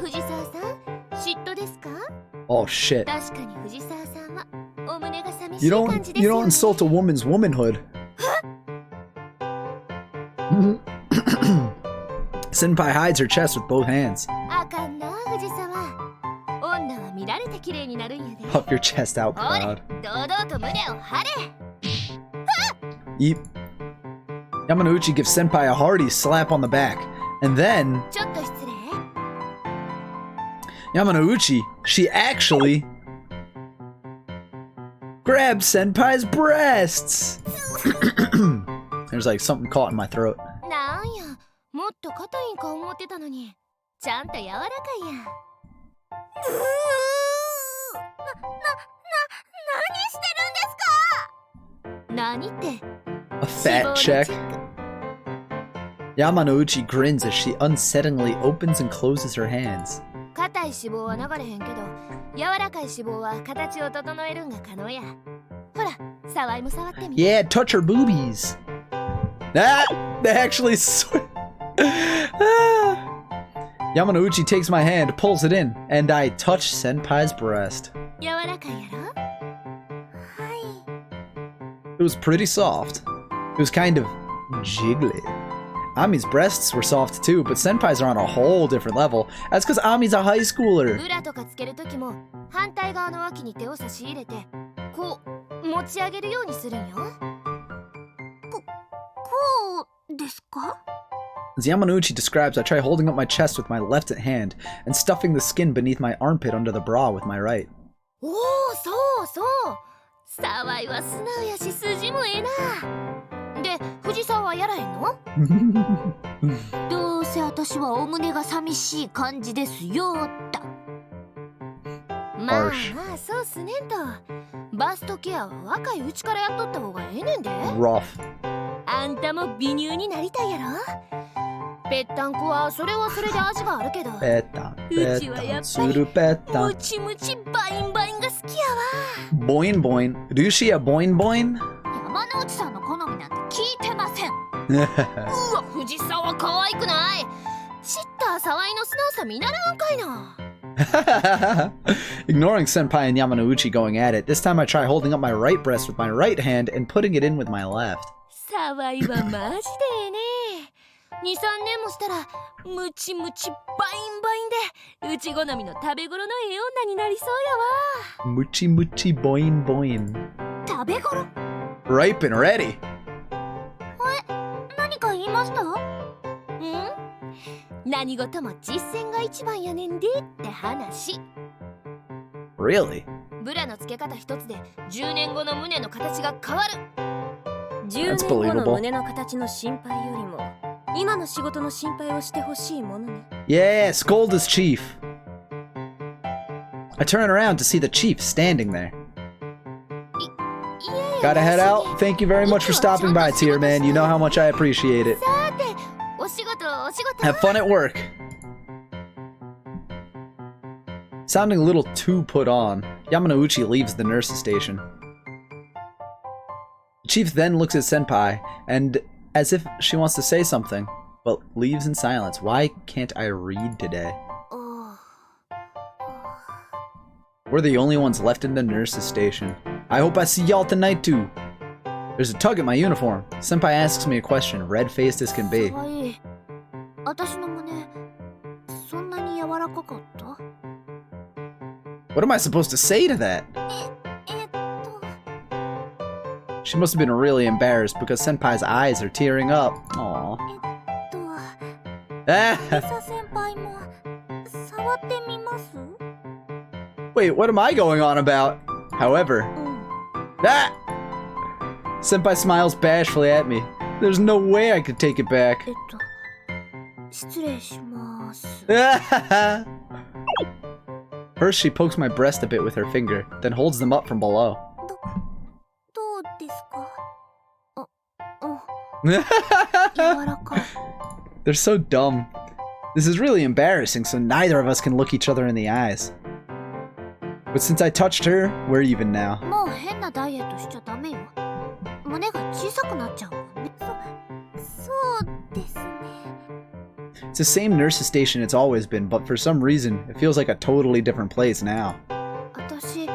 藤沢さん、嫉妬ですか？ Oh shit. 確かに藤沢さんはお胸が寂し You い don't 感じですよね。 insult a woman's womanhood. Senpai hides her chest with both hands. あかんな、藤沢。女は見られて綺麗になるんやで。 Puff your chest out ほれ、 proud. 堂々と胸を張れ。 Yeep. Yamanouchi gives Senpai a hearty slap on the back. And then, ちょっと失礼。 Yamanouchi, she actually grabs Senpai's breasts. There's like something caught in my throat. なんや、もっと硬いんか思ってたのに、ちゃんと柔らかいやん。何してるんですか？何って？ A fat check. Yamanouchi grins as she unsettlingly opens and closes her hands. 硬い脂肪は流れへんけど、柔らかい脂肪は形を整えるんが可能や。ほら、沢井も触ってみ。 Yeah, touch her boobies. Ah, they actually Yamanouchi takes my hand, pulls it in, and I touch Senpai's breast. 柔らかいやろ？ It was pretty soft. It was kind of jiggly. Ami's breasts were soft too, but Senpai's are on a whole different level. That's because Ami's a high schooler. ブラとかつけるときも、反対側の脇に手を差し入れて、こう持ち上げるようにするんよ。こうですか？ As Yamanouchi describes, I try holding up my chest with my left hand and stuffing the skin beneath my armpit under the bra with my right. おお、そうそう。沢井は素直やし筋もええな。で、藤沢はやらへんの？どうせ私はお胸が寂しい感じですよっと。まあまあそうすねんと。バストケアは若いうちからやっとった方がええねんで。Rough. あんたも美乳になりたいやろ？ぺったんこはそれはそれで味があるけど。うちはやっぱりムチムチバインバインが好きやわ。Boing boing. Rushia boing boing? 山之内さんの好みなんて聞いてません。うわ、藤沢可愛くない？知った沢井の素直さ見習うんかいな。Ignoring Senpai and Yamanouchi going at it, this time I try holding up my right breast with my right hand and putting it in with my left. 沢井はマジでええね。2、3年もしたらムチムチバインバインでうち好みの食べ頃のええ女になりそうやわ。 Muchi muchi boing boing. 食べ頃？ Ripe and ready. 何か言いました？何事も実践が一番やねんでって話。 Really? ブラの付け方一つで10年後の胸の形が変わる。10 That's 年後の believable. 胸の形の心配よりも今の仕事の心配をしてほしいものね。 Yeah, scold us, Chief. I turn around to see the Chief standing there. Gotta head out. Thank you very much for stopping by, Tier Man. You know how much I appreciate it. さて、お仕事。 Have fun at work. Sounding a little too put on, Yamanouchi leaves the nurse's station. The Chief then looks at Senpai, and as if she wants to say something, but leaves in silence. Why can't I read today? We're the only ones left in the nurse's station. I hope I see y'all tonight too. There's a tug at my uniform. Senpai asks me a question, red-faced as can be. 私の胸、そんなに柔らかかった？ What am I supposed to say to that? She must have been really embarrassed because Senpai's eyes are tearing up. Aww. リサ先輩も触ってみます？ Wait, what am I going on about? However, ah! Senpai smiles bashfully at me. There's no way I could take it back. 失礼します。 First, she pokes my breast a bit with her finger, then holds them up from below. どうですか？柔らかい。 They're so dumb. This is really embarrassing, so neither of us can look each other in the eyes. But since I touched her, we're even now. もう変なダイエットしちゃダメよ。胸が小さくなっちゃうもんね。そうですね。 It's the same nurse's station it's always been, but for some reason, it feels like a totally different place now. 私、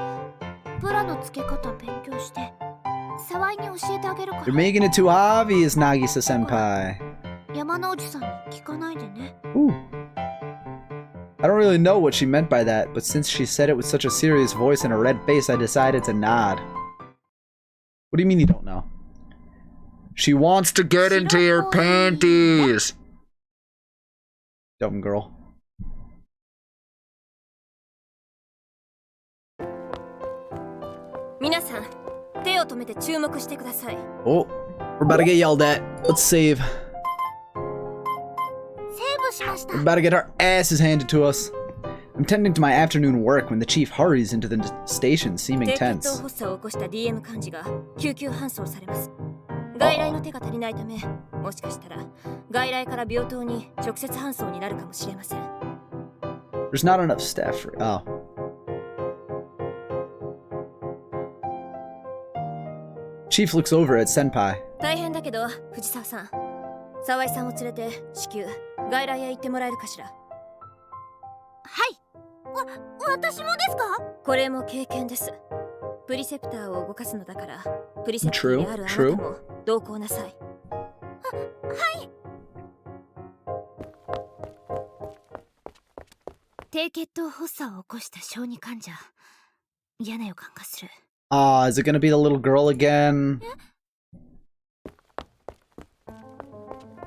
ブラの付け方勉強して、沢井に教えてあげるから。 You're making it too obvious, Nagisa senpai. 山之内さんに聞かないでね。 Ooh. I don't really know what she meant by that, but since she said it with such a serious voice and a red face, I decided to nod. What do you mean you don't know? She wants to get into your panties! Dumb girl. 皆さん、手を止めて注目してください。 Oh, we're about to get yelled at. Let's save. セーブしました。 We're about to get our asses handed to us. I'm tending to my afternoon work when the chief hurries into the station, seeming 低血糖 tense. 発作を起こした DM 患者が救急搬送されます。外来の手が足りないため、もしかしたら外来から病棟に直接搬送になるかもしれません。 There's not enough staff for. Oh. Chief looks over at Senpai. 大変だけど、藤沢さん、沢井さんを連れて至急外来へ行ってもらえるかしら。はい。私もですか？これも経験です。プリセプターを動かすのだから、プリセプターであるあなたも同行なさい。はい。低血糖発作を起こした小児患者、嫌な予感がする。Ah, is it gonna be the little girl again?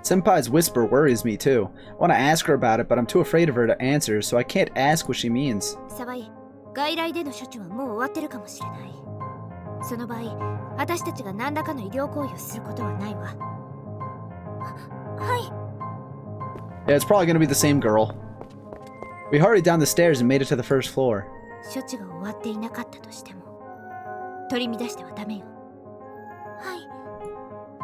Senpai's whisper worries me too. I want to ask her about it, but I'm too afraid of her to answer, so I can't ask what she means. 沢井、外来での処置はもう終わってるかもしれない。その場合、私たちが何らかの医療行為をすることはないわ。はい。 Yeah, it's probably gonna be the same girl. We hurried down the stairs and made it to the first floor. 処置が終わっていなかったとしても、取り乱してはダメよ。はい。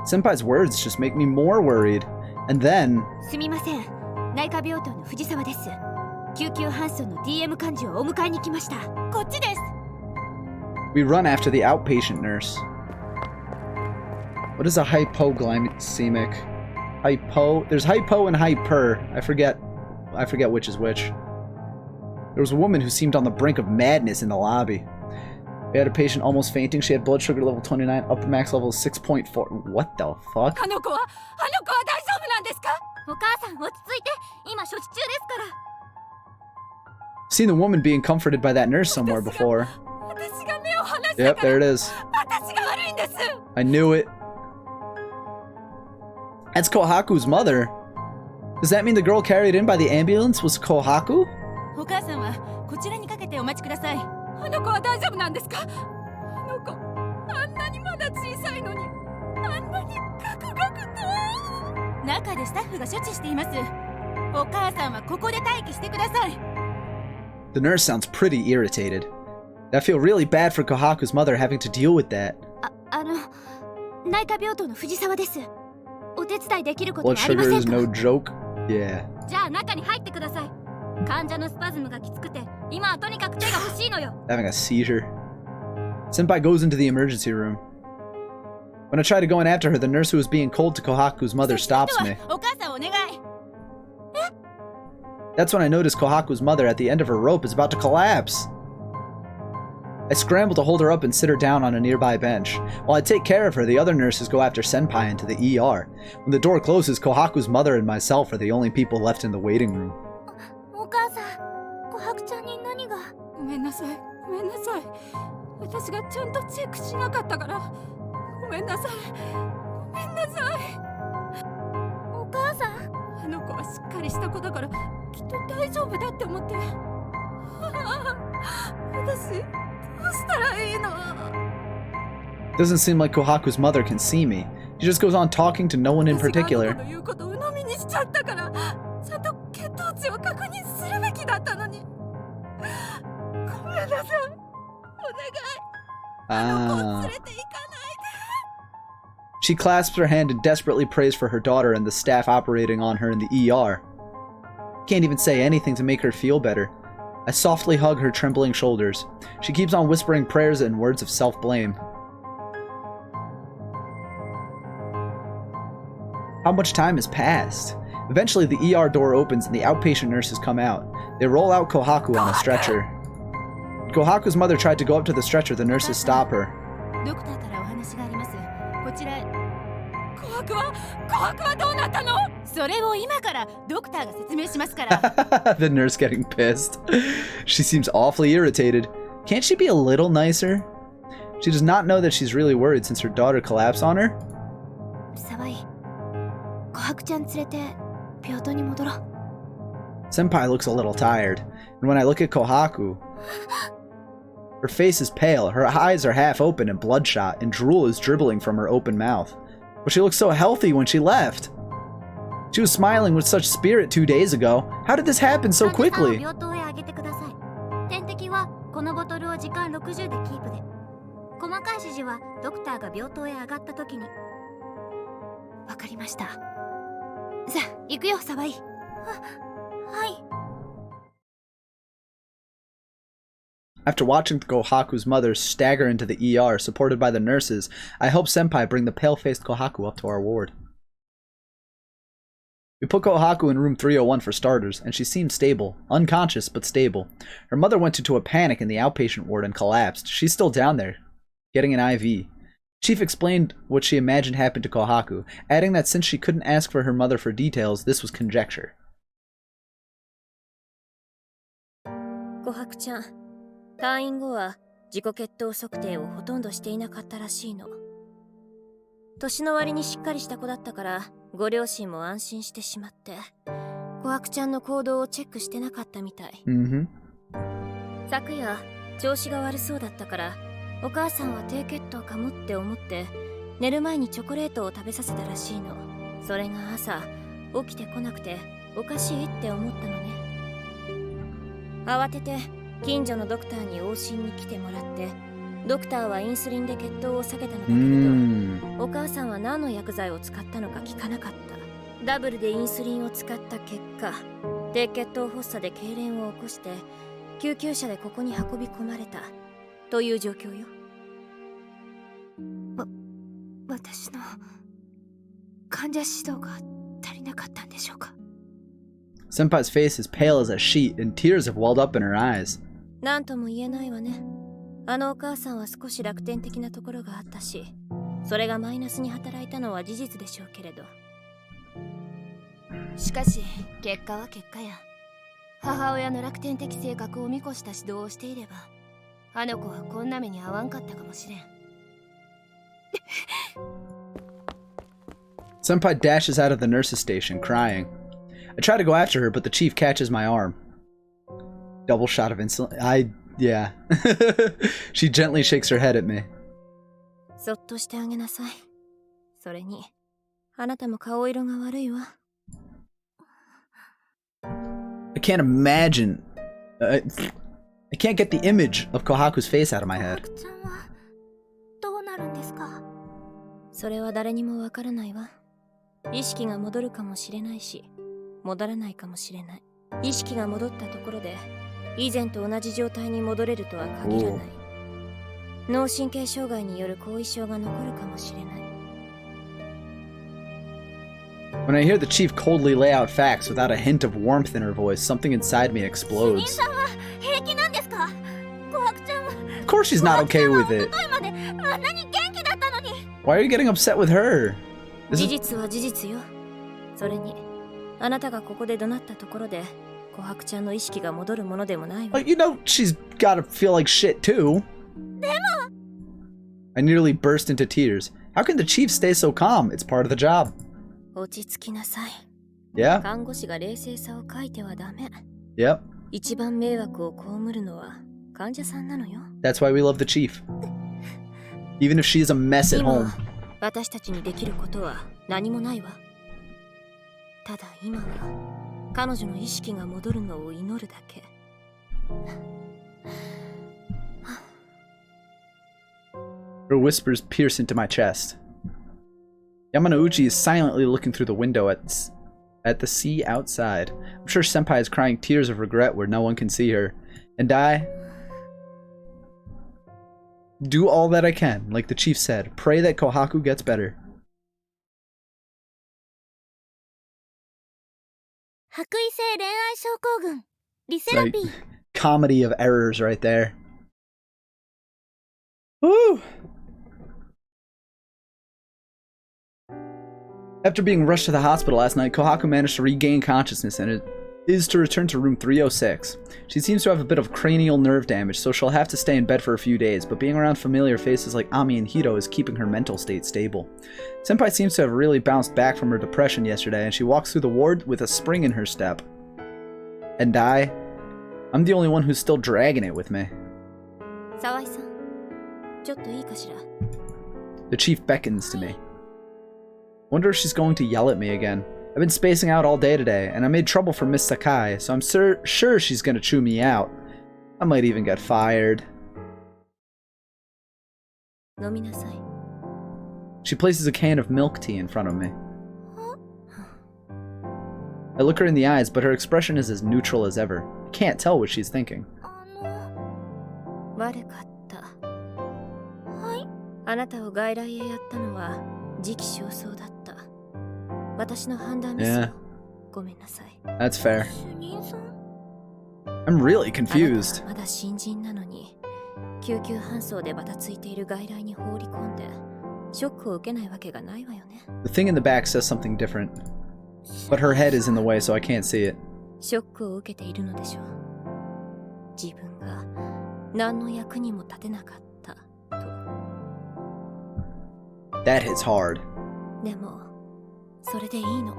Senpai's words just make me more worried. And then... すみません。内科病棟の藤沢です。救急搬送の DM 患者をお迎えに来ました。こっちです。 We run after the outpatient nurse. What is a hypoglycemic? Hypo? There's hypo and hyper. I forget which is which. There was a woman who seemed on the brink of madness in the lobby. We had a patient almost fainting. She had blood sugar level 29, upper max level 6.4. What the fuck? あの子は大丈夫なんですか？お母さん落ち着いて、今処置中ですから。 Seen the woman being comforted by that nurse somewhere before. 私が目を離した Yep, から there it is. 私が悪いんです。 I knew it. That's Kohaku's mother. Does that mean the girl carried in by the ambulance was Kohaku? お母さんはこちらにかけてお待ちください。あの子は大丈夫なんですか？あの子、あんなにまだ小さいのに、あんなにガクガクと。中でスタッフが処置しています。お母さんはここで待機してください。 The nurse sounds pretty irritated. I feel really bad for Kohaku's mother having to deal with that. 内科病棟の藤沢です。お手伝いできることは Blood ありま sugar せ is んか？ no joke. Yeah. じゃあ中に入ってください。患者のスパズムがきつくて、今はとにかく手が欲しいのよ。 Having a seizure. Senpai goes into the emergency room. When I try to go in after her, the nurse who is being cold to Kohaku's mother stops me. お母さんお願い。 That's when I notice Kohaku's mother at the end of her rope is about to collapse. I scramble to hold her up and sit her down on a nearby bench. While I take care of her, the other nurses go after Senpai into the ER. When the door closes, Kohaku's mother and myself are the only people left in the waiting room. お母さん、琥珀ちゃんに何が？ごめんなさい、ごめんなさい。私がちゃんとチェックしなかったから。ごめんなさい、ごめんなさい。お母さん、あの子はしっかりした子だから、きっと大丈夫だって思って。私、どうしたらいいの？ Doesn't seem like Kohaku's mother can see me. She just goes on talking to no one in 私があ particular. の子の言うことを鵜呑みにしちゃったから、ちゃんと血糖値を確認するべきだったのに。ごめんなさい。お願い。あの子を連れて行かないで。 She clasps her hand and desperately prays for her daughter and the staff operating on her in the ER. Can't even say anything to make her feel better. I softly hug her trembling shoulders. She keeps on whispering prayers and words of self-blame. How much time has passed? Eventually, the ER door opens and the outpatient nurses come out. They roll out Kohaku on a stretcher. Kohaku's mother tried to go up to the stretcher. The nurses stop her. ドクターからお話があります。こちらへ。琥珀はどうなったの？それを今からドクターが説明しますから。The nurse getting pissed. She seems awfully irritated. Can't she be a little nicer? She does not know that she's really worried since her daughter collapsed on her. 沢井、琥珀ちゃん連れて病棟に戻ろう。 Senpai looks a little tired, and when I look at Kohaku, her face is pale, her eyes are half open and bloodshot, and drool is dribbling from her open mouth. But she looked so healthy when she left. She was smiling with such spirit 2 days ago. How did this happen so quickly? 病棟へ上げてください。点滴はこのボトルを時間60でキープで。細かい指示はドクターが病棟へ上がった時に。わかりました。さあ、行くよ、沢井。はい。 After watching Kohaku's mother stagger into the ER, supported by the nurses, I help Senpai bring the pale-faced Kohaku up to our ward. We put Kohaku in room 301 for starters, and she seemed stable. Unconscious, but stable. Her mother went into a panic in the outpatient ward and collapsed. She's still down there, getting an IV. Chief explained what she imagined happened to Kohaku, adding that since she couldn't ask for her mother for details, this was conjecture. 琥珀ちゃん、退院後は自己血糖測定をほとんどしていなかったらしいの。年の割にしっかりした子だったからご両親も安心してしまって、琥珀ちゃんの行動をチェックしてなかったみたい。昨夜調子が悪そうだったからお母さんは低血糖かもって思って寝る前にチョコレートを食べさせたらしいの。それが朝起きてこなくておかしいって思ったのね。慌てて近所のドクターに往診に来てもらって、ドクターはインスリンで血糖を下げたのだけれど、お母さんは何の薬剤を使ったのか聞かなかった。ダブルでインスリンを使った結果、低血糖発作で痙攣を起こして救急車でここに運び込まれたという状況よ。私の患者指導が足りなかったんでしょうか。 Senpai's face is pale as a sheet, and tears have welled up in her eyes. なんとも言えないわね。あのお母さんは少し楽天的なところがあったし、それがマイナスに働いたのは事実でしょうけれど。しかし結果は結果や。母親の楽天的性格を見越した指導をしていれば、あの子はこんな目に遭わんかったかもしれん。Senpai dashes out of the nurse's station, crying. I try to go after her, but the chief catches my arm. Double shot of insulin. Yeah. She gently shakes her head at me. そっとしてあげなさい。それに、あなたも顔色が悪いわ。I can't imagine. I can't get the image of Kohaku's face out of my head. ちゃんはどうなるんですか？それは誰にもわからないわ。意識が戻るかもしれないし、戻らないかもしれない。意識が戻ったところで、以前と同じ状態に戻れるとは限らない。脳神経障害による後遺症が残るかもしれない。When I hear the chief coldly lay out facts without a hint of warmth in her voice, something inside me 主任 explodes. さんは平気なんですか？琥珀ちゃんは Of course she's not okay with it. 一昨日まであんなに元気だったのに。 Why are you getting upset with her? 事 This is... 実は事実よ。それに、あなたがここで怒鳴ったところで、琥珀ちゃんの意識が戻るものでもないわ。Like, you know, she's gotta feel like shit too. I nearly burst into tears. How can the chief stay so calm? It's part of the job. 落ち着きなさい。 Yeah? 看護師が冷静さを欠いてはダメ。 Yep. 一番迷惑を被るのは患者さんなのよ。 That's why we love the chief. Even if she's a mess at 今 home. 私たちにできることは何もないわ。ただ今は彼女の意識が戻るのを祈るだけ。Her whispers pierce into my chest. Yamanouchi is silently looking through the window at the sea outside. I'm sure Senpai is crying tears of regret where no one can see her. And I do all that I can, like the chief said. Pray that Kohaku gets better. 白衣性恋愛症候群リセラ Like ピー。 comedy of errors right there. Woo! After being rushed to the hospital last night, Kohaku managed to regain consciousness and is to return to room 306. She seems to have a bit of cranial nerve damage, so she'll have to stay in bed for a few days, but being around familiar faces like Ami and Hito is keeping her mental state stable. Senpai seems to have really bounced back from her depression yesterday, and she walks through the ward with a spring in her step. And I'm the only one who's still dragging it with me. 沢井さん、ちょっといいかしら。 The chief beckons to me. Wonder if she's going to yell at me again. I've been spacing out all day today, and I made trouble for Miss Sakai, so I'm sure she's gonna chew me out. I might even get fired. 飲みなさい。 She places a can of milk tea in front of me. I look her in the eyes, but her expression is as neutral as ever. I can't tell what she's thinking. 悪かった。はい。あなたを外来へやったのは時期尚早だった。私の判断ミスよ。ごめんなさい。 That's fair. 主任さん I'm really あなた confused. はまだ新人なのに、救急搬送でバタついている外来に放り込んで、ショックを受けないわけがないわよね。The thing in the back says something different, but her head is in the way, so I can't see it. ショックを受けているのでしょう。自分が何の役にも立てなかったと。 That hits hard. でもそれでいいの。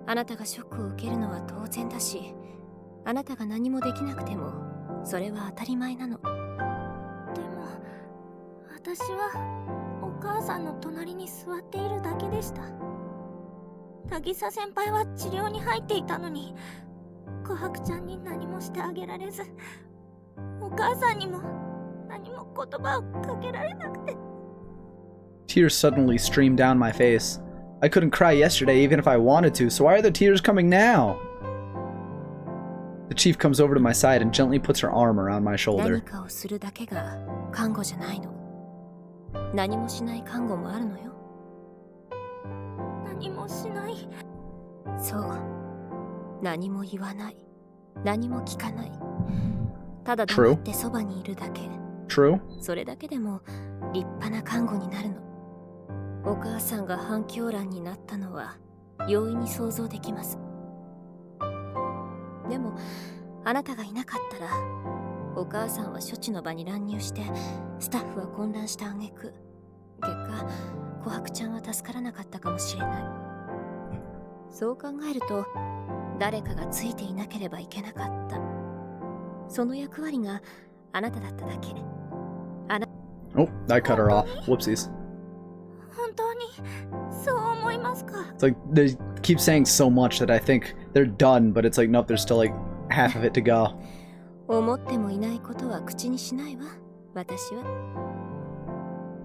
あなたがショックを受けるのは当然だし、あなたが何もできなくてもそれは当たり前なの。でも私はお母さんの隣に座っているだけでした。渚先輩は治療に入っていたのに、琥珀ちゃんに何もしてあげられず、お母さんにも何も言葉をかけられなくて。 Tears suddenly stream down my face. I couldn't cry yesterday even if I wanted to, so why are the tears coming now? The chief comes over to my side and gently puts her arm around my 何 shoulder. かをするだけが看護じゃないの。何もしない看護もあるのよ。何もしない。そう。何も言わない。何も聞かない。ただ黙ってそばにいるだけ。 True? それだけでも立派な看護になるの。お母さんが反響欄になったのは容易に想像できます。でもあなたがいなかったら、お母さんは処置の場に乱入して、スタッフは混乱した挙句、結果琥珀ちゃんは助からなかったかもしれない。そう考えると、誰かがついていなければいけなかった、その役割があなただっただけ。Oh, I cut her off. Whoopsies. 本当にそう思いますか？ It's like they keep saying so much that I think they're done, but it's like, nope, there's still like half of it to go. 思ってもいないことは口にしないわ、私は。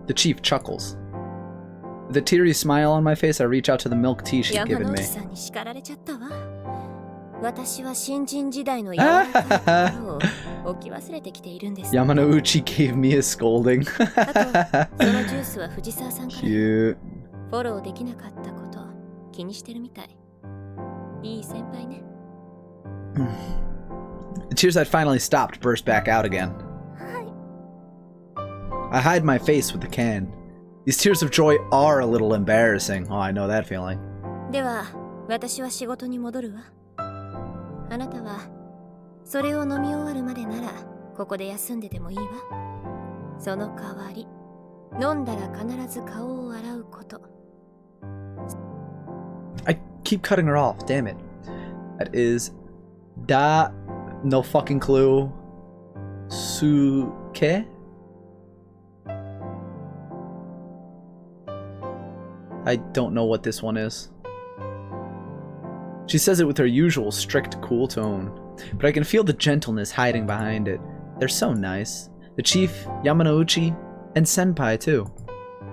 The chief chuckles. With a teary smile on my face, I reach out to the milk tea she'd 山 given 之 me. 内さんに叱られちゃったわ。私は新人時代の柔らかいところを置き忘れてきているんです。 Yamanouchi gave me a scolding. あと、そのジュースは藤沢さんから Cute. フォローできなかったこと気にしてるみたい。いい先輩ね。The tears I'd finally stopped burst back out again. はい。 I hide my face with the can. These tears of joy are a little embarrassing. Oh, I know that feeling. では、私は仕事に戻るわ。あなたは、それを飲み終わるまでなら、ここで休んでてもいいわ。その代わり、飲んだら必ず顔を洗うこと。I keep cutting her off, damn it. That is Da no fucking clue. Suke? I don't know what this one is. She says it with her usual strict, cool tone, but I can feel the gentleness hiding behind it. They're so nice. The chief, Yamanouchi, and Senpai too.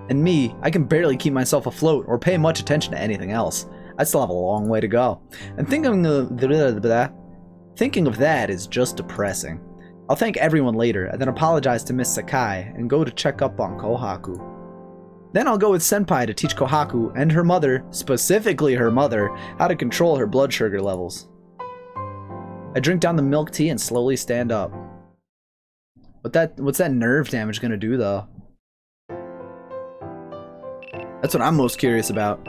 And me, I can barely keep myself afloat or pay much attention to anything else. I still have a long way to go. And thinking of that is just depressing. I'll thank everyone later and then apologize to Miss Sakai and go to check up on Kohaku. Then I'll go with Senpai to teach Kohaku and her mother, specifically her mother, how to control her blood sugar levels. I drink down the milk tea and slowly stand up. What's that nerve damage gonna do though? That's what I'm most curious about.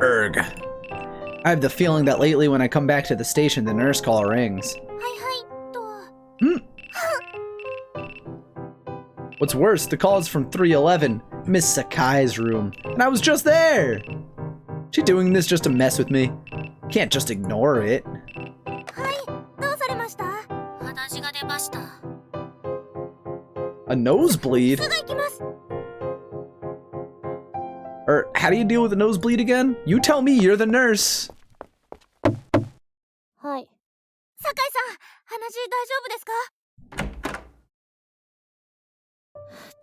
Erg. I have the feeling that lately when I come back to the station, the nurse call rings. はいはいと。 What's worse, the call is from 311, Miss Sakai's room, and I was just there! She doing this just to mess with me? Can't just ignore it. はい、どうされました？鼻血が出ました。 A nosebleed? すぐ行きます。 Or how do you deal with a nosebleed again? You tell me, you're the nurse. はい。酒井さん、話大丈夫ですか？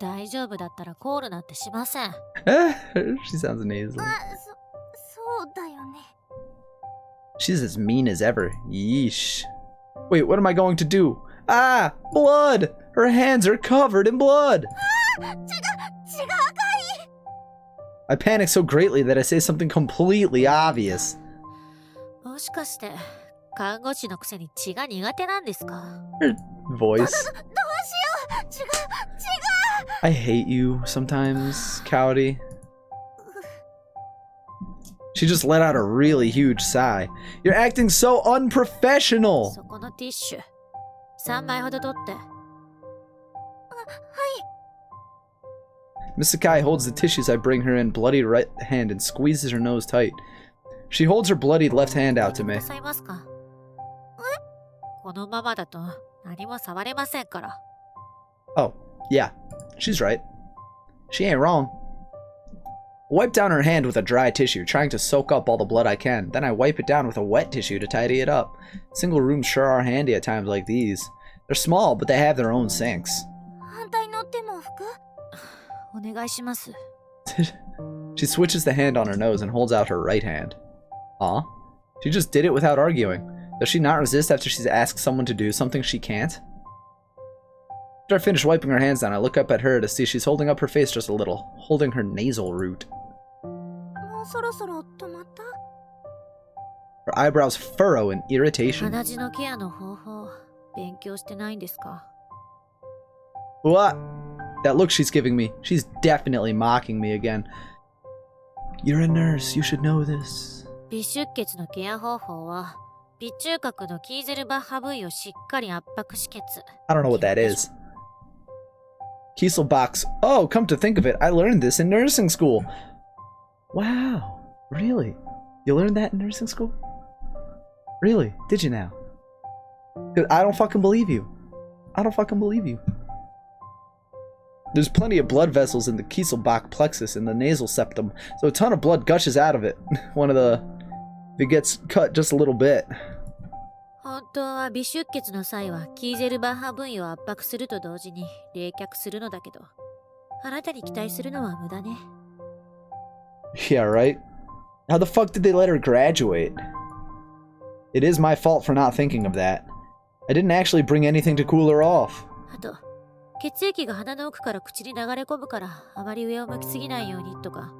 大丈夫だったらコールなんてしません。She sounds nasal. そうだよね。 She's as mean as ever. Yeesh. Wait, what am I going to do? Ah! Blood! Her hands are covered in blood! 血が赤い。 I panic so greatly that I say something completely obvious. もしかして看護師のくせに血が苦手なんですか？ Her voice. どうしよう。血が。 I hate you sometimes, Cowdy. She just let out a really huge sigh. You're acting so unprofessional! そこのティッシュ3枚ほど取って。 Miss Sakai holds the tissues I bring her in bloodied right hand and squeezes her nose tight. She holds her bloodied left hand out to me. くださいますか？このままだと何も触れませんから。 Oh, yeah, she's right. She ain't wrong. Wipe down her hand with a dry tissue, trying to soak up all the blood I can. Then I wipe it down with a wet tissue to tidy it up. Single rooms sure are handy at times like these. They're small, but they have their own sinks. 反対の手も拭く？お願いします。 She switches the hand on her nose and holds out her right hand. Aw. She just did it without arguing. Does she not resist after she's asked someone to do something she can't? After I finish wiping her hands down, I look up at her to see she's holding up her face just a little, holding her nasal root. もうそろそろ止まった？ Her eyebrows furrow in irritation. 鼻血のケアの方法勉強してないんですか？ What? That look she's giving me. She's definitely mocking me again. You're a nurse. You should know this. 微出血のケア方法は、微中隔のキーゼルバッハ部位をしっかり圧迫止血。I don't know what that is. Kieselbach's. Oh, come to think of it, I learned this in nursing school. Wow. Really? You learned that in nursing school? Really? Did you now? 'Cause I don't fucking believe you. I don't fucking believe you. There's plenty of blood vessels in the Kieselbach plexus in the nasal septum, so a ton of blood gushes out of it. If it gets cut just a little bit. 本当は微出血の際はキーゼルバッハ部位を圧迫すると同時に冷却するのだけど、あなたに期待するのは無駄ね。Yeah, right? How the fuck did they let her graduate? It is my fault for not thinking of that. I didn't actually bring anything to cool her off. あと、血液が鼻の奥から口に流れ込むからあまり上を向きすぎないようにとか、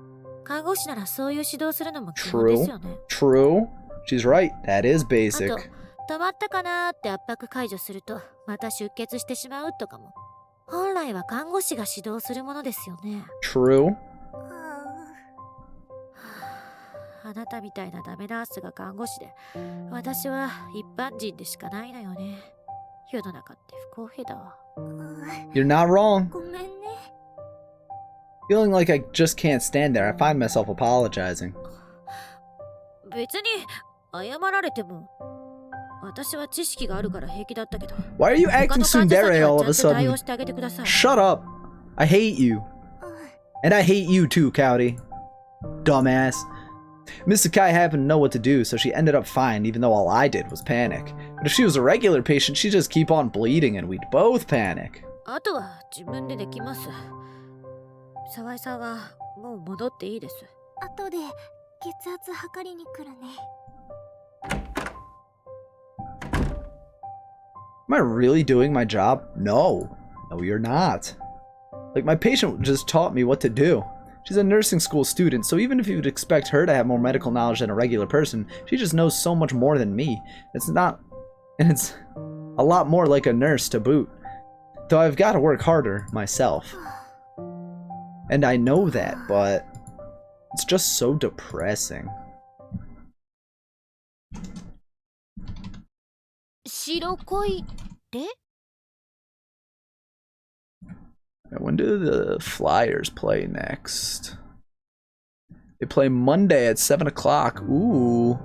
看護師ならそういう指導するのも基本ですよね。True. She's right. That is あ basic. と、止まったかなーって圧迫解除するとまた出血してしまうとかも。本来は看護師が指導するものですよね。True. あなたみたいなダメナースが看護師で、私は一般人でしかないのよね。世の中って不公平だわ。You're not wrong. ごめんね。 Feeling like I just can't stand there, I find myself apologizing. 別に謝られても、私は知識があるから平気だったけど。 Why are you 他 acting の患者さん tsundere に all は of ちゃ a んと対 sudden? 応してあげてください。 Shut up. I hate you. And I hate you too, Cowdy. Dumbass. Miss Sakai happened to know what to do, so she ended up fine, even though all I did was panic. But if she was a regular patient, she'd just keep on bleeding and we'd both panic. あとは自分でできます。沢井さんはもう戻っていいです。後で血圧測りに来るね。Am I really doing my job? No. No, you're not. Like, my patient just taught me what to do. She's a nursing school student, so even if you'd expect her to have more medical knowledge than a regular person, she just knows so much more than me. It's a lot more like a nurse to boot. Though I've got to work harder myself. And I know that, but it's just so depressing. 白恋で When do the Flyers play next? They play Monday at 7 o'clock. Ooh.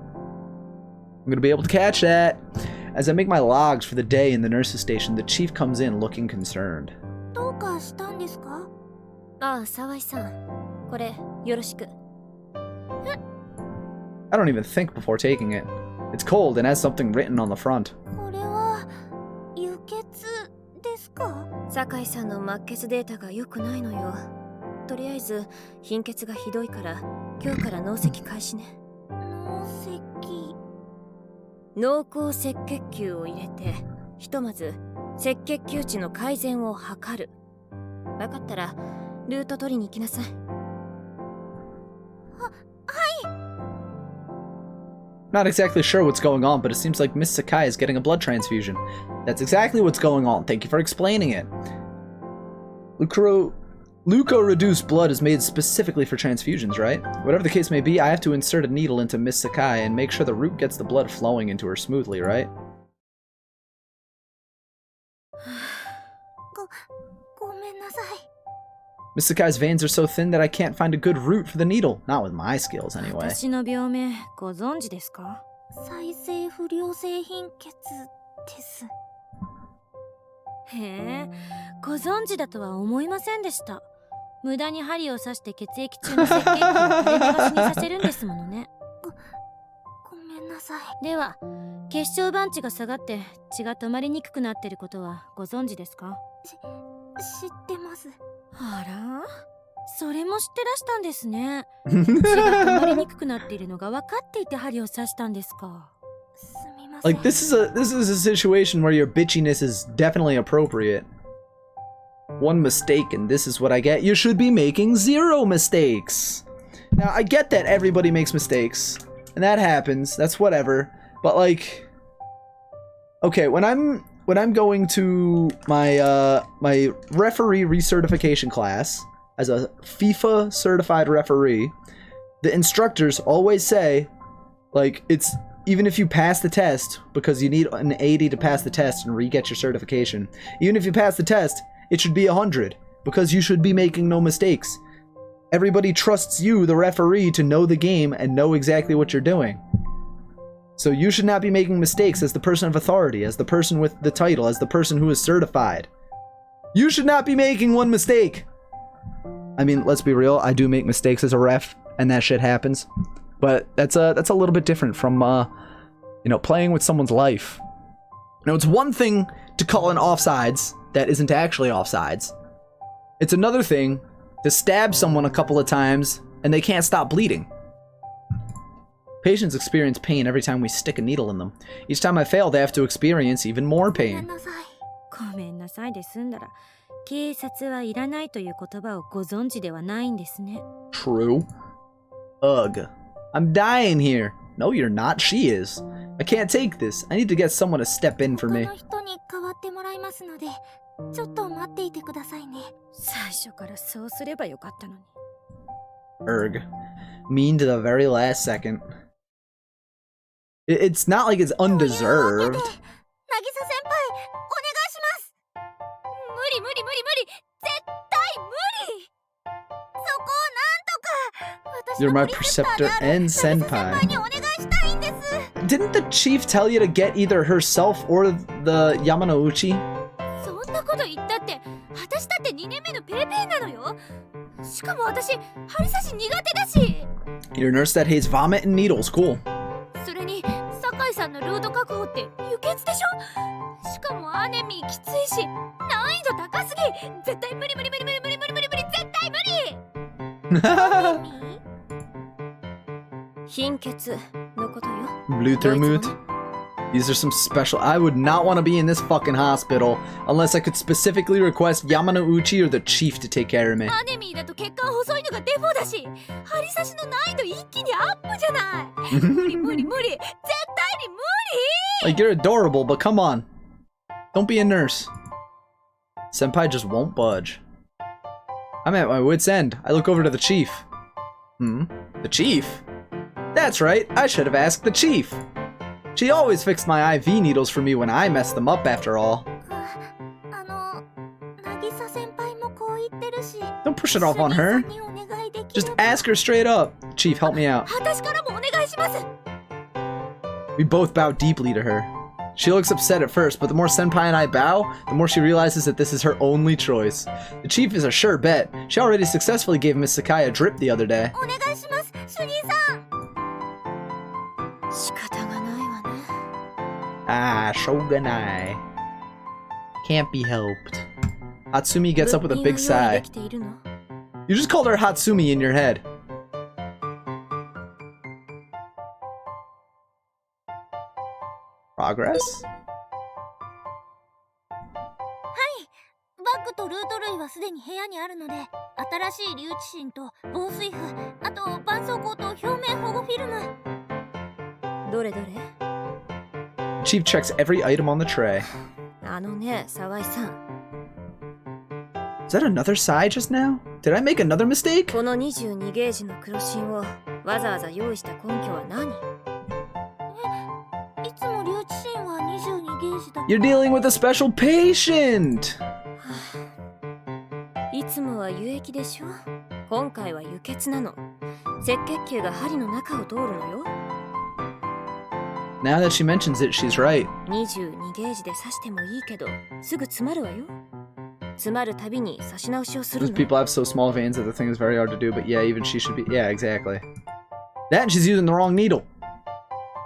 I'm gonna be able to catch that. As I make my logs for the day in the nurse's station, the chief comes in looking concerned. どうかしたんですか？ああ、沢井さん。これ、よろしく。I don't even think before taking it. It's cold and has something written on the front. これは輸血ですか？酒井さんの末血データが良くないのよ。とりあえず貧血がひどいから今日から脳石開始ね。脳石。濃厚赤血球を入れてひとまず赤血球値の改善を図る。分かったらルート取りに行きなさい。Not exactly sure what's going on, but it seems like Miss Sakai is getting a blood transfusion. That's exactly what's going on. Thank you for explaining it. Leuco-reduced blood is made specifically for transfusions, right? Whatever the case may be, I have to insert a needle into Miss Sakai and make sure the root gets the blood flowing into her smoothly, right? ごめんなさい。 Miss Sakai's veins are so thin that I can't find a good route for the needle. Not with my skills, anyway. 私の病名ご存知ですか？再生不良性貧血です。へえ、ご存知だとは思いませんでした。無駄に針を刺して血液中の赤血球を垂れ流しにさせるんですものね。ごめんなさい。では、血小板値が下がって血が止まりにくくなってることはご存知ですか？知ってます。あら、それも知ってらしたんですね。血が止まりにくくなっているのが分かっていて針を刺したんですか。すみません。Like, this is a situation where your bitchiness is definitely appropriate. One mistake and this is what I get. You should be making 0 mistakes. Now, I get that everybody makes mistakes, and that happens. That's whatever. But like, okay, when I'm going to my my referee recertification class as a FIFA certified referee, the instructors always say, Like, it's even if you pass the test, because you need an 80 to pass the test and re-get your certification, even if you pass the test, it should be 100, because you should be making no mistakes. Everybody trusts you, the referee, to know the game and know exactly what you're doing. So you should not be making mistakes as the person of authority, as the person with the title, as the person who is certified. You should not be making one mistake. I mean, let's be real, I do make mistakes as a ref, and that shit happens. But that's a little bit different from, you know, playing with someone's life. Now, it's one thing to call an offsides that isn't actually offsides. It's another thing to stab someone a couple of times and they can't stop bleeding. Patients experience pain every time we stick a needle in them. Each time I fail, they have to experience even more ごめん pain. なさい。ごめんなさいで済んだら、警察はいらないという言葉をご存知ではないんですね。True. Ugh. I'm dying here. No, you're not. She is. I can't take this. I need to get someone to step in for 他 me. の人に代わってもらいますので、ちょっと待っていてくださいね。最初からそうすればよかったのに。Erg. Mean to the very last second. It's not like it's というわけで、 undeserved. 渚先輩、お願いします無理無理無理無理、絶対無理。そこをなんとか You're 私 my のプリセプターで preceptor ある and 渚先輩 senpai. にお願いしたいんです Didn't the chief tell you to get either herself or the Yamanouchi? そんなこと言ったって、私だって2年目のペーペーなのよ。しかも私、針刺し苦手だし。 You're a nurse that hates vomit and needles. Cool. それに、酒井さんのルート確保って輸血でしょ。しかもアネミーきついし、難易度高すぎ。絶対無理無理無理無理無理無理無理無理、絶対無理。貧血のことよ。 Bluthermut. These are some special. I would not want to be in this fucking hospital unless I could specifically request Yamanouchi or the chief to take care of me. アネミーだと血管細いのがデフォだし、針刺しの難易度一気にアップじゃない。無理無理無理、絶対に無理。 Like, you're adorable, but come on. Don't be a nurse. Senpai just won't budge. I'm at my wit's end. I look over to the chief. The chief? That's right, I should have asked the chief. She always fixed my IV needles for me when I messed them up after all. 渚先輩もこう言ってるし Don't push it off on her. 主任さんにお願いでき Just れば ask her straight up. Chief, help me out. 私からもお願いします。 We both bow deeply to her. She looks upset at first, but the more Senpai and I bow, the more she realizes that this is her only choice. The chief is a sure bet. She already successfully gave Miss Sakai a drip the other day. お願いします主任さん仕方がないわね。 Ah, shogunai. Can't be helped. Hatsumi gets up with a big 物品は用意 sigh. できているの？ You just called her Hatsumi in your head. Progress? バッグとルート類はすでに部屋にあるので新しい留置針と防水布あと絆創膏と表面保護フィルムどれどれ？ Chief checks every item on the tray. あのね、沢井さん。 Is that another sigh just now? Did I make another mistake? この22ゲージの黒芯をわざわざ用意した根拠は何？いつも留置針は22ゲージだ You're dealing with a special patient! いつもは輸液でしょ？今回は輸血なの。赤血球が針の中を通るのよ。 Now that she mentions it, she's right. 22ゲージで刺してもいいけど、すぐ詰まるわよ。詰まるたびに刺し直しをする Those の。 people have so small veins that the thing is very hard to do, but yeah, even she should be. Yeah, exactly. That and she's using the wrong needle.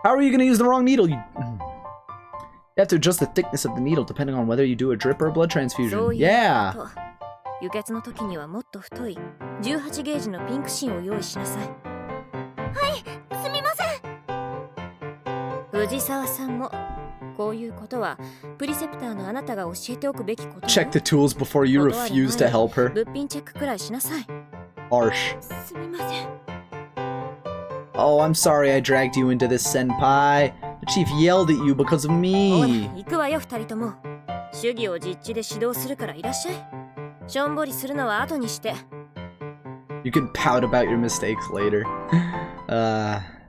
How are you going to use the wrong needle? You have to adjust the thickness of the needle depending on whether you do a drip or a blood そう transfusion. いう Yeah! こと。輸血の時にはもっと太い18ゲージのピンク芯を用意しなさい。すみません藤沢さんもこういうことはプリセプターのあなたが教えておくべきことよ。 Check the tools before you refuse to help her. 物品チェックくらいしなさい。 Harsh. すみません Oh, I'm sorry I dragged you into this, senpai. The chief yelled at you because of おい、 me. 行くわよ二人とも。主義を実地で指導するからいらっしゃい。しょんぼりするのは後にして。 You can pout about your mistakes later.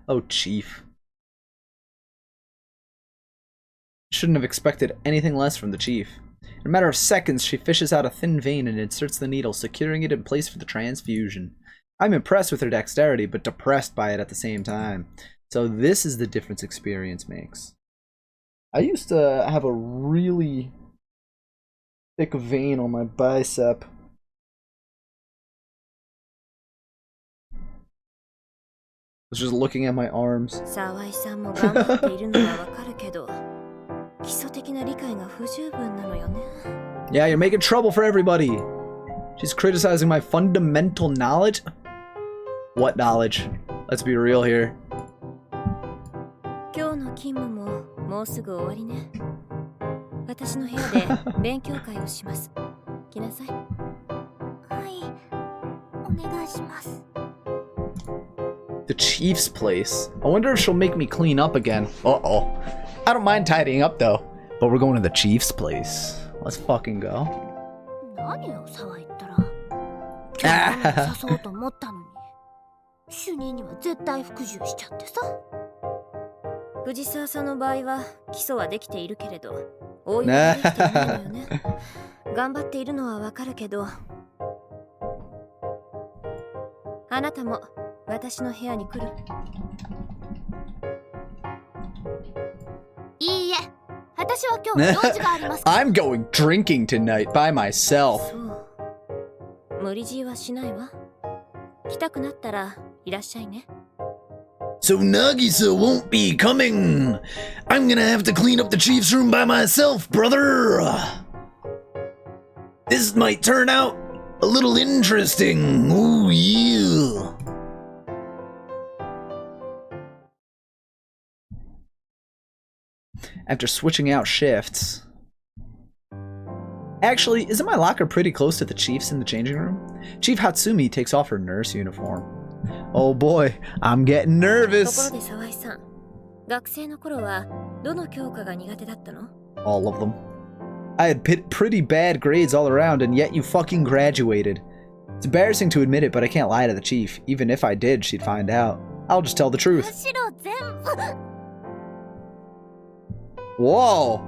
Oh, chief. Shouldn't have expected anything less from the chief. In a matter of seconds, she fishes out a thin vein and inserts the needle, securing it in place for the transfusion. I'm impressed with her dexterity, but depressed by it at the same time. So this is the difference experience makes. I used to have a really thick vein on my bicep. I was just looking at my arms. 沢井さんも頑張っているのはわかるけど、基礎的な理解が不十分なのよね。Yeah, you're making trouble for everybody. She's criticizing my fundamental knowledge. What knowledge? Let's be real here. 今日の勤務ももうすぐ終わりね。私の部屋で勉強会をします。来なさい。はい、お願いします。The chief's place. I wonder if she'll make me clean up again. Uh-oh. I don't mind tidying up though. But we're going to the chief's place. Let's fucking go. 何よ、沢井ったら。今日誘おうと思ったのに。主任には絶対服従しちゃってさ。藤沢さんの場合は基礎はできているけれど、応用ができていないのよね。頑張っているのはわかるけど、あなたも私の部屋に来る？いいえ、私は今日用事があります。I'm going drinking tonight by myself. そう。無理強いはしないわ。来たくなったらいらっしゃいね。So Nagisa won't be coming. I'm gonna have to clean up the chief's room by myself, brother. This might turn out a little interesting. Ooh, yeah. After switching out shifts. Actually, isn't my locker pretty close to the chief's in the changing room? Chief Hatsumi takes off her nurse uniform. Oh boy, I'm getting とこ nervous. ろで沢井さん、学生の頃はどの教科が苦手だったの？ All of them. I had pretty bad grades all around, and yet you fucking graduated. It's embarrassing to admit it, but I can't lie to the chief. Even if I did, she'd find out. I'll just tell the む truth. しろ全部。 Whoa!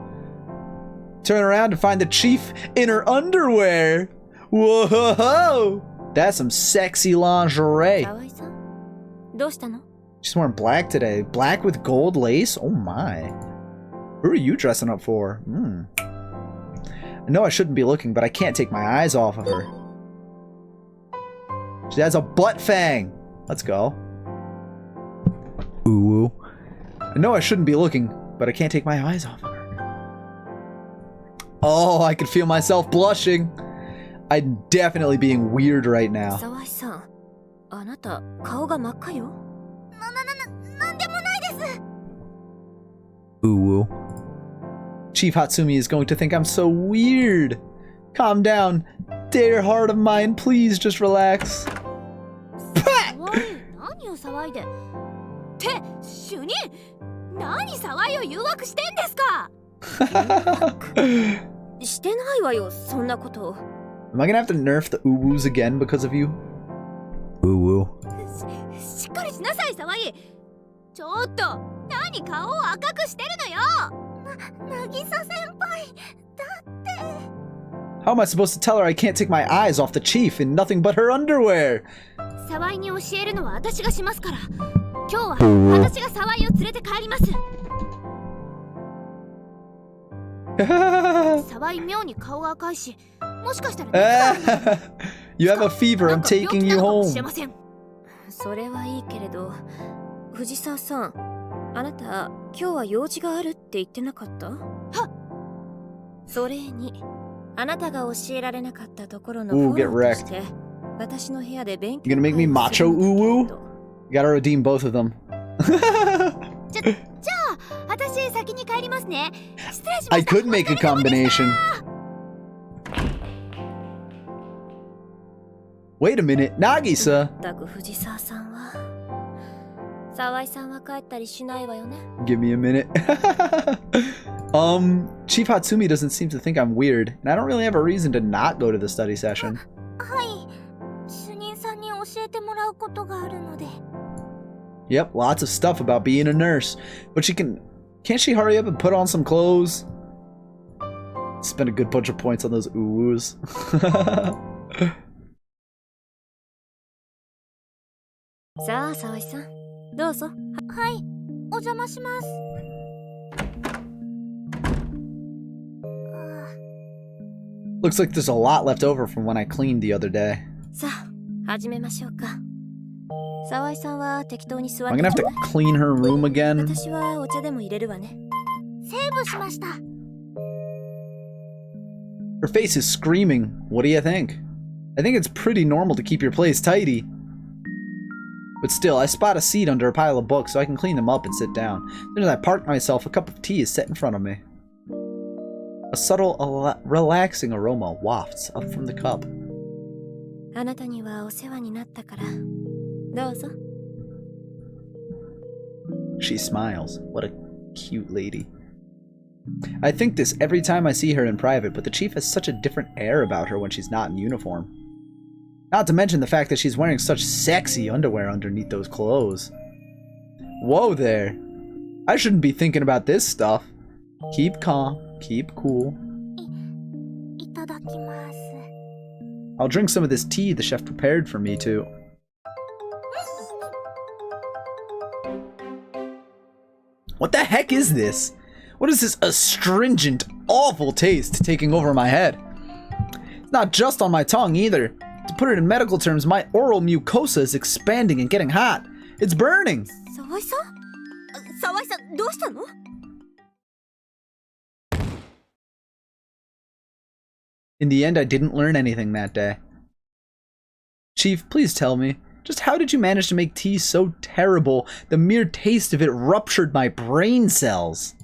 Turn around to find the chief in her underwear. Whoa! That's some sexy lingerie. 沢井さん、どうしたの？ She's wearing black today. Black with gold lace? Oh my. Who are you dressing up for? I know I shouldn't be looking, but I can't take my eyes off of her. She has a butt fang. Let's go. Ooh. I know I shouldn't be looking, but I can't take my eyes off of her. Oh, I can feel myself blushing. I'm definitely being weird right now. 沢井さん、あなた顔が真っ赤よ。なんでもないです。 Ooh. Chief Hatsumi is going to think I'm so weird. Calm down. Dear heart of mine, please just relax. 沢井、何を騒いで。って主任、何騒いを誘惑してんですか。してないわよ、そんなこと。Am I gonna have to nerf the uwoos again because of you? Uwoo. しっかりしなさい、沢井。ちょっと、何顔を赤くしてるのよ。渚先輩、だって。 How am I supposed to tell her I can't take my eyes off the chief in nothing but her underwear? 沢井に教えるのは私がしますから。今日は私が沢井を連れて帰ります。沢井妙に顔が赤いし、もしかしたら熱があるのかも。 You have a fever, I'm taking you なんか病気なのかも home. しれません。それはいいけれど、藤沢さん、あなた今日は用事があるって言ってなかった？それに、あなたが教えられなかったところのフ Ooh, ォ get ローとし wrecked. て、私の部屋で勉強 You gonna make me 会をする macho んだけ uwu? ど。 You gotta redeem both of them. じゃあ私先に帰りますね。失礼しま I した。 could make a combination. Wait a minute, Nagisa. たく藤沢さんは、沢井さんは帰ったりしないわよね。 Give me a minute. Chief Hatsumi doesn't seem to think I'm weird, and I don't really have a reason to not go to the study session. はい。主任さんに教えてもらうことがあるので。 Yep, lots of stuff about being a nurse, but she can Can't she hurry up and put on some clothes? Spend a good bunch of points on those oohs. さあ、沢井さん。どうぞ。はい、お邪魔します。Looks like there's a lot left over from when I cleaned the other day. さあ、始めましょうか。沢井さんは適当に座っ I'm て gonna have to clean her room again. 私はお茶でも入れるわね。セーブしました。Her face is screaming. What do you think? I think it's pretty normal to keep your place tidy. But still, I spot a seat under a pile of books so I can clean them up and sit down. Then as I park myself, a cup of tea is set in front of me. A subtle, relaxing aroma wafts up from the cup. あなたにはお世話になったから。どうぞ。She smiles. What a cute lady. I think this every time I see her in private, but the chief has such a different air about her when she's not in uniform. Not to mention the fact that she's wearing such sexy underwear underneath those clothes. Whoa there. I shouldn't be thinking about this stuff. Keep calm. Keep cool. いただきます。 I'll drink some of this tea the chef prepared for me too. What the heck is this? What is this astringent, awful taste taking over my head? It's not just on my tongue either. To put it in medical terms, my oral mucosa is expanding and getting hot. It's burning. 沢井さん？沢井さん、どうしたの？ In the end, I didn't learn anything that day. Chief, please tell me, just how did you manage to make tea so terrible, the mere taste of it ruptured my brain cells?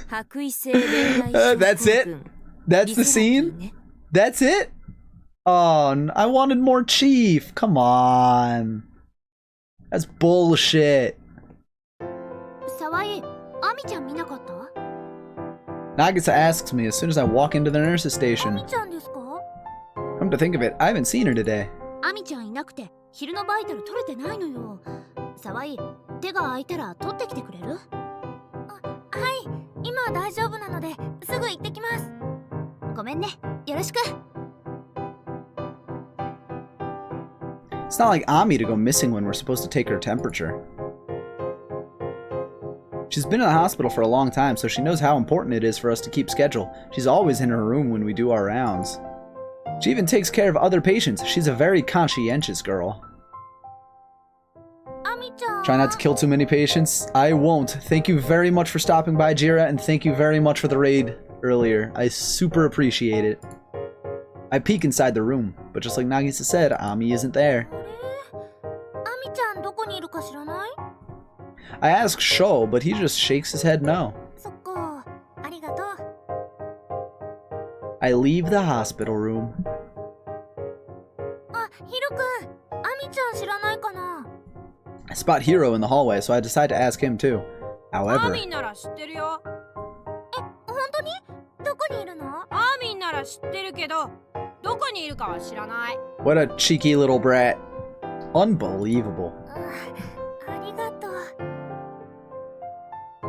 That's it? That's the scene? That's it? Oh, I wanted more Chief. Come on. That's bullshit. 沢井、アミちゃん見なかった？ Nagisa asks me as soon as I walk into the nurse's ア station. ミちゃんですか？ Come to think of it, I haven't seen her today. アミちゃんいなくて昼のバイタル取れてないのよ。沢井、手が空いたら取ってきてくれる？はい、今は大丈夫なのですぐ行ってきます。ごめんね、よろしく。 It's not like Ami to go missing when we're supposed to take her temperature. She's been in the hospital for a long time, so she knows how important it is for us to keep schedule. She's always in her room when we do our rounds. She even takes care of other patients. She's a very conscientious girl. アミちゃん。 Try not to kill too many patients. I won't. Thank you very much for stopping by, Jira, and thank you very much for the raid earlier. I super appreciate it. I peek inside the room, but just like Nagisa said, Ami isn't there. アミちゃんどこにいるか知らない？ I ask Sho, but he just shakes his head no. そっか、ありがとう。 I leave the hospital room. あ、ヒロくん、アミちゃん知らないかな？ I spot Hiro in the hallway, so I decide to ask him too. However, ミンなら知ってるよ。本当に？どこにいるの？アーミンなら知ってるけど、どこにいるかは知らない。 what a cheeky little brat. Unbelievable. ありがとう。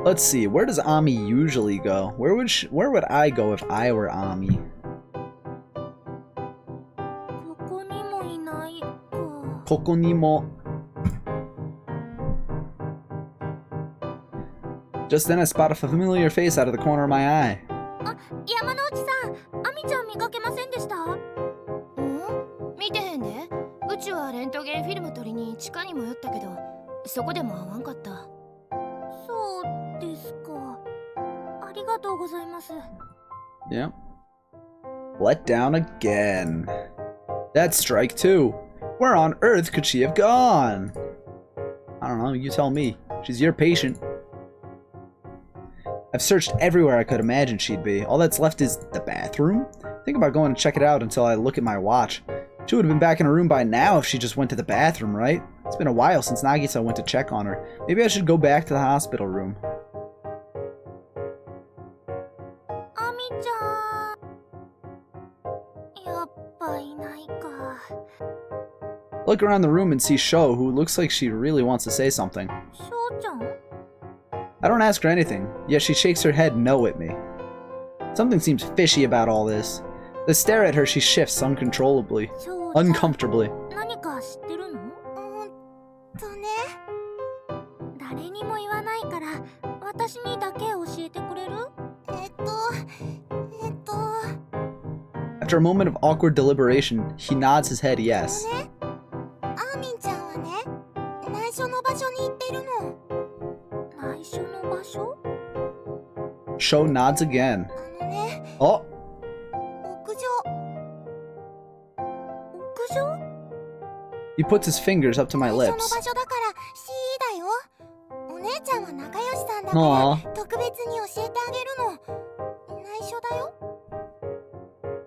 Let's see, where does Ami usually go? Where would I go if I were Ami? ここにもいないか。 Kokonimo. Just then I spot a familiar face out of the corner of my eye. 山之内さん、アミちゃん見かけませんでした？見てへんで。うちはレントゲンフィルム取りに地下にも寄ったけど、そこでも会わんかった。そうですか。ありがとうございます。 Yeah. Let down again. That's strike two. Where on earth could she have gone? I don't know, you tell me. She's your patient. I've searched everywhere I could imagine she'd be. All that's left is the bathroom? Think about going to check it out until I look at my watch. She would have been back in her room by now if she just went to the bathroom, right? It's been a while since Nagisa went to check on her. Maybe I should go back to the hospital room. アミちゃん。やっぱいないか。Look around the room and see Sho, who looks like she really wants to say something. しょうちゃん I don't ask her anything, yet she shakes her head no at me. Something seems fishy about all this. The stare at her, she shifts uncontrollably, しょうちゃん uncomfortably. 何か知ってるの誰にも言わないから私にだけ教えてくれるAfter a moment of awkward deliberation, he nods his head yes. アーミンちゃんはね内緒の場所に行ってるの内緒の場所 Sho nods again. ね Oh! 屋上 He puts his fingers up to my 内緒の lips. 場所だから C だよお姉ちゃんは仲良しさんだか Aw. ら特別に教えてあげるの内緒だよ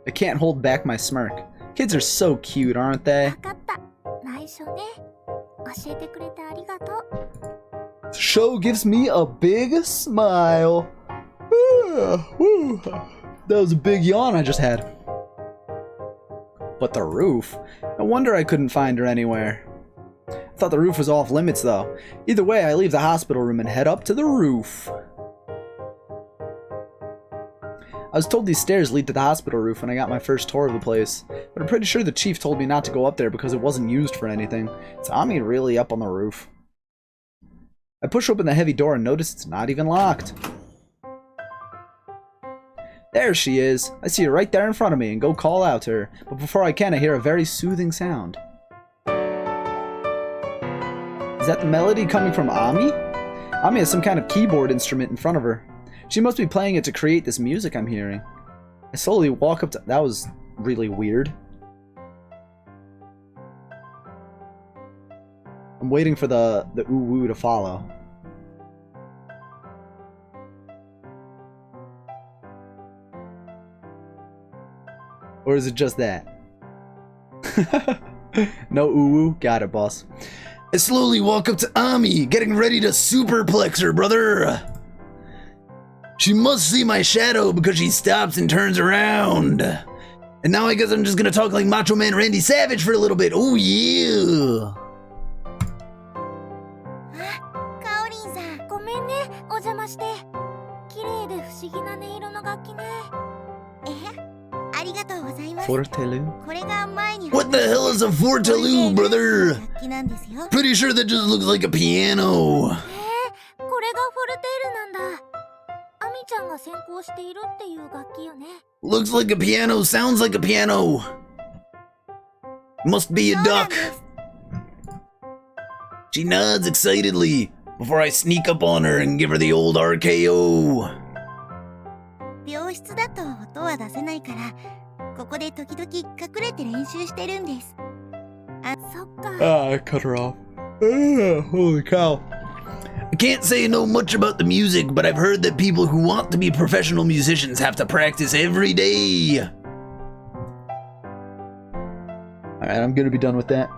I can't hold back my smirk. Kids are so cute, aren't they? 分かった内緒ね教えてくれてありがとう Sho gives me a big smile. That was a big yawn I just had. But the roof? No wonder I couldn't find her anywhere. I thought the roof was off limits though. Either way, I leave the hospital room and head up to the roof. I was told these stairs lead to the hospital roof when I got my first tour of the place, but I'm pretty sure the chief told me not to go up there because it wasn't used for anything. Is Ami really up on the roof? I push open the heavy door and notice it's not even locked. There she is. I see her right there in front of me and go call out to her, but before I can, I hear a very soothing sound. Is that the melody coming from Ami? Ami has some kind of keyboard instrument in front of her. She must be playing it to create this music I'm hearing. I slowly walk up to... That was really weird. I'm waiting for the ooh-woo to follow. Or is it just that? No ooh-woo? Got it, boss. I slowly walk up to Ami, getting ready to superplex her, brother. She must see my shadow because she stops and turns around. And now I guess I'm just gonna talk like Macho Man Randy Savage for a little bit. Oh yeah. カオリンさんごめんねお邪魔して綺麗で不思議な音色の楽器ねありがとうございます Fortelu? これが前に What the hell is a fortelou, brother? 楽器なんですよ Pretty sure that just looks like a piano. これがフォルテールなんだアミちゃんが専攻しているっていう楽器よね Looks like a piano, sounds like a piano. Must be a そうなん duck. です She nods excitedly before I sneak up on her and give her the old RKO. 病室だと音は出せないからここで時々隠れて練習してるんですあそっか Ah, I cut her off. Holy cow. I can't say I know much about the music, but I've heard that people who want to be professional musicians have to practice every day. Alright, I'm gonna be done with that.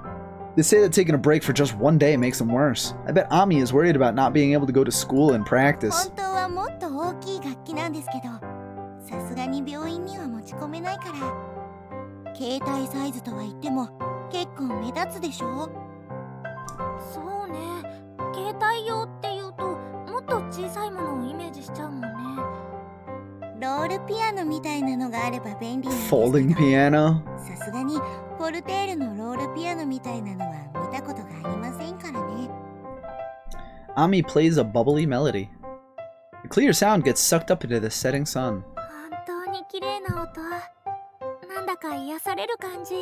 They say that taking a break for just one day makes them worse. I bet Ami is worried about not being able to go to school and practice. 本当はもっと大きい楽器なんですけどさすがに病院には持ち込めないから携帯サイズとは言っても結構目立つでしょそうね携帯用っていうともっと小さいものをイメージしちゃうもんねロールピアノみたいなのがあれば便利なんですけど Folding piano? さすがにフォルテールのロールピアノみたいなのは見たことがありませんからね Ami plays a bubbly melody. The clear sound gets sucked up into the setting sun. 本当に綺麗な音なんだか癒される感じ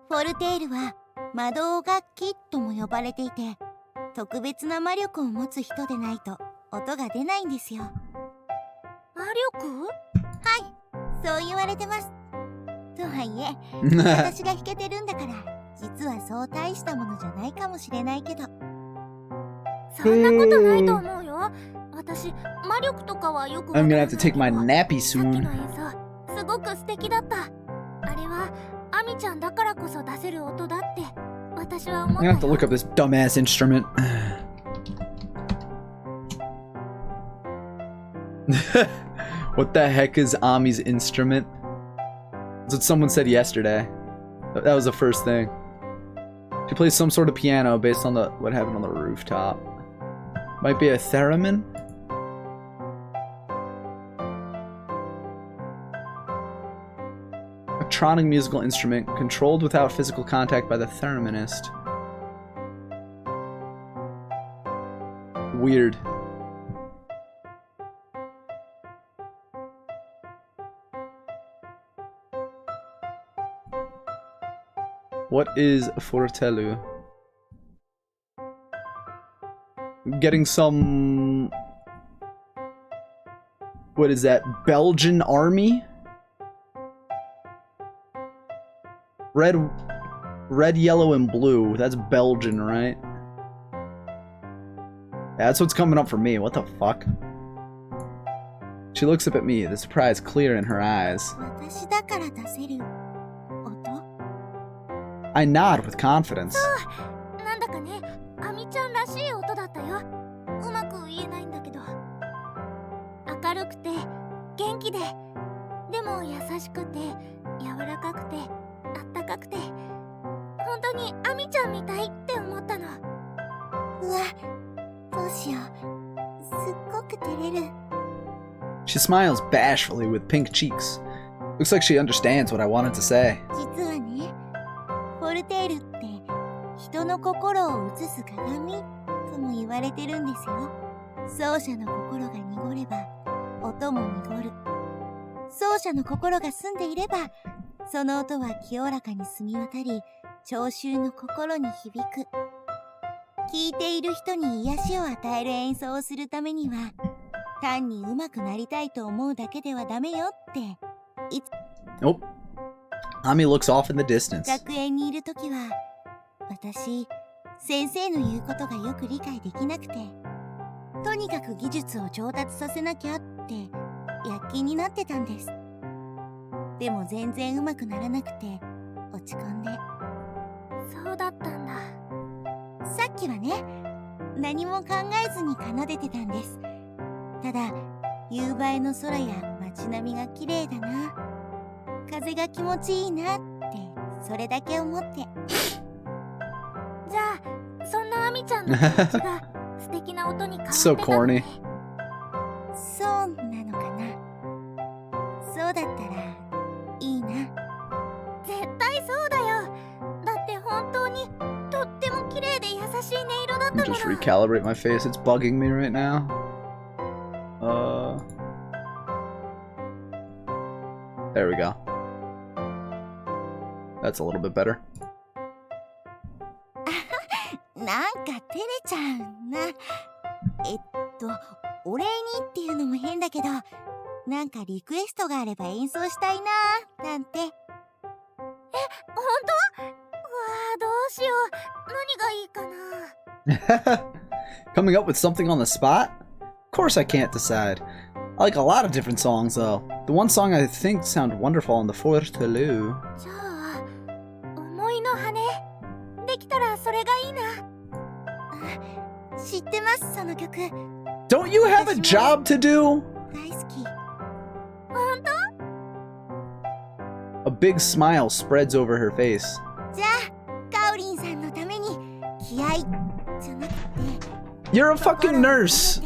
フォルテールは魔導楽器とも呼ばれていて特別な魔力を持つ人でないと音が出ないんですよ魔力？はいそう言われてますとはいえ私が弾けてるんだから実はそう大したものじゃないかもしれないけどそんなことないと思うよ私魔力とかはよく I'm gonna have to take my nappy さっき soon. の演奏すごく素敵だったあれはアミちゃんだからこそ出せる音だって私は思 I'm った gonna have to look up this dumbass instrument. What the heck is Ami's instrument? That's what someone said yesterday. That was the first thing. She plays some sort of piano based on what happened on the rooftop. Might be a theremin? Electronic musical instrument controlled without physical contact by the thereminist. Weird. What is Fortelu? Getting some... What is that? Belgian army? Red, yellow, and blue. That's Belgian, right? Yeah, that's what's coming up for me. What the fuck? She looks up at me, the surprise clear in her eyes. 私だから出せる音 I nod with confidence. なんだかね、アミちゃんらしい音だったよ。うまく言えないんだけど。明るくて、元気で、でも優しくて、柔らかくて、あったかくて、本当にアミちゃんみたいって思ったの。うわ、どうしよう。すっごく照れる。She smiles bashfully with pink cheeks. Looks like she understands what I wanted to say. 実はね、フォルテールって人の心を映す鏡とも言われてるんですよ。奏者の心が濁れば音も濁る。奏者の心が澄んでいればその音は清らかに澄み渡り、聴衆の心に響く。聴いている人に癒しを与える演奏をするためには、単に上手くなりたいと思うだけではダメよって。Oh. Ami looks off in the distance. 学園にいるときは、私、先生の言うことがよく理解できなくて、とにかく技術を上達させなきゃって躍起になってたんです。でも全然上手くならなくて落ち込んで。そうだったんだ。さっきはね、何も考えずに奏でてたんです。ただ、夕映えの空や街並みが綺麗だな、風が気持ちいいなって、それだけ思って。じゃあ、そんなアミちゃんの気持ちが素敵な音に変わってた So corny. そうなのかな。そうだったらいいな。絶対そうだよ。だって本当にとっても綺麗で優しい音色だった Let も me の。 just recalibrate my face. It's bugging me right now. There we go. That's a little bit better. なんか照れちゃうな。お礼にっていうのも変だけど、なんかリクエストがあれば演奏したいななんて。え、ほんと？うわあ、どうしよう。何がいいかな。 Coming up with something on the spot? Of course I can't decide. I like a lot of different songs though. The one song I think sounded wonderful on the Fortelu. じゃあ、思いの羽できたらそれがいいな。あ、知ってます、その曲。 Don't you have a job to do? 大好き。本当？ A big smile spreads over her face. じゃあ、カオリンさんのために気合いじゃなくて。 You're a fucking nurse!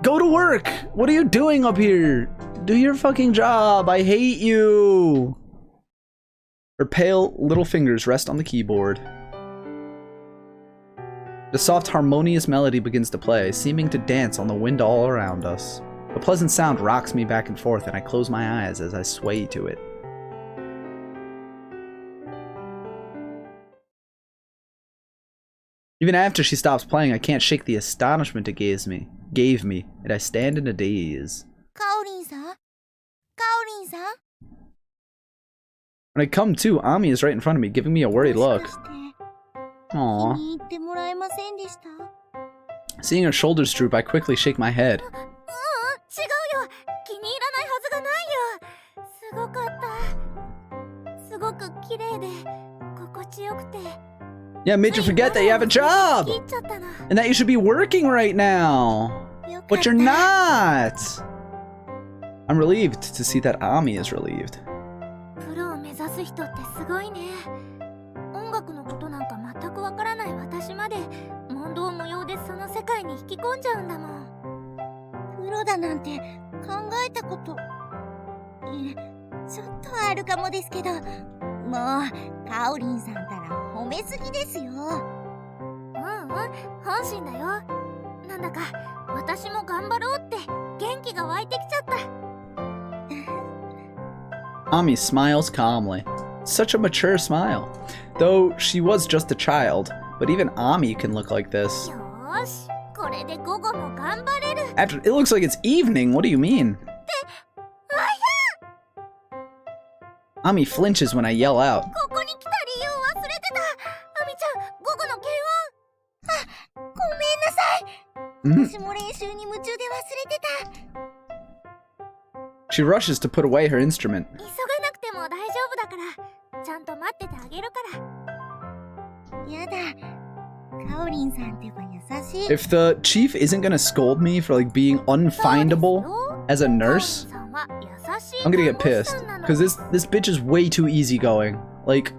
Go to work! What are you doing up here? Do your fucking job! I hate you! Her pale little fingers rest on the keyboard. The soft harmonious melody begins to play, seeming to dance on the wind all around us. A pleasant sound rocks me back and forth, and I close my eyes as I sway to it. Even after she stops playing, I can't shake the astonishment it gave me, and I stand in a daze. カオリンさん？カオリンさん？ When I come to, Ami is right in front of me, giving me a worried look. 気 Aww. に入ってもらえませんでした？ Seeing her shoulders droop, I quickly shake my head. 違うよ。気に入らないはずがないよ。すごかった。すごく綺麗で心地よくて。 Yeah, made you forget that you have a job! 切っちゃったの。 And that you should be working right now! よかった。 But you're not! I'm relieved to see that Ami is relieved. プロを目指す人ってすごいね。音楽のことなんかくわからない私まで問答無用でその世界に引き込んじゃうんだもん。プロだなんて考えたこと、ちょっとはあるかもですけど、もうカオリンさんたら褒めすぎですよ。本心だよ。なんだか私も頑張ろうって元気が湧いてきちゃった。Ami smiles calmly. Such a mature smile. Though she was just a child, but even Ami can look like this. よーし、これで午後も頑張れる。 After it looks like it's evening. What do you mean? Ami flinches when I yell out. ここに来た理由忘れてた。アミちゃん、午後の検温。あ、ごめんなさい。私も練習に夢中で忘れてた。 She rushes to put away her instrument. 急がなくても大丈夫だから、ちゃんと待っててあげるから。やだ、カオリンさんってば優しい。 If the chief isn't gonna scold me for like being unfindable as a nurse, I'm gonna get pissed. Because this bitch is way too easygoing. Like,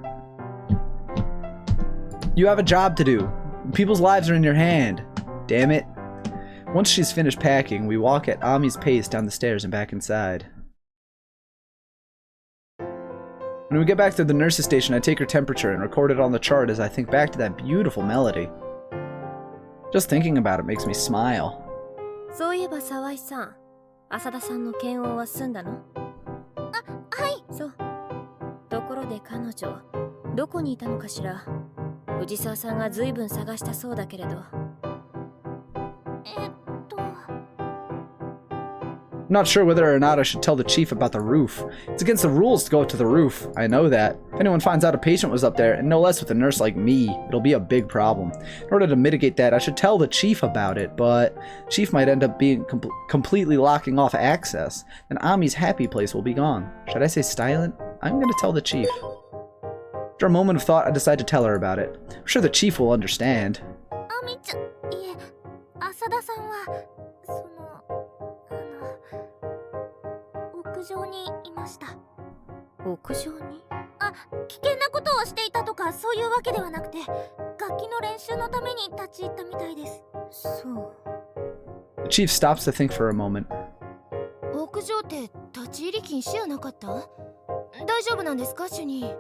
you have a job to do. People's lives are in your hand. Damn it. Once she's finished packing, we walk at Ami's pace down the stairs and back inside. When we get back to the nurse's station, I take her temperature and record it on the chart as I think back to that beautiful melody. Just thinking about it makes me smile. そういえば沢井さん、浅田さんの検温は済んだの？はい。そう。ところで彼女、どこにいたのかしら？藤沢さんが随分探したそうだけれど。Not sure whether or not I should tell the chief about the roof. It's against the rules to go up to the roof. I know that. If anyone finds out a patient was up there, and no less with a nurse like me, it'll be a big problem. In order to mitigate that, I should tell the chief about it, but chief might end up being completely locking off access, and Ami's happy place will be gone. Should I say silent? I'm gonna tell the chief. After a moment of thought, I decide to tell her about it. I'm sure the chief will understand. アミちゃん、いえ、浅田さんは、屋上にいました。屋上に？あ、危険なことをしていたとかそういうわけではなくて、楽器の練習のために立ち入ったみたいです。そう。The chief stops to think for a moment. 屋上って立ち入り禁止やなかった？大丈夫なんですか、主任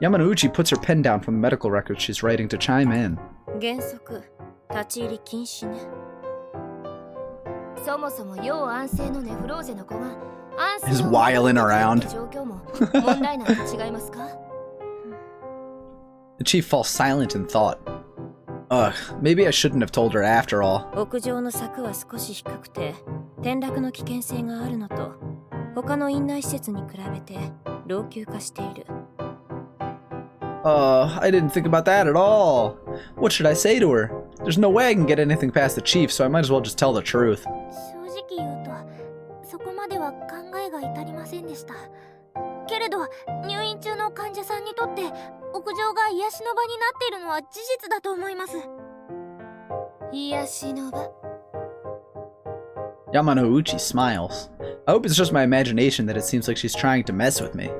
Yamanouchi puts her pen down from the medical records she's writing to chime in. 原則、立ち入り禁止ね。そもそも要安静のネフローゼの子が安静 He's whiling around. 状況も問題なんて違いますか？ The chief falls silent in thought. Ugh, maybe I shouldn't have told her after all. 屋上の柵は少し低くて転落の危険性があるのと、他の院内施設に比べて老朽化している。I didn't think about that at all. What should I say to her? There's no way I can get anything past the chief, so I might as well just tell the truth. 正直言うと、そこまでは考えが至りませんでした。けれど、入院中の患者さんにとって屋上が癒しの場になっているのは事実だと思います。癒しの場。Yamanouchi smiles. I hope it's just my imagination that it seems like she's trying to mess with me.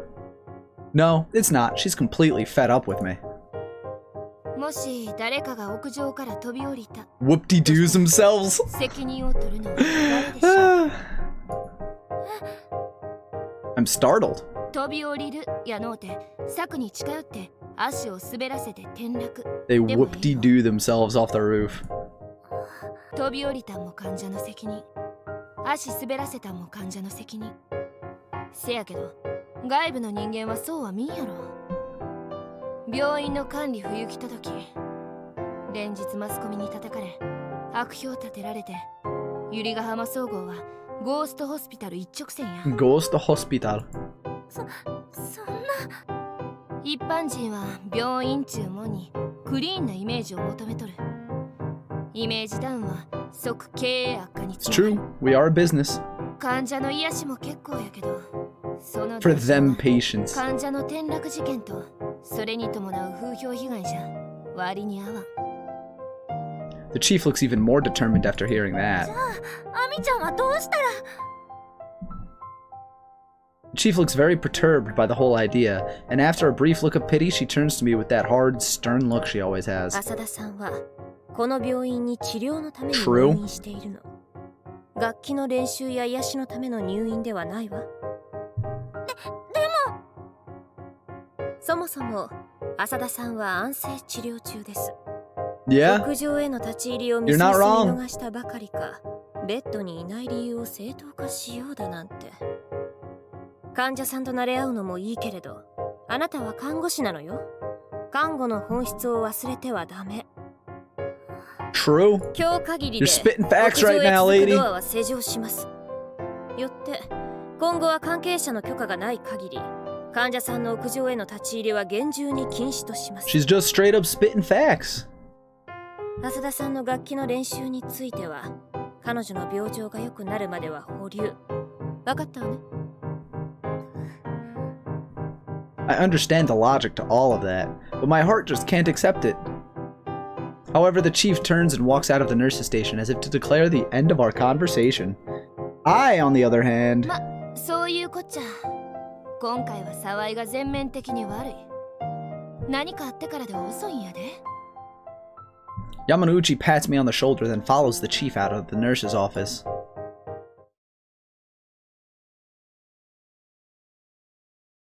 No, it's not. She's completely fed up with me. もし誰かが屋上から飛び降りた。Whoop-de-doos themselves. 責任を取るのは誰でしょう？ I'm startled. 飛び降りるやのうて柵に近寄って足を滑らせて転落。 They whoop-de-doo themselves off the roof. 飛び降りたんも患者の責任。足滑らせたんも患者の責任。せやけど外部の人間はそうは見んやろ。病院の管理不行き届き、連日マスコミに叩かれ悪評立てられて、百合ヶ浜総合はゴーストホスピタル一直線や。 Ghost hospital. そんな。一般人は病院注文にクリーンなイメージを求めとる。イメージダウンは即経営悪化に It's つなが true. る。 We are a business. 患者の癒しも結構やけど、その For them patients. 患者の転落事件とそれに伴う風評被害じゃ割に合わん。 The chief looks even more determined after hearing that. アミちゃんはどうしたら。The chief looks very perturbed by the whole idea, and after a brief look of pity, she turns to me with that hard, stern look she always has. 浅田さんはこの病院に治療のために True. 入院しているの。楽器の練習や癒しのための入院ではないわ。そもそも浅田さんは安静治療中です。 Yeah? 屋上への立ち入りを見 You're 過 not ぎ wrong. 逃したばかりか、ベッドにいない理由を正当化しようだなんて。患者さんと慣れ合うのもいいけれど、あなたは看護師なのよ。看護の本質を忘れてはダメ。 True. 今日限り You're で spitting facts 屋上 right へ now, 続く lady. ドアは施錠します。よって今後は関係者の許可がない限り、患者さんの屋上への立ち入りは厳重に禁止とします。 She's just straight up spitting facts. 浅田さんの楽器の練習については、彼女の病状が良くなるまでは保留。分かったわね。 I understand the logic to all of that, but my heart just can't accept it. However, the chief turns and walks out of the nurse's station as if to declare the end of our conversation. I, on the other hand... そういうこっちゃ。今回は沢井が全面的に悪い。何かあってからでは遅いんやで。 Yamanouchi pats me on the shoulder, then follows the chief out of the nurse's office.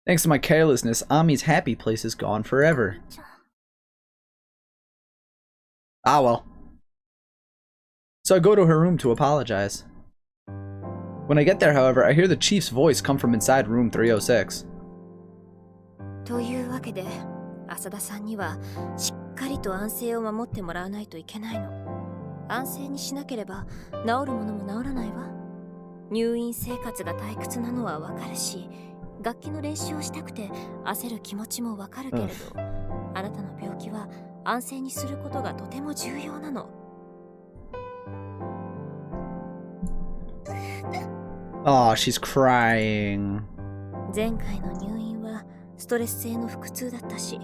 Thanks to my carelessness, Ami's happy place is gone forever. Ah well. So I go to her room to apologize. When I get there, however, I hear the chief's voice come from inside room 306. というわけで、浅田さんにはしっかりと安静を守ってもらわないといけないの。安静にしなければ治るものも治らないわ。入院生活が退屈なのはわかるし、楽器の練習をしたくて焦る気持ちもわかるけれど、あなたの病気は安静にすることがとても重要なの。Oh, she's crying. 前回の入院はストレス性の腹痛だったし、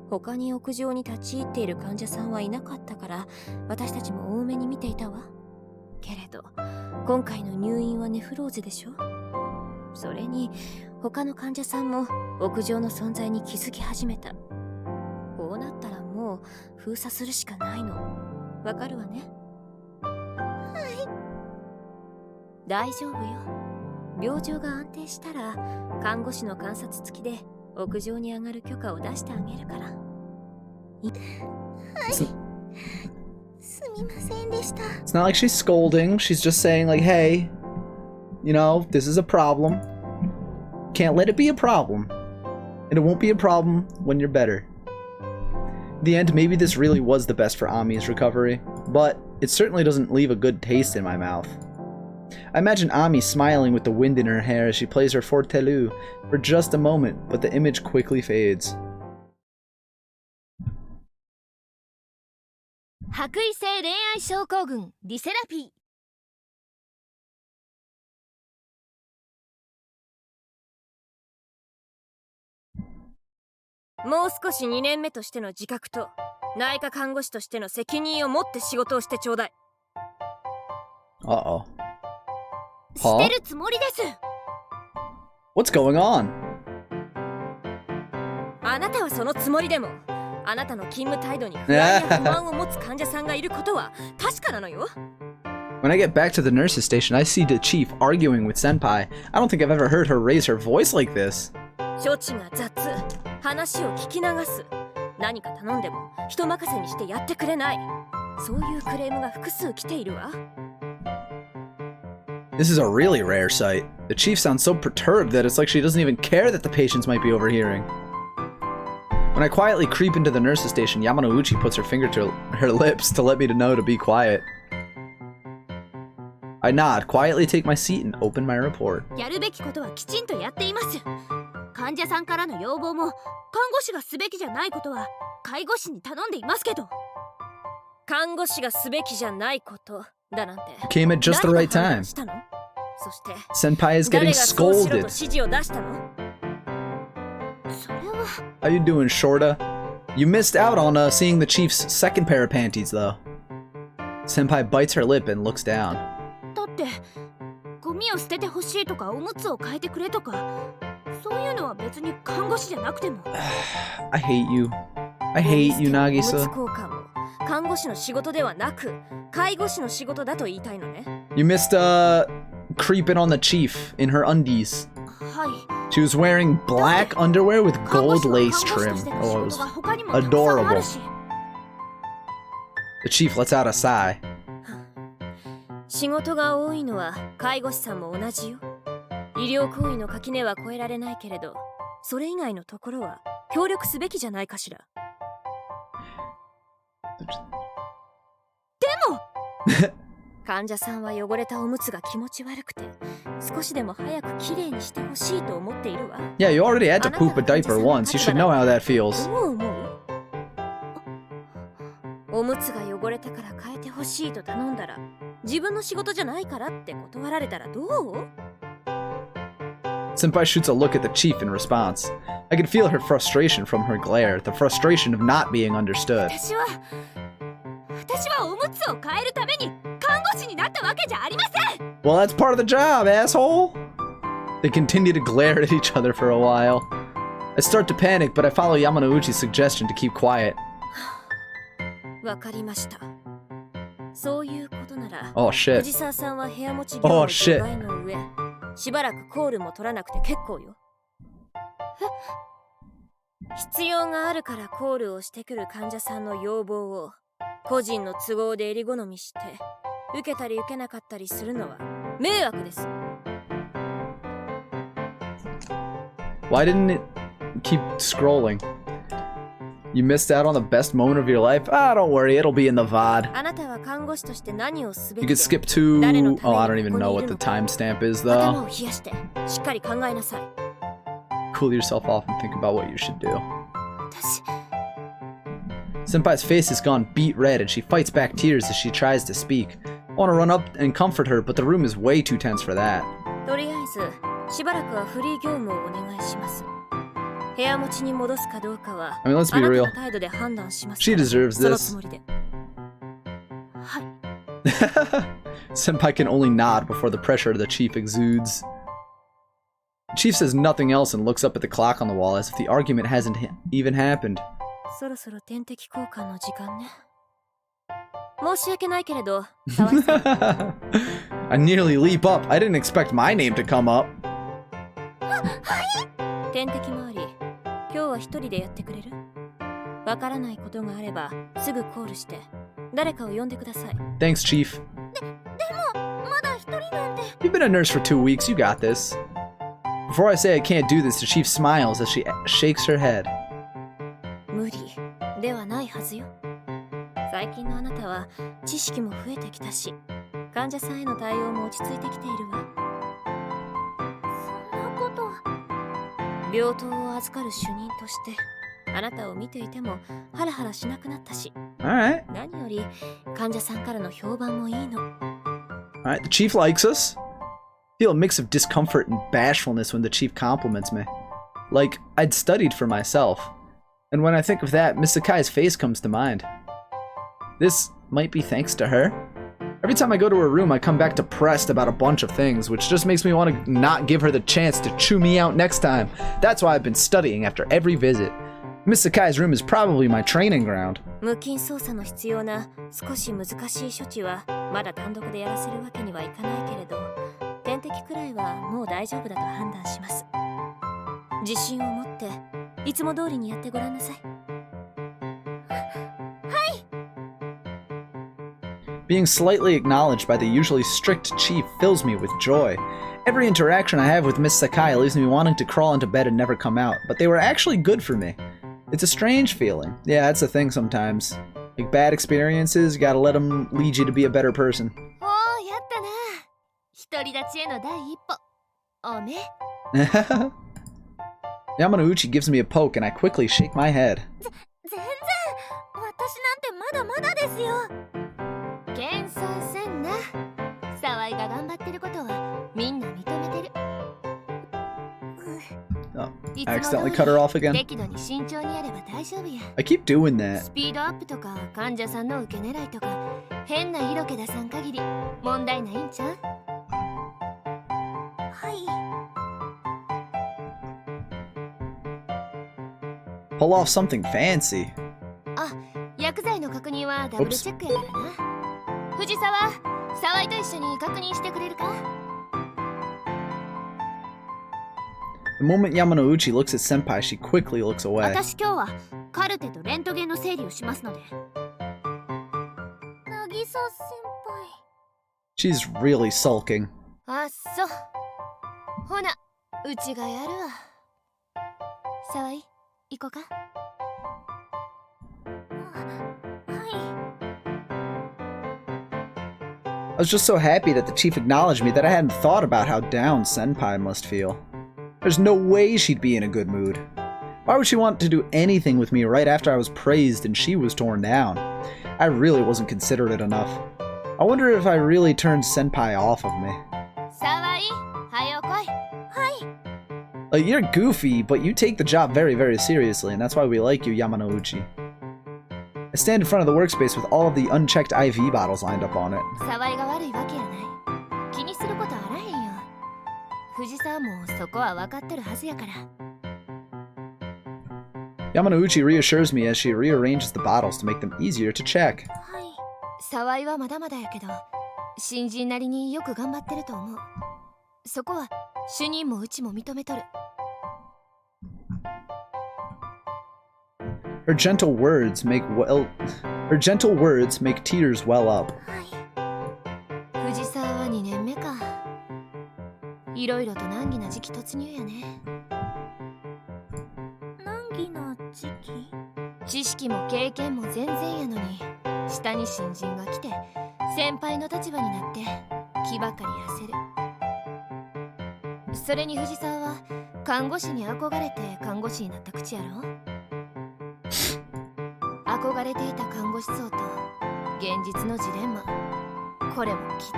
他に屋上に立ち入っている患者さんはいなかったから、私たちも多めに見ていたわ。けれど今回の入院はネフローゼでしょ。それに他の患者さんも屋上の存在に気づき始めた。こうなったらもう封鎖するしかないの。わかるわね。はい。大丈夫よ。病状が安定したら看護師の観察付きで屋上に上がる許可を出してあげるから。はい。すみませんでした。 It's not like she's scolding, she's just saying like, hey, you know, this is a problem. Can't let it be a problem. And it won't be a problem when you're better. In the end, maybe this really was the best for Ami's recovery, but it certainly doesn't leave a good taste in my mouth. I imagine Ami smiling with the wind in her hair as she plays her fortelu for just a moment, but the image quickly fades. 白衣性恋愛症候群リセラピー。もう少し2年目としての自覚と内科看護師としての責任を持って仕事をしてちょうだい。 Uh-oh. してるつもりです。 What's going on? あなたはそのつもりでも、あなたの勤務態度に不安や不満を持つ患者さんがいることは確かなのよ。 When I get back to the nurse's station, I see the chief arguing with Senpai. I don't think I've ever heard her raise her voice like this. 処置が雑、話を聞き流す、何か頼んでも人任せにしてやってくれない、そういうクレームが複数来ているわ。 This is a really rare sight. The chief sounds so perturbed that it's like she doesn't even care that the patients might be overhearing. When I quietly creep into the nurse's station, Yamanouchi puts her finger to her lips to let me know to be quiet. I nod, quietly take my seat, and open my report. やるべきことはきちんとやっています。患者さんからの要望も看護師がすべきじゃないことは介護士に頼んでいますけど。看護師がすべきじゃないことだなんて。 Came at just the right time. そして Senpai is getting 誰がそうしろと scolded. 指示を出したの？それは How you doing, Shorta? You missed out on seeing the chief's second pair of panties, though. Senpai bites her lip and looks down. だってごミを捨ててほしいとかおむつを変えてくれとか、そういうのは別に看護師じゃなくても。I hate you. I hate you, おむ Nagisa. つ交換も看護師の仕事ではなく介護士の仕事だと言いたいのね。 You missed creeping on the chief in her undies. はい。 She was wearing black underwear with 看護 gold 師は lace 看護 trim. 師としての Oh, 仕 it 事 was が他にもたくさんあるし。 The chief lets out a sigh. 仕事が多いのは介護士さんも同じよ。医療行為の垣根は越えられないけれど、それ以外のところは協力すべきじゃないかしら。でも患者さんは汚れたおむつが気持ち悪くて、少しでも早くきれいにしてほしいと思っているわ。 Yeah, you already had to poop a diaper once. You should know how that feels. どう思う？おむつが汚れたから変えてほしいと頼んだら、自分の仕事じゃないからって断られたらどう？ Senpai shoots a look at the chief in response. I could feel her frustration from her glare, the frustration of not being understood. 私はおむつを変えるために看護師になったわけじゃありません。 Well, that's part of the job, asshole! They continue to glare at each other for a while. I start to panic, but I follow Yamanouchi's suggestion to keep quiet. わかりました。そういうことなら、 Oh shit. 藤沢さんは部屋持ち業の Oh, shit. 除外の上、しばらくコールも取らなくて結構よ。必要があるからコールをしてくる患者さんの要望を個人の都合で襟好みして受けたり受けなかったりするのは迷惑です。 Why didn't it keep scrolling? You missed out on the best moment of your life? Ah, don't worry, it'll be in the VOD. あなたは看護師として何をすべ You き could で skip to... 誰のため Oh, に I don't even ここに know い what る the のか timestamp is, 頭 though. を冷やしてしっかり考えなさい。 Cool yourself off and think about what you should do. 私 Senpai's face has gone beet red and she fights back tears as she tries to speak. I want to run up and comfort her, but the room is way too tense for that. とりあえずしばらくはフリー業務をお願いします。部屋持ちに戻すかどうかは I mean, let's あ be なた real. の態度で判断します She から。 deserves その this. つもりで。はい。 Senpai can only nod before the pressure of the chief exudes. The chief says nothing else and looks up at the clock on the wall as if the argument hasn't even happened. そろそろ点滴交換の時間ね。申し訳ないけれど、沢井さん。I nearly leap up. I didn't expect my name to come up. 点滴周り、今日は一人でやってくれる？わからないことがあればすぐコールして誰かを呼んでください。 Thanks, Chief. まだ一人なんて。 You've been a nurse for 2 weeks. You got this. Before I say I can't do this, the chief smiles as she shakes her head. 無理ではないはずよ。最近のあなたは知識も増えてきたし、患者さんへの対応も落ち着いてきているわ。そんなこと。病棟を預かる主任としてあなたを見ていてもハラハラしなくなったし、 Alright. 何より患者さんからの評判もいいの。 Alright, the chief likes us. Feel a mix of discomfort and bashfulness when the chief compliments me. Like, I'd studied for myself. And when I think of that, Miss Sakai's face comes to mind. This might be thanks to her. Every time I go to her room, I come back depressed about a bunch of things, which just makes me want to not give her the chance to chew me out next time. That's why I've been studying after every visit. Miss Sakai's room is probably my training ground. 無菌操作の必要な少し難しい処置はまだ単独でやらせるわけにはいかないけれど、点滴くらいはもう大丈夫だと判断します。自信を持っていつも通りにやってごらんなさい。Being slightly acknowledged by the usually strict chief fills me with joy. Every interaction I have with Miss Sakai leaves me wanting to crawl into bed and never come out, but they were actually good for me. It's a strange feeling. Yeah, that's the thing sometimes. Like bad experiences, you gotta let them lead you to be a better person. おー、やったな。独り立ちへの第一歩。おね。Yamanouchi gives me a poke and I quickly shake my head. 全然。私なんてまだまだですよ。謙遜せんな。沢井が頑張ってることはみんな認めてる。Oh, I accidentally cut her off again. 適度に慎重にやれば大丈夫や。 I keep doing that. スピードアップとか患者さんの受け狙いとか変な色気出さん限り問題ないんちゃう？はい。 Pull off something fancy. あ、薬剤の確認はダブルチェックやからな。藤沢、沢井と一緒に確認してくれるか？ The moment Yamanouchi looks at Senpai, she quickly looks away. 私今日はカルテとレントゲンの整理をしますので。渚先輩。 She's really sulking. あっそ。ほな、うちがやるわ。沢井、行こうか。I was just so happy that the chief acknowledged me that I hadn't thought about how down Senpai must feel. There's no way she'd be in a good mood. Why would she want to do anything with me right after I was praised and she was torn down? I really wasn't considerate enough. I wonder if I really turned Senpai off of me. 沢井、はよ来い。はい。 Like, you're goofy, but you take the job very, very seriously, and that's why we like you, Yamanouchi. I stand in front of the workspace with all of the unchecked IV bottles lined up on it. 沢井が悪いわけやない。気にすることあらへんよ。藤沢もそこは分かってるはずやから。Yamanouchi reassures me as she rearranges the bottles to make them easier to check. はい。沢井はまだまだやけど、新人なりによく頑張ってると思う。そこは主任もうちも認めとる。Her gentle words make tears well up. 藤沢は2年目か。いろいろと難儀な時期突入やね。難儀な時期？知識も経験も全然やのに、下に新人が来て先輩の立場になって気ばかり焦る。それに藤沢は看護師に憧れて看護師になった口やろ。憧れていた看護師像と現実のジレンマ、これもきっつ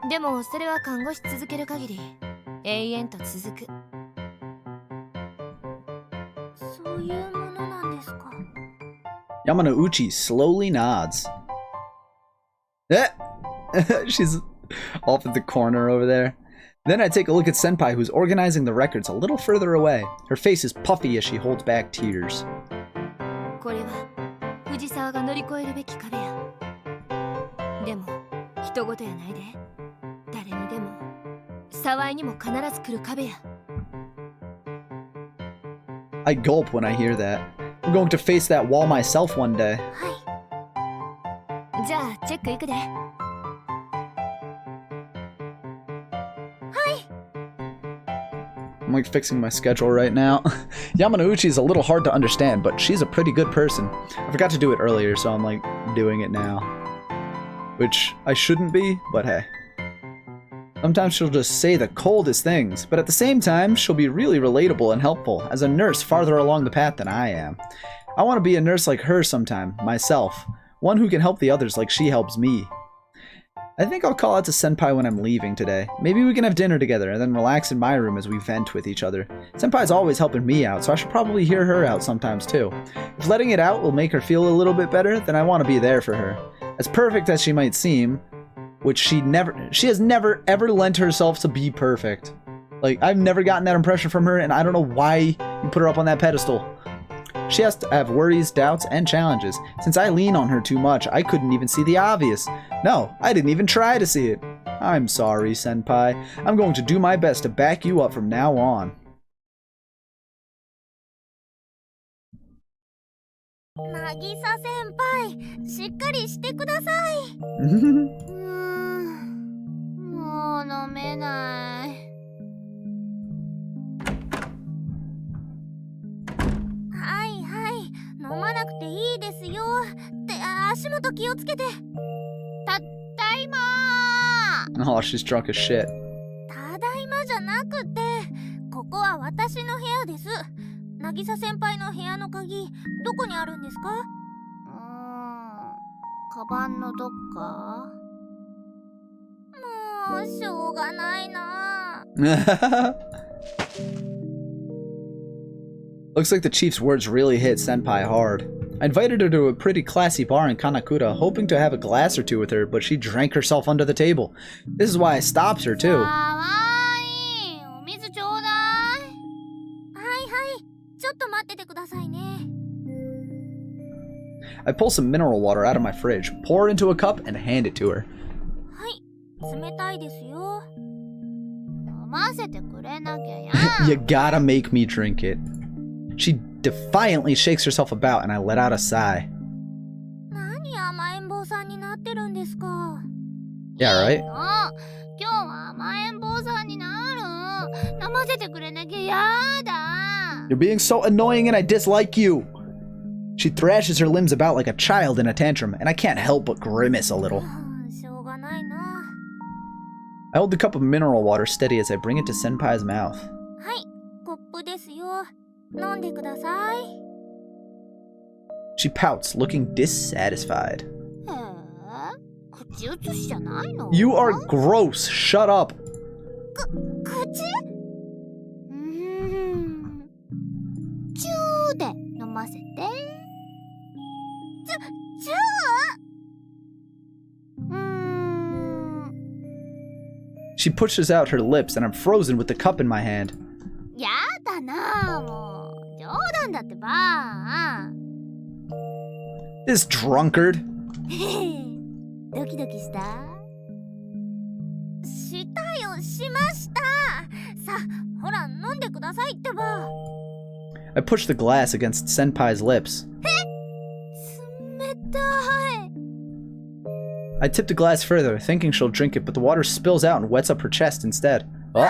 い。でもそれは看護師続ける限り永遠と続く。そういうものなんですか。 Yamanouchi slowly nods. Eh! She's off in the corner over there. Then I take a look at Senpai, who's organizing the records a little further away. Her face is puffy as she holds back tears. これは藤沢が乗り越えるべき壁や。でも人事やないで。誰にでも沢井にも必ず来る壁や。 I gulp when I hear that. I'm going to face that wall myself one day. じゃあチェックいくで。I'm like fixing my schedule right now. Yamanouchi is a little hard to understand, but she's a pretty good person. I forgot to do it earlier, so I'm like doing it now. Which I shouldn't be, but hey. Sometimes she'll just say the coldest things, but at the same time, she'll be really relatable and helpful as a nurse farther along the path than I am. I want to be a nurse like her sometime, myself. One who can help the others like she helps me. I think I'll call out to Senpai when I'm leaving today. Maybe we can have dinner together and then relax in my room as we vent with each other. Senpai's always helping me out, so I should probably hear her out sometimes too. If letting it out will make her feel a little bit better, then I want to be there for her. As perfect as she might seem, which she has never ever lent herself to be perfect. Like, I've never gotten that impression from her, and I don't know why you put her up on that pedestal. She has to have worries, doubts, and challenges. Since I lean on her too much, I couldn't even see the obvious. No, I didn't even try to see it. I'm sorry, Senpai. I'm going to do my best to back you up from now on. 渚先輩、しっかりしてください。もう飲めない。はいはい、飲まなくていいですよ。って足元気をつけて。ただいまー。Oh, she's drunk as shit. ただいまじゃなくて、ここは私の部屋です。渚先輩の部屋の鍵、どこにあるんですか？カバンのどっか？もうしょうがないな。Looks like the chief's words really hit Senpai hard. I invited her to a pretty classy bar in Kanakura, hoping to have a glass or two with her, but she drank herself under the table. This is why I stopped her, too. I pull some mineral water out of my fridge, pour it into a cup, and hand it to her. はい、冷たいですよ。飲ませてくれなきゃや。You gotta make me drink it. She defiantly shakes herself about, and I let out a sigh. 何甘えん坊さんになってるんですか。 Yeah, right? 今日は甘えん坊さんになる。飲ませてくれなきゃやだ。 You're being so annoying and I dislike you. She thrashes her limbs about like a child in a tantrum, and I can't help but grimace a little. しょうがないな。 I hold the cup of mineral water steady as I bring it to Senpai's mouth. はい、コップですよ。飲んでください。 She pouts, looking dissatisfied. へえ、口移しじゃないの？ You are gross. Shut up. 口？チューで飲ませて。チュー？ She pushes out her lips, and I'm frozen with the cup in my hand. やだな、もう冗談だってば。 This drunkard. ドキドキした？したよ、しました。さあ、ほら飲んでくださいってば。 I push the glass against Senpai's lips. 冷たい。 I tip the glass further, thinking she'll drink it, but the water spills out and wets up her chest instead. Uh-oh. こ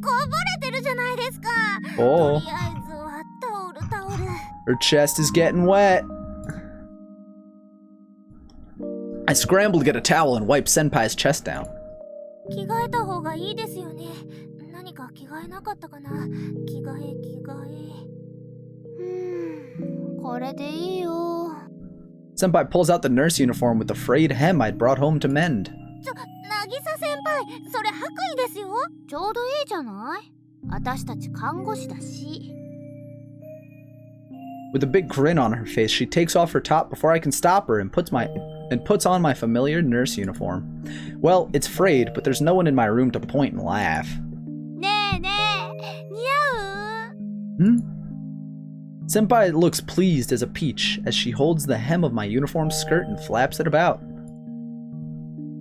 ぼれてるじゃないですか。おー。とりあえずはタオル。 Her chest is getting wet. I scramble to get a towel and wipe Senpai's chest down. 着替えた方がいいですよね。何か着替えなかったかな。着替え。これでいいよ。 Senpai pulls out the nurse uniform with the frayed hem I'd brought home to mend. 渚先輩、それ白衣ですよ。ちょうどいいじゃない。私たち看護師だし。 With a big grin on her face, she takes off her top before I can stop her and puts on my familiar nurse uniform. Well, it's frayed, but there's no one in my room to point and laugh. ねえ、似合う？ Hmm? Senpai looks pleased as a peach as she holds the hem of my uniform skirt and flaps it about.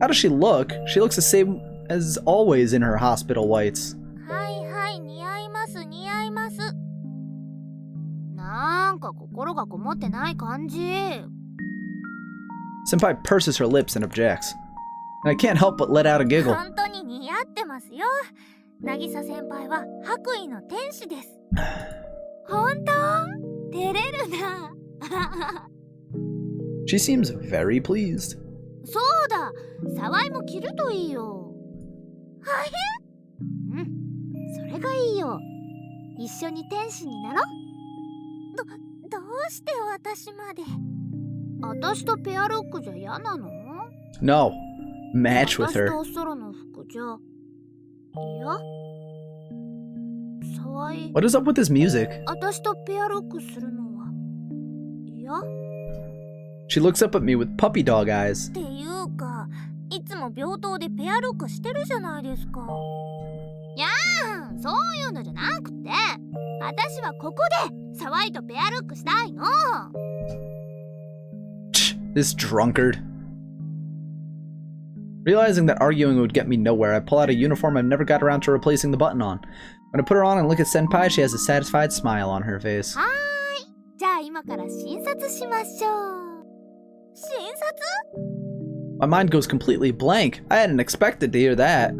How does she look? She looks the same as always in her hospital whites. はい、似合います。なんか心がこもってない感じ。 Senpai purses her lips and objects. And I can't help but let out a giggle. 本当に似合ってますよ。渚先輩は白衣の天使です。本当？照れるな。 She seems very pleased. そうだ、沢井も着るといいよ。はい？うん、それがいいよ。一緒に天使になろう。どうして私まで？私とペアルックじゃ嫌なの？ No. Match with 私 her. とおそろの服じゃ。いや。沢井。 What is up with this music? 私とペアルックするのは。いや。 She looks up at me with puppy dog eyes. っていうか、いつも病棟でペアルックしてるじゃないですか。いやー、そういうのじゃなくて、私はここで沢井とペアルックしたいの。 This drunkard. Realizing that arguing would get me nowhere, I pull out a uniform I've never got around to replacing the button on. When I put her on and look at Senpai, she has a satisfied smile on her face. はーい、じゃあ今から診察しましょう。診察？ My mind goes completely blank. I hadn't expected to hear that.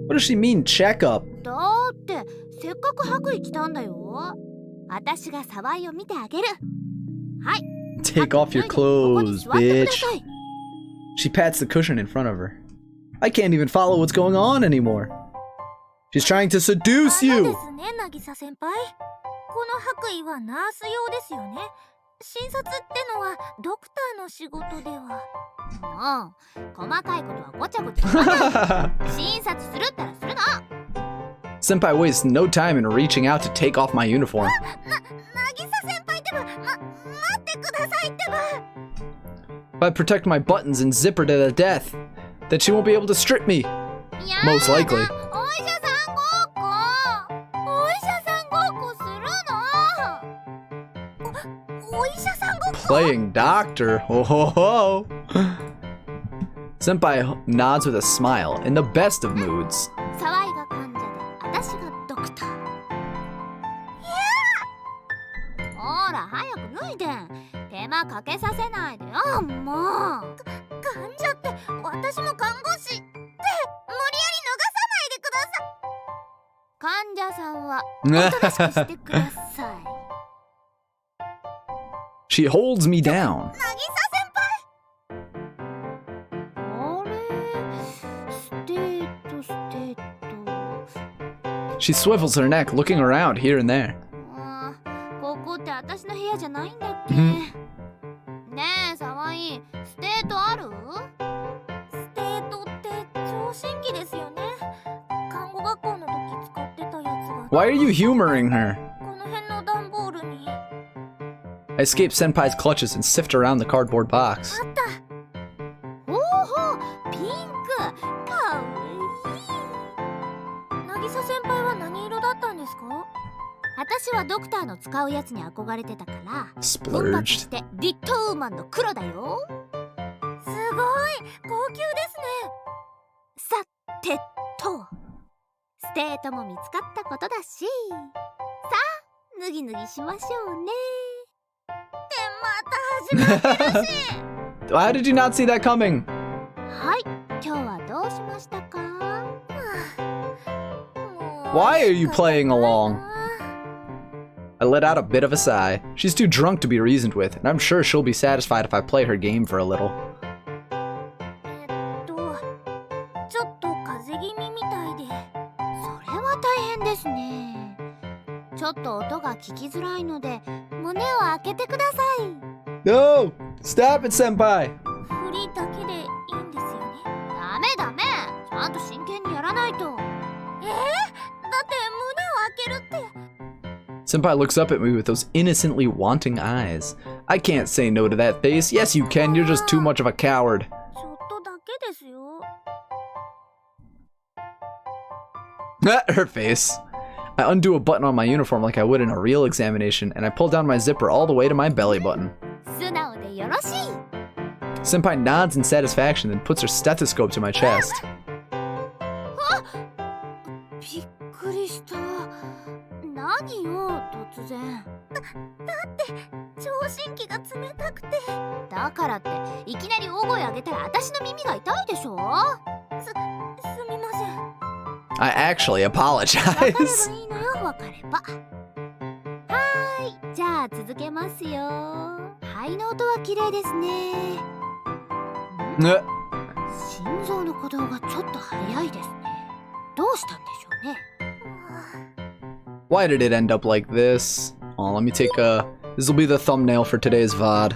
What does she mean, checkup? だってせっかく白衣着たんだよ。私が沢井を見てあげる。はい。 Take off your ここに clothes, 座ってくだ bitch. さい。 She pats the cushion in front of her. I can't even follow what's going on anymore. She's trying to seduce あの you. ですね、渚先輩。この白衣はナース用ですよね。診察ってのはドクターの仕事では。もう細かいことはごちゃごちゃ言わない。診察するったらするの。 Senpai wastes no time in reaching out to take off my uniform. 渚先輩ってば、待ってくださいってば。 If I protect my buttons and zip her to the death, then she won't be able to strip me. やだ、 Most likely. お医者さんごっこ。お医者さんごっこするの。お医者さ Playing doctor. Ho ho ho. Senpai nods with a smile, in the best of moods. 沢井が患者で私がドクター。ほら早く脱いで。手間かけさせないでよ、もう。患者って私も看護師って無理やり脱がさないでください。患者さんはおとなしくしてください。She holds me down. 渚先輩。あれ、ステート。She swivels her neck, looking around here and there. ここって私の部屋じゃないんだっけ？ねえ、沢井、ステートある？ステートって聴診器ですよね。看護学校の時使ってたやつが。Why are you humoring her? この辺の段ボールに。I escape Senpai's clutches and sift around the cardboard box. あった。おお、ピンク。かわいい。渚先輩は何色だったんですか？私はドクターの使うやつに憧れてたから奮発し Splurged. てリットウーマンの黒だよ。すごい高級ですね。さてとステートも見つかったことだし、さあ脱ぎ脱ぎしましょうね。ってまた始まってるし。Why did you not see that coming? はい、今日はどうしましたか？Why are you playing along? I let out a bit of a sigh. She's too drunk to be reasoned with, and I'm sure she'll be satisfied if I play her game for a little. ちょっと風邪気味みたいで、それは大変ですね。ちょっと音が聞きづらいので、胸を開けてください。No! Stop it, senpai! フリーだけでいいんですよね。ダメダメ、ちゃんと真剣にやらないと。だって胸を開けるって。Senpai looks up at me with those innocently wanting eyes. I can't say no to that face. Yes, you can. You're just too much of a coward. ちょっとだけですよ。Her face. I undo a button on my uniform like I would in a real examination, and I pull down my zipper all the way to my belly button. 素直でよろしい。Senpai nods in satisfaction, then puts her stethoscope to my chest. びっくりした。何よ突然。だって聴診器が冷たくて。だからっていきなり大声上げたら私の耳が痛いでしょ。すみません。I actually わかれ apologize. ばいいのよ、わかれば。はーい、じゃあ続けますよ。肺の音は綺麗ですね。心臓の鼓動がちょっと早いですね。どうしたんでしょうね。Why did it end up like this? Oh, let me take a... This will be the thumbnail for today's VOD.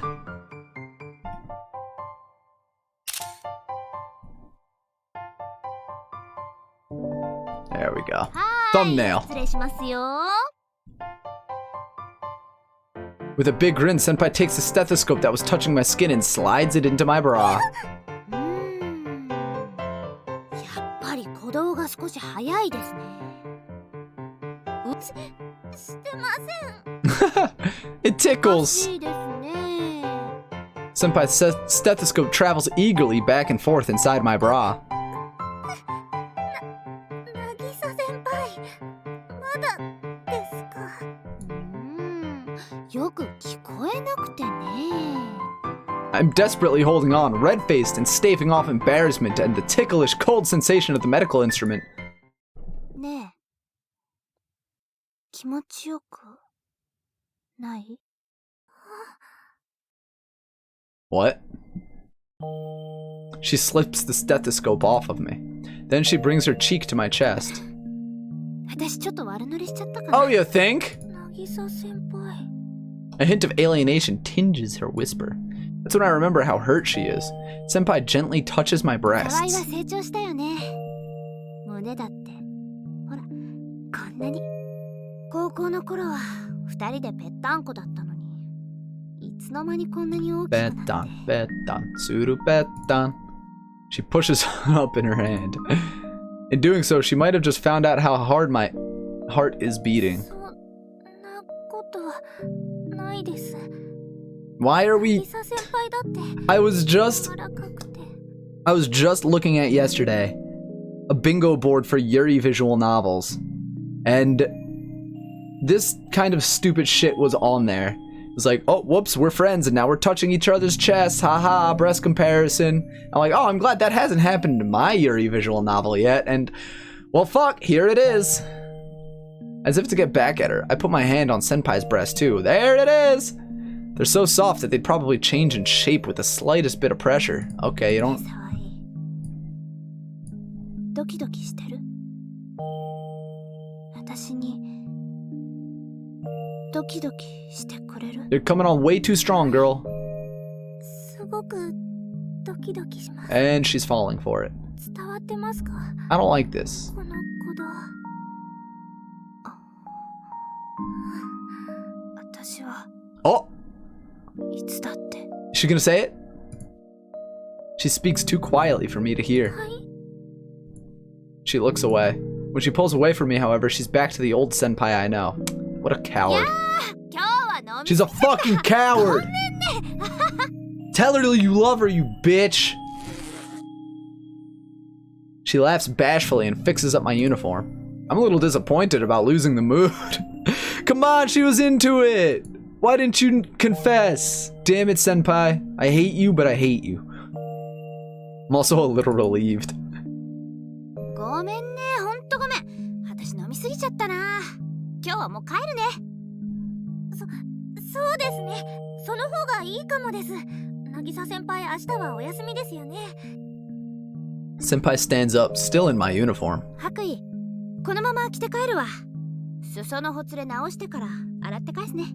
There we go. はーい、 Thumbnail. 失礼しますよ。With a big grin, Senpai takes the stethoscope that was touching my skin and slides it into my bra. やっぱり鼓動が少し早いですね。してません。 It おか tickles. しいですね。 Senpai's stethoscope travels eagerly back and forth inside my bra. 渚先輩、まだですか。よく聞こえなくてね。 I'm desperately holding on, red-faced and staving off embarrassment and the ticklish cold sensation of the medical instrument. ねえ、気持ちよくない？ What? She slips the stethoscope off of me. Then she brings her cheek to my chest. 私ちょっと悪乗りしちゃったかな。 Oh, you think? 渚先輩。 A hint of alienation tinges her whisper. That's when I remember how hurt she is. Senpai gently touches my 沢井は breasts. 成長したよね。胸だって。ほら、こんなに。高校の頃は二人でぺったんこだったのに。いつの間にこんなに大きくなって。 Betan, betan, suru betan. She pushes up in her hand. In doing so, she might have just found out how hard my heart is beating. そんなことはないです。Why are we... 渚先輩だって I was 柔 just らかくて looking at yesterday a bingo board for Yuri visual novels, and this kind of stupid shit was on there. It was like, oh, whoops, we're friends and now we're touching each other's chests, haha, breast comparison. I'm like, oh, I'm glad that hasn't happened in my Yuri visual novel yet, and well, fuck, here it is. As if to get back at her, I put my hand on Senpai's breast too. There it is! They're so soft that they'd probably change in shape with the slightest bit of pressure. Okay, you don't... 沢井ドキドキしてる私にドキドキしてくれる You're coming on way too strong, girl. すごくドキドキします And she's falling for it. 伝わってますか I don't like this. この鼓動私は Oh! いつだって Is she gonna say it? She speaks too quietly for me to hear. はい She looks away. When she pulls away from me, however, she's back to the old senpai I know. What a coward. 今日は飲み She's a fucking coward! Tell her you love her, you bitch! She laughs bashfully and fixes up my uniform. I'm a little disappointed about losing the mood. Come on, she was into it! Why didn't you confess? Damn it, senpai. I hate you, but I hate you. I'm also a little relieved. ごめんね、ほんとごめん。私飲みすぎちゃったな。今日はもう帰るね。そうですね。その方がいいかもです。渚先輩、明日はお休みですよね。Senpai stands up, still in my uniform. 白衣、このまま着て帰るわ。裾のほつれ直してから洗って返すね。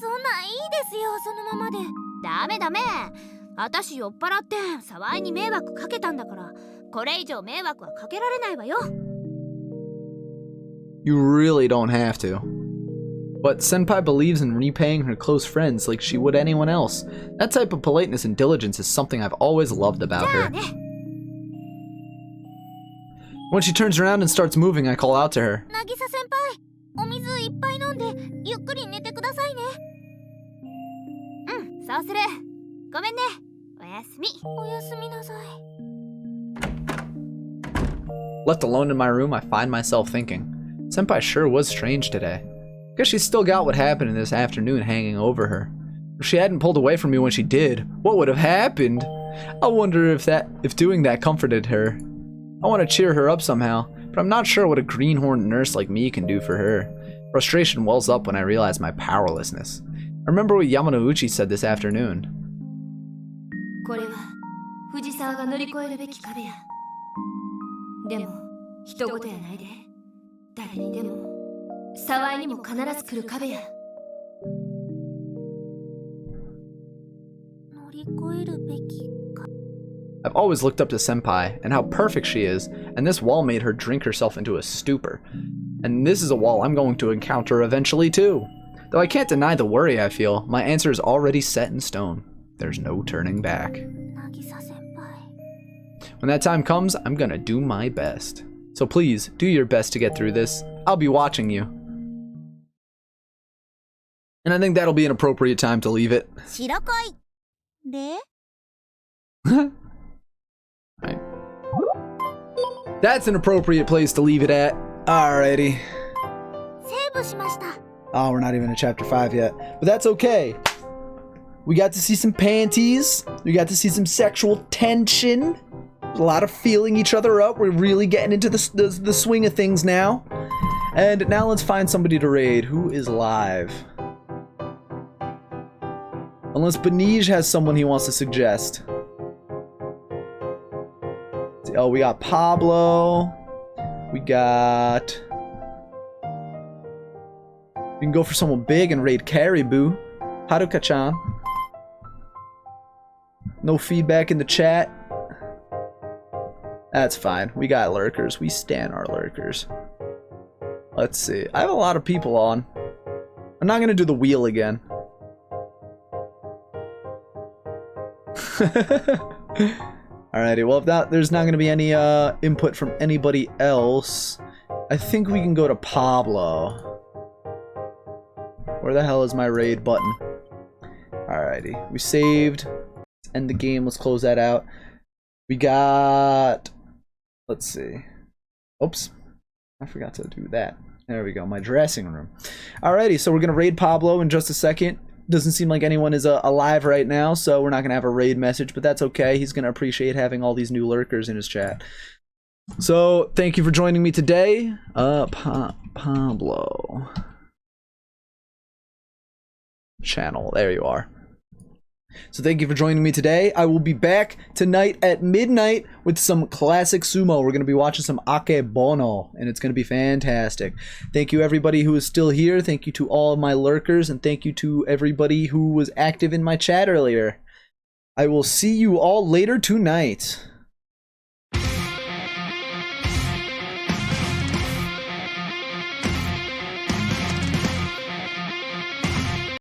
そんないいですよ、そのままで。ダメダメ。私酔っ払って沢井に迷惑かけたんだから、これ以上迷惑はかけられないわよ。You really don't have to. But Senpai believes in repaying her close friends like she would anyone else. That type of politeness and diligence is something I've always loved about じゃあ her. ね。When she turns around and starts moving, I call out to her. 渚先輩、お水いっぱい飲んでゆっくり寝てくださいね。うん、そうする。ごめんね。おやすみ。おやすみなさい。 Left alone in my room, I find myself thinking, Senpai sure was strange today. Guess she's still got what happened in this afternoon hanging over her. If she hadn't pulled away from me when she did, what would have happened? I wonder if doing that comforted her. I want to cheer her up somehow, but I'm not sure what a greenhorn nurse like me can do for her. Frustration wells up when I realize my powerlessness. I remember what Yamanouchi said this afternoon. これは藤沢が乗り越えるべき壁や。でも人事やないで。誰にでも沢井にも必ず来る壁や。乗り越えるべきか。 I've always looked up to Senpai and how perfect she is, and this wall made her drink herself into a stupor. And this is a wall I'm going to encounter eventually too. Though I can't deny the worry I feel, my answer is already set in stone. There's no turning back. 渚先輩。 When that time comes, I'm gonna do my best. So please, do your best to get through this. I'll be watching you. And I think that'll be an appropriate time to leave it. 白恋で Right. That's an appropriate place to leave it at. Alrighty. セーブしました。 Oh, we're not even in chapter 5 yet. But that's okay. We got to see some panties. We got to see some sexual tension. A lot of feeling each other up. We're really getting into the swing of things now. And now let's find somebody to raid. Who is live? Unless Benij has someone he wants to suggest. Oh, we got Pablo. We got... We can go for someone big and raid Caribou. Haruka-chan. No feedback in the chat. That's fine. We got lurkers. We stan our lurkers. Let's see. I have a lot of people on. I'm not gonna do the wheel again. Alrighty, well, if there's not gonna be any input from anybody else, I think we can go to Pablo. Where the hell is my raid button? Alrighty. We saved. Let's end the game. Let's close that out. We got... Let's see. Oops. I forgot to do that. There we go. My dressing room. Alrighty. So we're going to raid Pablo in just a second. Doesn't seem like anyone is alive right now, so we're not going to have a raid message, but that's okay. He's going to appreciate having all these new lurkers in his chat. So, thank you for joining me today. Pablo. Channel. There you are. So thank you for joining me today. I will be back tonight at midnight with some classic sumo. We're going to be watching some Akebono, and it's going to be fantastic. Thank you everybody who is still here. Thank you to all of my lurkers, and thank you to everybody who was active in my chat earlier. I will see you all later tonight.